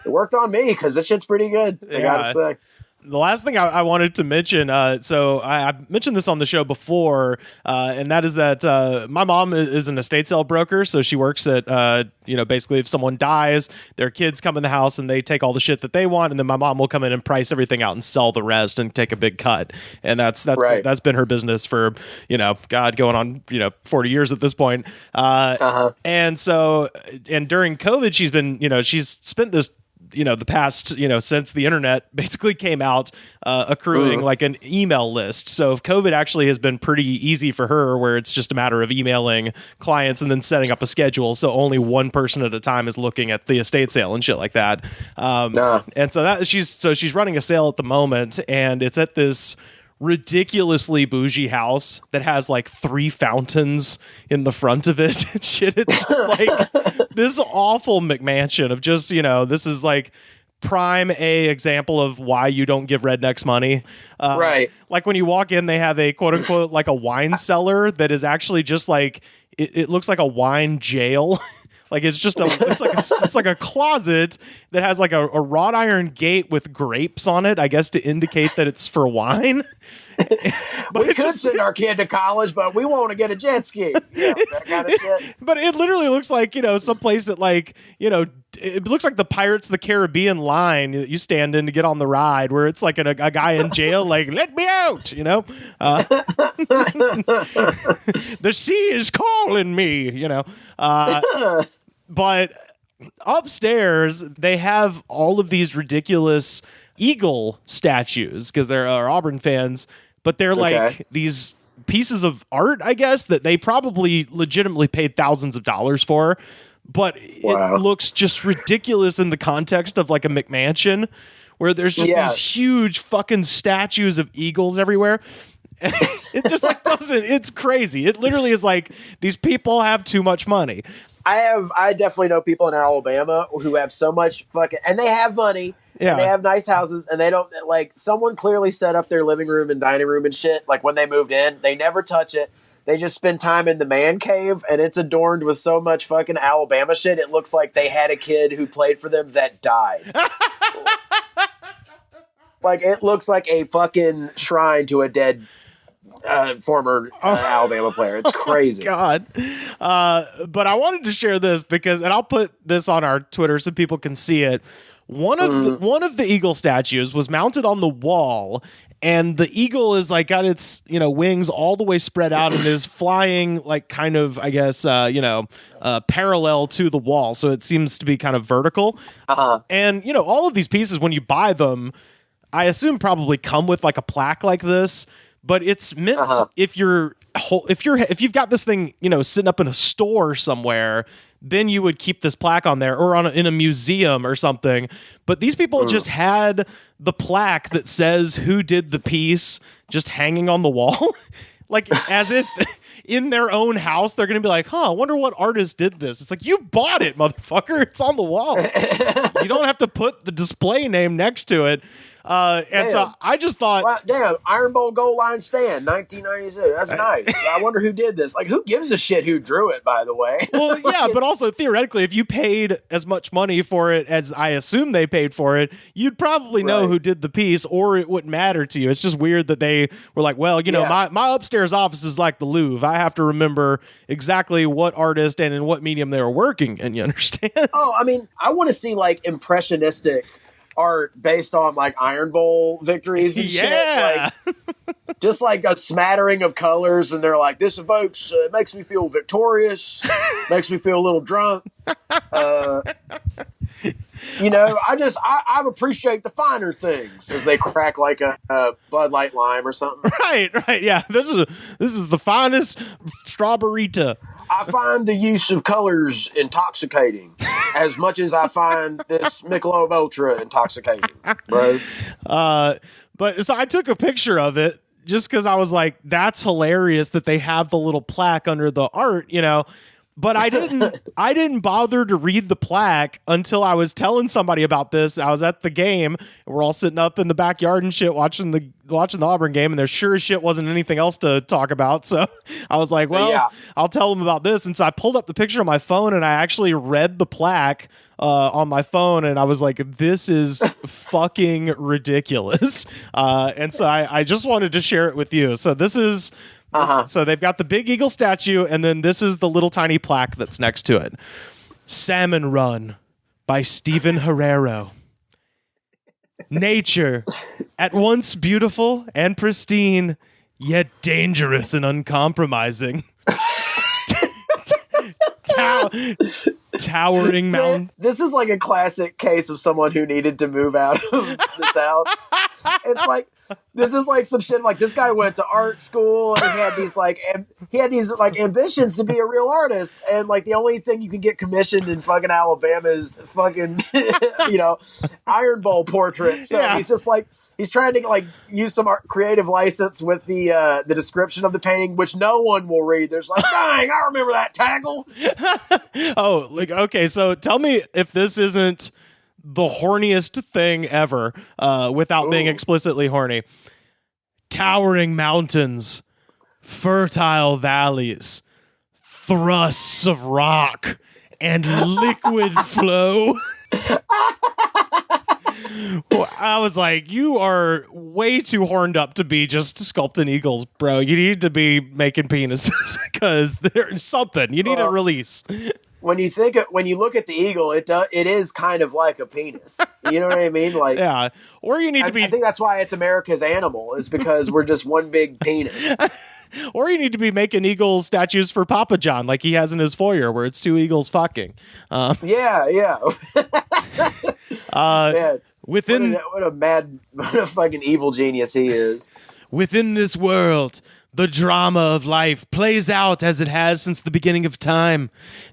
it worked on me because this shit's pretty good. I gotta say. The last thing I wanted to mention, so I mentioned this on the show before, and that is that my mom is an estate sale broker, so she works at, basically if someone dies, their kids come in the house and they take all the shit that they want, and then my mom will come in and price everything out and sell the rest and take a big cut. And that's right. That's been her business for, going on, 40 years at this point. And so, and during COVID, she's spent this, the past, since the internet basically came out, accruing like an email list. So COVID actually has been pretty easy for her, where it's just a matter of emailing clients and then setting up a schedule. So only one person at a time is looking at the estate sale and shit like that. And so she's running a sale at the moment, and it's at this ridiculously bougie house that has like 3 fountains in the front of it. Shit, it's like this awful McMansion of just, this is like prime example of why you don't give rednecks money. Right. Like when you walk in, they have a quote unquote like a wine cellar that is actually just like it looks like a wine jail. Like it's like a closet that has like a wrought iron gate with grapes on it, I guess to indicate that it's for wine. But we could send our kid to college, but we want to get a jet ski. That kind of shit. But it literally looks like, some place that like, it looks like the Pirates of the Caribbean line that you stand in to get on the ride, where it's like a guy in jail, like, let me out, the sea is calling me, but upstairs they have all of these ridiculous eagle statues because they're Auburn fans, but they're like these pieces of art, I guess, that they probably legitimately paid thousands of dollars for. But it looks just ridiculous in the context of like a McMansion, where there's just these huge fucking statues of eagles everywhere. It just like doesn't. It's crazy. It literally is like these people have too much money. I definitely know people in Alabama who have so much fucking, and they have money. Yeah. And they have nice houses, and they don't, like, someone clearly set up their living room and dining room and shit. Like when they moved in, they never touch it. They just spend time in the man cave, and it's adorned with so much fucking Alabama shit. It looks like they had a kid who played for them that died. Like, it looks like a fucking shrine to a dead former Alabama player. It's crazy. God. But I wanted to share this because, and I'll put this on our Twitter so people can see it. One of the eagle statues was mounted on the wall, and the eagle is like got its wings all the way spread out and is flying like kind of, I guess, parallel to the wall, so it seems to be kind of vertical. And all of these pieces, when you buy them, I assume probably come with like a plaque like this, but it's meant if you've got this thing sitting up in a store somewhere, then you would keep this plaque on there, or in a museum or something. But these people just had the plaque that says who did the piece just hanging on the wall. Like as if in their own house, they're going to be like, I wonder what artist did this. It's like, you bought it, motherfucker. It's on the wall. You don't have to put the display name next to it. And so I just thought, wow, damn, Iron Bowl goal line stand, 1992. That's nice. I wonder who did this. Like, who gives a shit who drew it, by the way? Well, yeah, but also theoretically, if you paid as much money for it as I assume they paid for it, you'd probably know who did the piece, or it wouldn't matter to you. It's just weird that they were like, well, my upstairs office is like the Louvre. I have to remember exactly what artist and in what medium they were working, and you understand? Oh, I mean, I want to see like impressionistic art based on like Iron Bowl victories and shit. Like, just like a smattering of colors, and they're like, this evokes, it makes me feel victorious, makes me feel a little drunk. You know, I appreciate the finer things as they crack like a Bud Light Lime or something. Right. Yeah. This is the finest strawberryta. I find the use of colors intoxicating as much as I find this Michelob Ultra intoxicating, bro. But so I took a picture of it just because I was like, that's hilarious that they have the little plaque under the art, you know. But I didn't bother to read the plaque until I was telling somebody about this. I was at the game, and we're all sitting up in the backyard and shit watching the Auburn game, and there sure as shit wasn't anything else to talk about. So I was like, well, yeah. I'll tell them about this. And so I pulled up the picture on my phone, and I actually read the plaque on my phone, and I was like, this is fucking ridiculous. And so I just wanted to share it with you. So this is... So they've got the big eagle statue, and then this is the little tiny plaque that's next to it. Salmon Run by Stephen Herrero. Nature, at once beautiful and pristine, yet dangerous and uncompromising. Towering mountain. This is like a classic case of someone who needed to move out of the South. It's like, this is like some shit. Like, this guy went to art school and he had these ambitions to be a real artist, and like the only thing you can get commissioned in fucking Alabama is fucking Iron Bowl portraits. So he's just like, he's trying to like use some creative license with the description of the painting, which no one will read. There's like, dang, I remember that tackle. Oh, like, okay, so tell me if this isn't the horniest thing ever, without being explicitly horny. Towering mountains, fertile valleys, thrusts of rock, and liquid flow. I was like, you are way too horned up to be just sculpting eagles, bro. You need to be making penises because there's something. You need a release. When you look at the eagle, it is kind of like a penis. You know what I mean? Like, yeah. Or you need to be. I think that's why it's America's animal, is because we're just one big penis. Or you need to be making eagle statues for Papa John, like he has in his foyer, where it's two eagles fucking. Yeah. Man, what a fucking evil genius he is. Within this world, the drama of life plays out as it has since the beginning of time.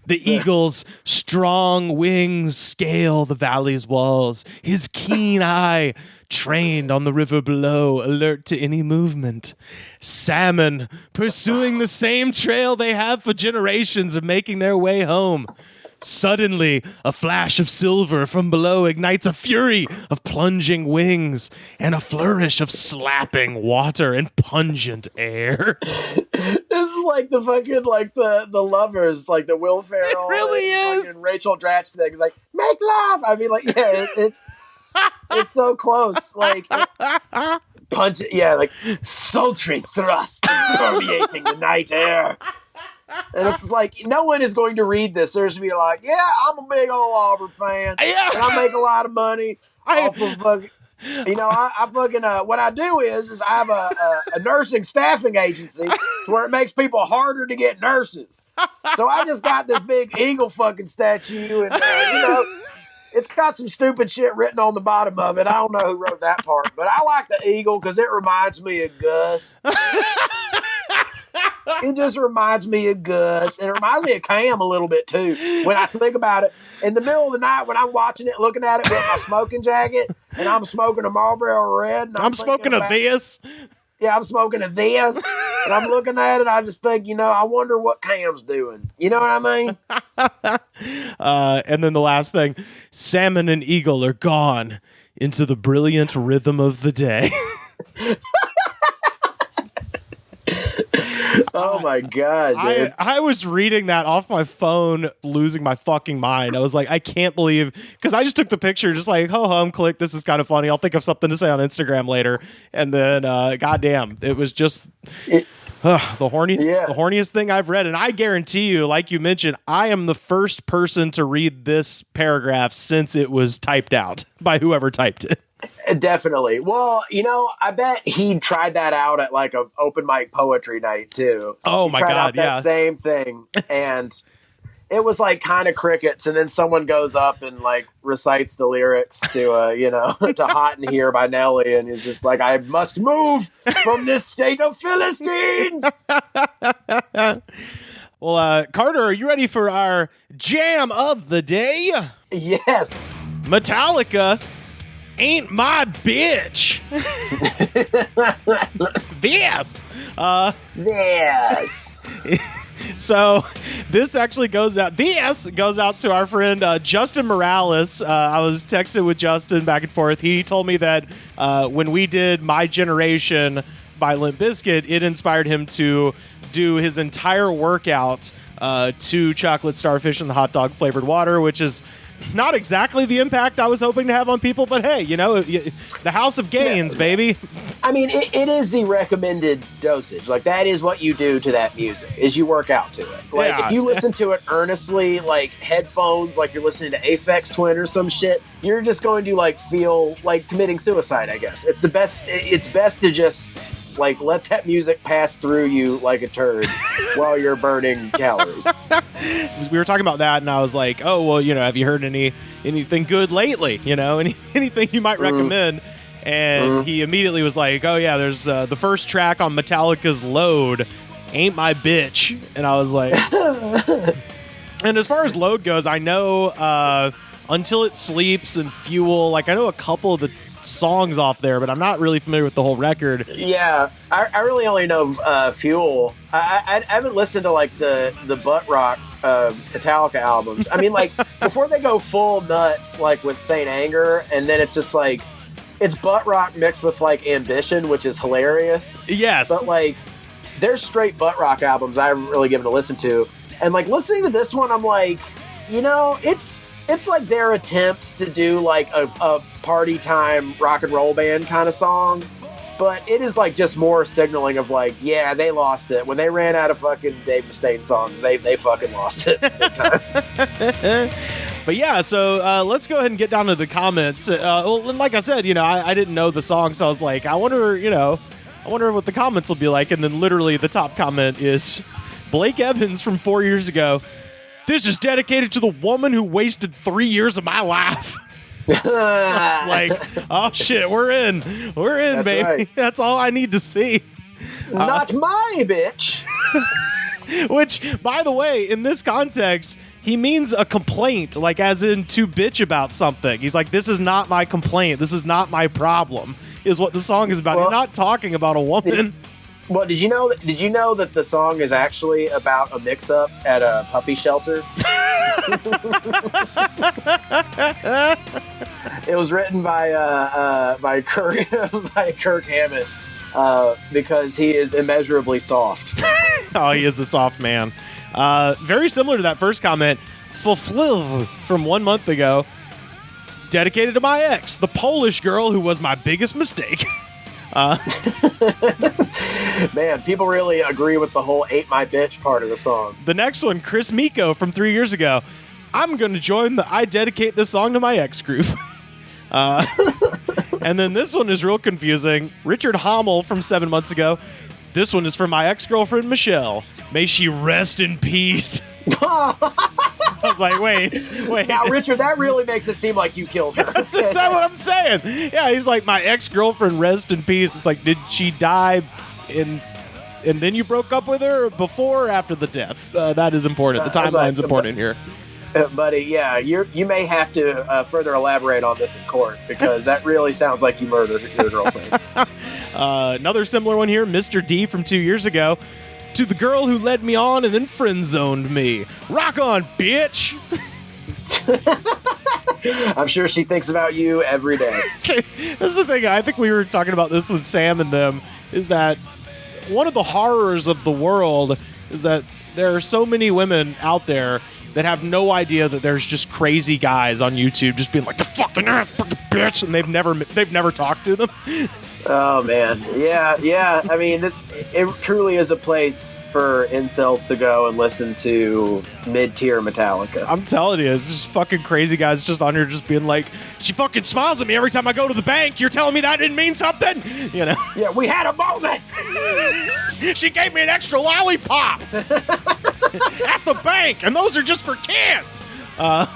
The eagle's strong wings scale the valley's walls. His keen eye trained on the river below, alert to any movement. Salmon pursuing the same trail they have for generations of making their way home. Suddenly, a flash of silver from below ignites a fury of plunging wings and a flourish of slapping water and pungent air. This is like the fucking, like the lovers, like the Will Ferrell. It really is. And Rachel Dratch thing. Like, make love. I mean, like, yeah, it's so close. Like, punch it. Yeah, like sultry thrust permeating the night air. And it's like, no one is going to read this. They're just be like, yeah, I'm a big old Auburn fan. Yeah. And I make a lot of money off of fucking, I fucking, what I do is I have a nursing staffing agency where it makes people harder to get nurses. So I just got this big eagle fucking statue, and, it's got some stupid shit written on the bottom of it. I don't know who wrote that part, but I like the eagle because it reminds me of Gus. It just reminds me of Gus, and it reminds me of Cam a little bit too. When I think about it, in the middle of the night when I'm watching it, looking at it with my smoking jacket, and I'm smoking a Marlboro Red, and I'm smoking a this. Yeah, I'm smoking a this, and I'm looking at it. I just think, I wonder what Cam's doing. You know what I mean? And then the last thing, salmon and eagle are gone into the brilliant rhythm of the day. Oh my God, dude. I was reading that off my phone, losing my fucking mind. I was like, I can't believe, because I just took the picture, just like, ho hum, click, this is kind of funny. I'll think of something to say on Instagram later. And then, goddamn, it was just the horniest thing I've read. And I guarantee you, like you mentioned, I am the first person to read this paragraph since it was typed out by whoever typed it. Definitely. Well, I bet he tried that out at like a open mic poetry night too. Oh my God, that same thing, and it was like kind of crickets, and then someone goes up and like recites the lyrics to to Hot in Here by Nelly, and is just like, I must move from this state of Philistines. Well, Carter, are you ready for our jam of the day? Yes. Metallica, Ain't My Bitch. Yes. Yes. So this actually goes out. This goes out to our friend Justin Morales. I was texting with Justin back and forth. He told me that when we did My Generation by Limp Bizkit, it inspired him to do his entire workout to Chocolate Starfish and the hot dog flavored water, which is not exactly the impact I was hoping to have on people, but hey, the house of gains, baby. I mean, it is the recommended dosage. Like, that is what you do to that music, is you work out to it. Like, if you listen to it earnestly, like headphones, like you're listening to Aphex Twin or some shit, you're just going to like feel like committing suicide, I guess. It's best to just like let that music pass through you like a turd while you're burning calories. We were talking about that, and I was like, oh, well, have you heard anything good lately? Anything you might recommend? And he immediately was like, oh, yeah, there's the first track on Metallica's Load, Ain't My Bitch. And I was like, and as far as Load goes, I know Until It Sleeps and Fuel, like I know a couple of the songs off there, but I'm not really familiar with the whole record. Yeah, I really only know Fuel. I haven't listened to like the butt rock Metallica albums. I mean, like before they go full nuts, like with Saint Anger, and then it's just like it's butt rock mixed with like Ambition, which is hilarious. Yes, but like there's straight butt rock albums I haven't really given a listen to, and like listening to this one, I'm like, it's like their attempts to do like a party time rock and roll band kind of song, but it is like just more signaling of like, yeah, they lost it when they ran out of fucking Dave Mustaine songs. They fucking lost it big time. But yeah, so let's go ahead and get down to the comments. Well, like I said, I didn't know the song, so I was like, I wonder what the comments will be like. And then literally the top comment is Blake Evans from 4 years ago. This is dedicated to the woman who wasted 3 years of my life. It's like, oh shit, we're in, That's baby. Right. That's all I need to see. Not my bitch. Which, by the way, in this context, he means a complaint, like as in to bitch about something. He's like, this is not my complaint. This is not my problem, is what the song is about. He's not talking about a woman. Well, did you know that the song is actually about a mix-up at a puppy shelter? It was written by Kirk Hammett because he is immeasurably soft. Oh, he is a soft man. Very similar to that first comment. Fufliv from 1 month ago. Dedicated to my ex, the Polish girl who was my biggest mistake. Man, people really agree with the whole "Ain't My Bitch" part of the song. The next one, Chris Miko from 3 years ago. I'm going to join the I dedicate this song to my ex group. And then this one is real confusing. Richard Hommel from 7 months ago. This one is for my ex-girlfriend, Michelle. May she rest in peace. I was like, wait. Now, Richard, that really makes it seem like you killed her. That's what I'm saying. Yeah, he's like, my ex-girlfriend, rest in peace. It's like, did she die and then you broke up with her, or before or after the death? That is important. The timeline's important here. Buddy, yeah, you may have to further elaborate on this in court, because that really sounds like you murdered your girlfriend. Another similar one here, Mr. D from 2 years ago. To the girl who led me on and then friend-zoned me. Rock on, bitch! I'm sure she thinks about you every day. That's the thing. I think we were talking about this with Sam and them, is that one of the horrors of the world is that there are so many women out there that have no idea that there's just crazy guys on YouTube just being like, the fucking bitch, and they've never talked to them. Oh man, yeah. I mean, it truly is a place for incels to go and listen to mid-tier Metallica. I'm telling you, it's just fucking crazy guys just on here just being like, she fucking smiles at me every time I go to the bank. You're telling me that didn't mean something? You know? Yeah, we had a moment. She gave me an extra lollipop. at the bank, and those are just for kids. I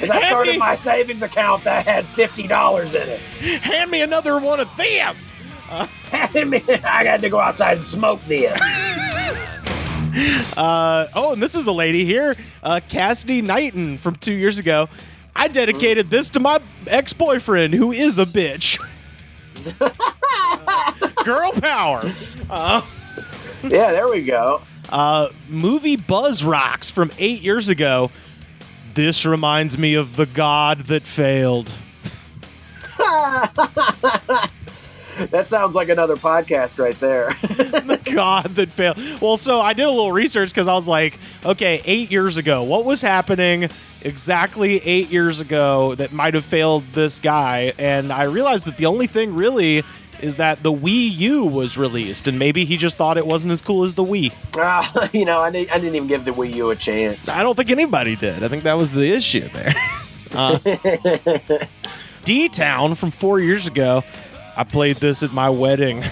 started my savings account that had $50 in it. Hand me another one of this. I got to go outside and smoke this. And this is a lady here, Cassidy Knighton from 2 years ago. I dedicated this to my ex-boyfriend, who is a bitch. Girl power. Yeah, there we go. Movie Buzz Rocks from 8 years ago. This reminds me of the god that failed. That sounds like another podcast right there. The god that failed. Well, so I did a little research because I was like, okay, 8 years ago, what was happening exactly 8 years ago that might have failed this guy? And I realized that the only thing really is that the Wii U was released, and maybe he just thought it wasn't as cool as the Wii. I didn't even give the Wii U a chance. I don't think anybody did. I think that was the issue there. D-Town from 4 years ago. I played this at my wedding.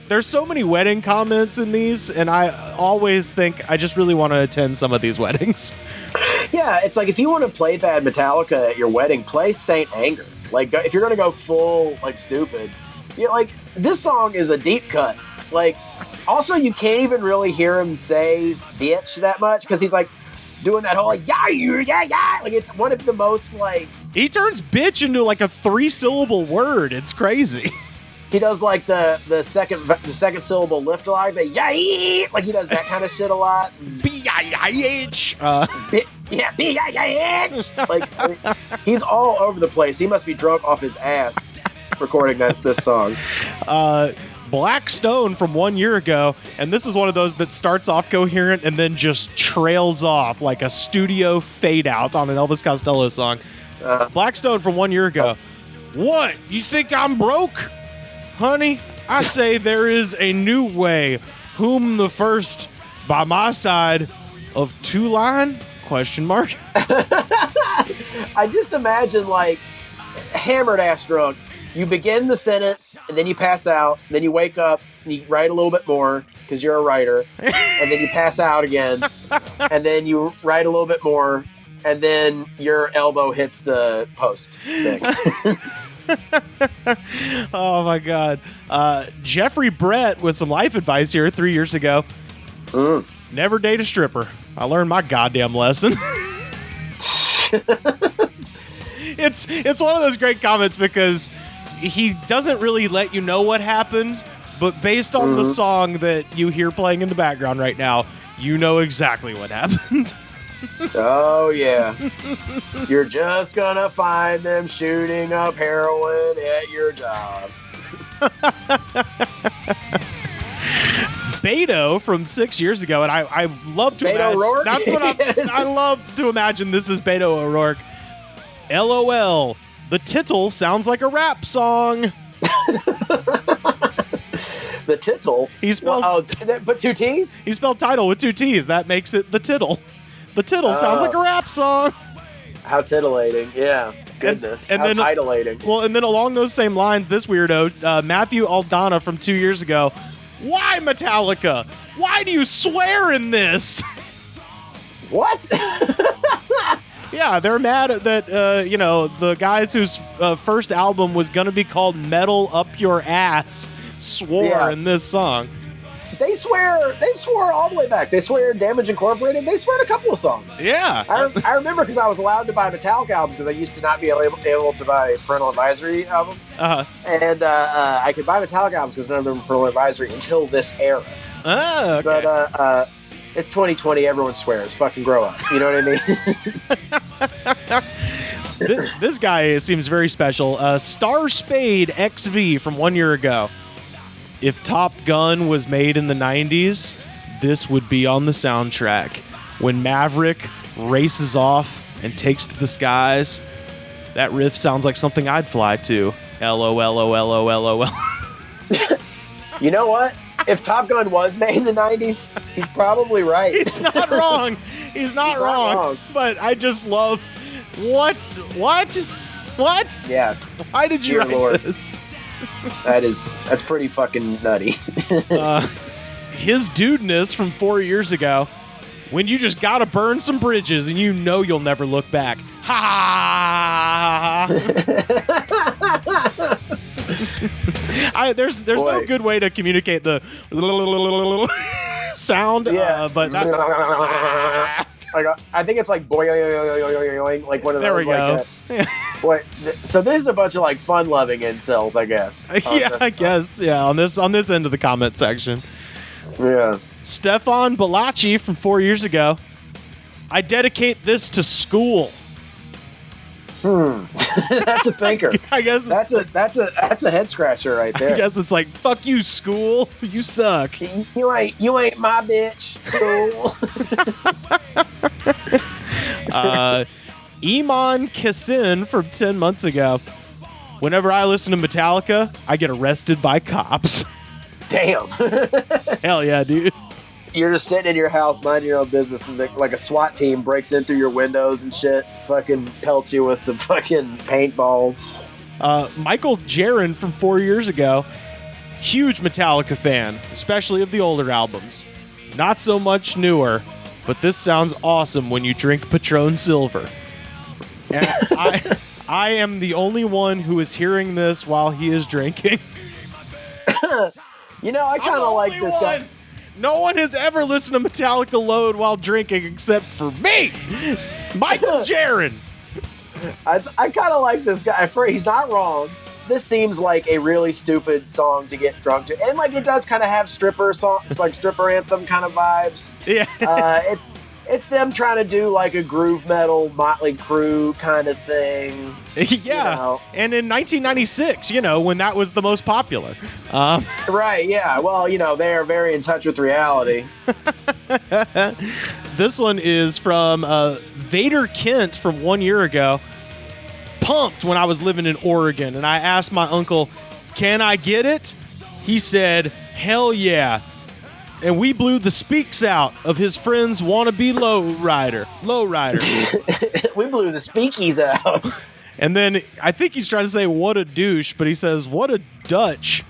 There's so many wedding comments in these, and I always think I just really want to attend some of these weddings. Yeah, it's like if you want to play bad Metallica at your wedding, play Saint Anger. Like, if you're going to go full, like, stupid, this song is a deep cut. Like, also, you can't even really hear him say bitch that much, because he's, like, doing that whole, like, yeah. Like, it's one of the most, like... He turns bitch into, like, a 3-syllable word. It's crazy. He does, like, the second syllable lift a lot. Yeah, like, he does that kind of shit a lot. B-I-I-H. B-I-I-H. Like, he's all over the place. He must be drunk off his ass recording this song. Black Stone from 1 year ago, and this is one of those that starts off coherent and then just trails off like a studio fade out on an Elvis Costello song. Black Stone from 1 year ago. What? You think I'm broke? Honey, I say there is a new way. Whom the first by my side of two line? Question mark. I just imagine, like, hammered ass drunk. You begin the sentence, and then you pass out, and then you wake up, and you write a little bit more, because you're a writer, and then you pass out again, and then you write a little bit more, and then your elbow hits the post thing. Oh, my God. Jeffrey Brett with some life advice here 3 years ago. Never date a stripper. I learned my goddamn lesson. It's one of those great comments because he doesn't really let you know what happened, but based on the song that you hear playing in the background right now, you know exactly what happened. Oh, yeah. You're just gonna find them shooting up heroin at your job. Beto from 6 years ago, and I love to Beto imagine. O'Rourke? That's what I love to imagine. This is Beto O'Rourke. LOL. The tittle sounds like a rap song. The tittle? He spelled. But two T's? He spelled title with 2 T's. That makes it the tittle. The tittle sounds like a rap song. How titillating. Yeah. Goodness. And how then, titillating. Well, and then along those same lines, this weirdo, Matthew Aldana from 2 years ago. Why Metallica? Why do you swear in this? What? Yeah, they're mad that, the guys whose first album was going to be called Metal Up Your Ass swore in this song. They swore all the way back. They swear Damage Incorporated. They swear in a couple of songs. Yeah. I remember because I was allowed to buy Metallica albums because I used to not be able to buy Parental Advisory albums. Uh-huh. And I could buy Metallica albums because none of them were Parental Advisory until this era. Oh, okay. But it's 2020. Everyone swears. Fucking grow up. You know what I mean? This guy seems very special. Star Spade XV from 1 year ago. If Top Gun was made in the 90s, this would be on the soundtrack. When Maverick races off and takes to the skies, that riff sounds like something I'd fly to. LOLOLOLOL. You know what? If Top Gun was made in the 90s, he's probably right. He's not wrong. He's not wrong. But I just love... What? Yeah. Why did you write Lord. this? That's pretty fucking nutty. his dudeness from 4 years ago. When you just gotta burn some bridges and you know you'll never look back. Ha! There's no good way to communicate the sound, but I think it's like boing, like one of those. There we go. Boy, so this is a bunch of like fun-loving incels, I guess. I guess. Yeah, on this end of the comment section. Yeah. Stefan Balachi from 4 years ago. I dedicate this to school. That's a thinker. I guess that's a head scratcher right there. I guess it's like, fuck you, school. You suck. You ain't my bitch, school. Iman Kassin from 10 months ago. Whenever I listen to Metallica, I get arrested by cops. Damn. Hell yeah, dude. You're just sitting in your house, minding your own business, and like a SWAT team breaks in through your windows and shit, fucking pelts you with some fucking paintballs. Michael Jaron from 4 years ago. Huge Metallica fan, especially of the older albums. Not so much newer, but this sounds awesome when you drink Patron Silver. And I am the only one who is hearing this while he is drinking. You know, I kind of like this guy. No one has ever listened to Metallica Load while drinking except for me, Michael Jaron. I kind of like this guy. He's not wrong. This seems like a really stupid song to get drunk to, and like it does kind of have stripper songs, like stripper anthem kind of vibes. Yeah, it's them trying to do like a groove metal Motley Crue kind of thing. Yeah, you know. And in 1996, when that was the most popular. Right, yeah. Well, they are very in touch with reality. This one is from Vader Kent from 1 year ago. Pumped when I was living in Oregon, and I asked my uncle, can I get it? He said, hell yeah. And we blew the speaks out of his friend's wannabe lowrider. We blew the speakies out. And then I think he's trying to say what a douche, but he says what a Dutch.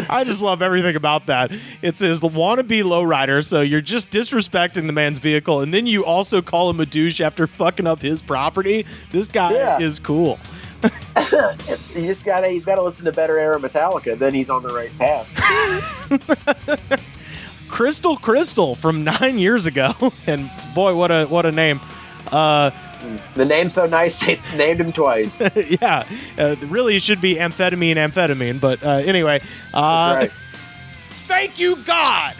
I just love everything about that. It says the wannabe lowrider, so you're just disrespecting the man's vehicle, and then you also call him a douche after fucking up his property. This guy is cool. He's got to listen to Better Era Metallica, then he's on the right path. Crystal from 9 years ago, and boy, what a name. The name's so nice they named him twice. Yeah, really it should be amphetamine, but anyway. That's right. Thank you, God.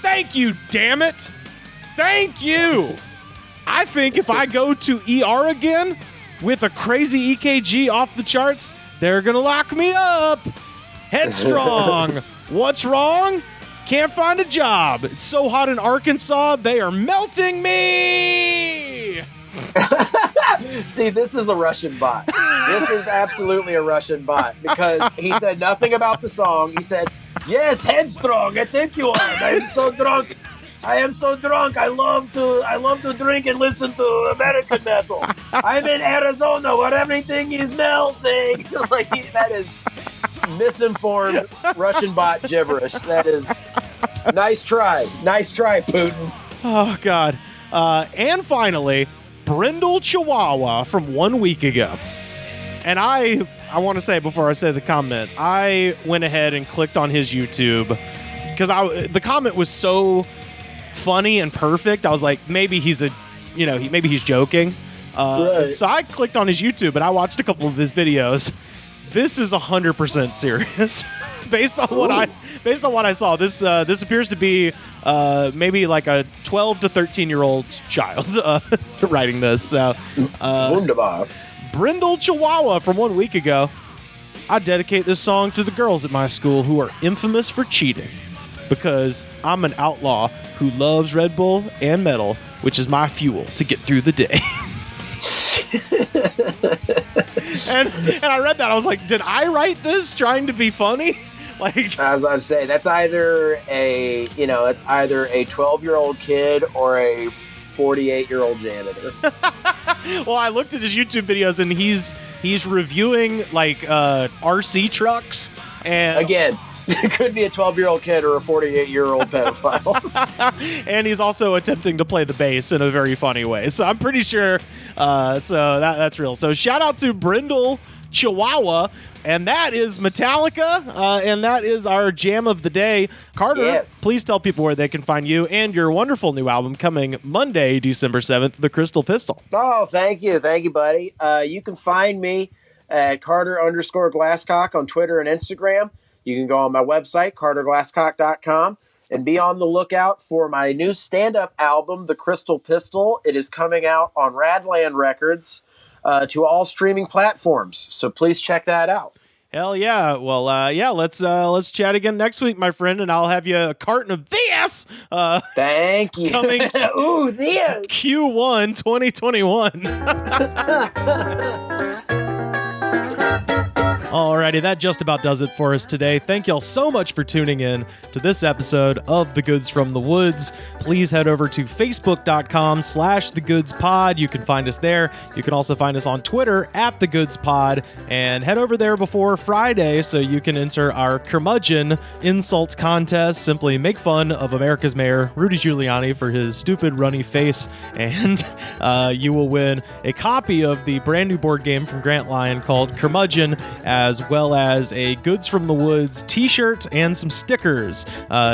Thank you, damn it. Thank you. I think if I go to ER again with a crazy EKG off the charts, they're going to lock me up. Headstrong. What's wrong? Can't find a job. It's so hot in Arkansas, they are melting me. See, this is a Russian bot. This is absolutely a Russian bot because he said nothing about the song. He said, yes, headstrong. I think you are. I'm so drunk. I am so drunk. I love to drink and listen to American metal. I'm in Arizona where everything is melting. Like, that is misinformed Russian bot gibberish. That is nice try. Nice try, Putin. Oh, God. And finally, Brindle Chihuahua from 1 week ago. And I want to say before I say the comment, I went ahead and clicked on his YouTube because the comment was so funny and perfect. I was like, maybe he's maybe he's joking. Right. So I clicked on his YouTube and I watched a couple of his videos. This is 100% serious. Based on what I saw, this appears to be maybe like a 12 to 13-year-old child writing this. So, wunderbar. Brindle Chihuahua from 1 week ago. I dedicate this song to the girls at my school who are infamous for cheating, because I'm an outlaw who loves Red Bull and metal, which is my fuel to get through the day. and I read that, I was like, did I write this trying to be funny? Like, as I say, that's either a 12-year-old kid or a 48-year-old janitor. Well, I looked at his YouTube videos and he's reviewing like RC trucks, and again, It could be a 12-year-old kid or a 48-year-old pedophile. And he's also attempting to play the bass in a very funny way. So I'm pretty sure that's real. So shout out to Brindle Chihuahua. And that is Metallica, and that is our jam of the day. Carter, yes. Please tell people where they can find you and your wonderful new album coming Monday, December 7th, The Crystal Pistol. Oh, thank you. Thank you, buddy. You can find me at Carter_Glascock on Twitter and Instagram. You can go on my website, CarterGlascock.com, and be on the lookout for my new stand-up album, The Crystal Pistol. It is coming out on Radland Records to all streaming platforms. So please check that out. Hell yeah. Well, let's chat again next week, my friend, and I'll have you a carton of this. Thank you. Coming Ooh, this. Q1 2021. Alrighty, that just about does it for us today. Thank y'all so much for tuning in to this episode of The Goods from the Woods. Please head over to facebook.com/thegoodspod. You can find us there. You can also find us on Twitter @thegoodspod, and head over there before Friday so you can enter our curmudgeon insults contest. Simply make fun of America's mayor, Rudy Giuliani, for his stupid runny face, and you will win a copy of the brand new board game from Grant Lyon called Curmudgeon, as well as a Goods from the Woods t-shirt and some stickers.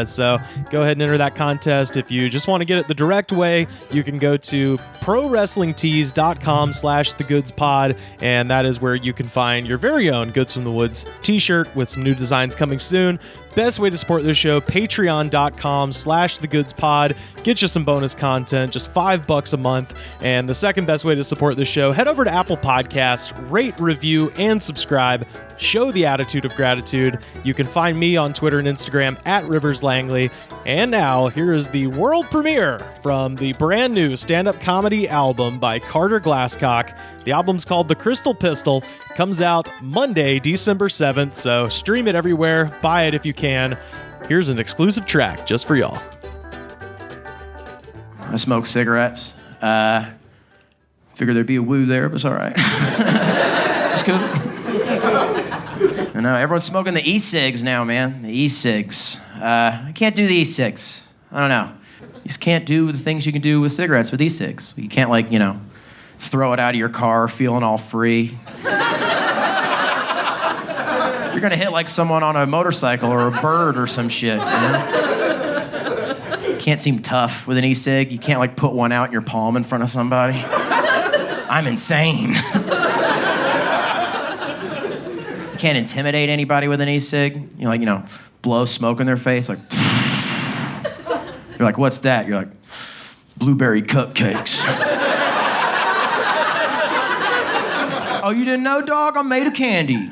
So go ahead and enter that contest. If you just want to get it the direct way, you can go to prowrestlingtees.com/thegoodspod, and that is where you can find your very own Goods from the Woods t-shirt with some new designs coming soon. Best way to support this show, patreon.com/thegoodspod. Get you some bonus content, just $5 a month. And the second best way to support this show, head over to Apple Podcasts, rate, review, and subscribe. Show the attitude of gratitude. You can find me on Twitter and Instagram @Rivers Langley. And now, here is the world premiere from the brand new stand-up comedy album by Carter Glascock. The album's called The Crystal Pistol. Comes out Monday, December 7th, so stream it everywhere. Buy it if you can. Here's an exclusive track just for y'all. I smoke cigarettes. Figured there'd be a woo there, but it's all right. It's cool. I know, everyone's smoking the e-cigs now, man. The e-cigs. I can't do the e-cigs. I don't know. You just can't do the things you can do with cigarettes with e-cigs. You can't, throw it out of your car feeling all free. You're gonna hit, someone on a motorcycle or a bird or some shit, you know? You can't seem tough with an e-cig. You can't, put one out in your palm in front of somebody. I'm insane. You can't intimidate anybody with an e-cig. Blow smoke in their face, You're like, what's that? You're like, blueberry cupcakes. Oh, you didn't know, dog? I'm made of candy.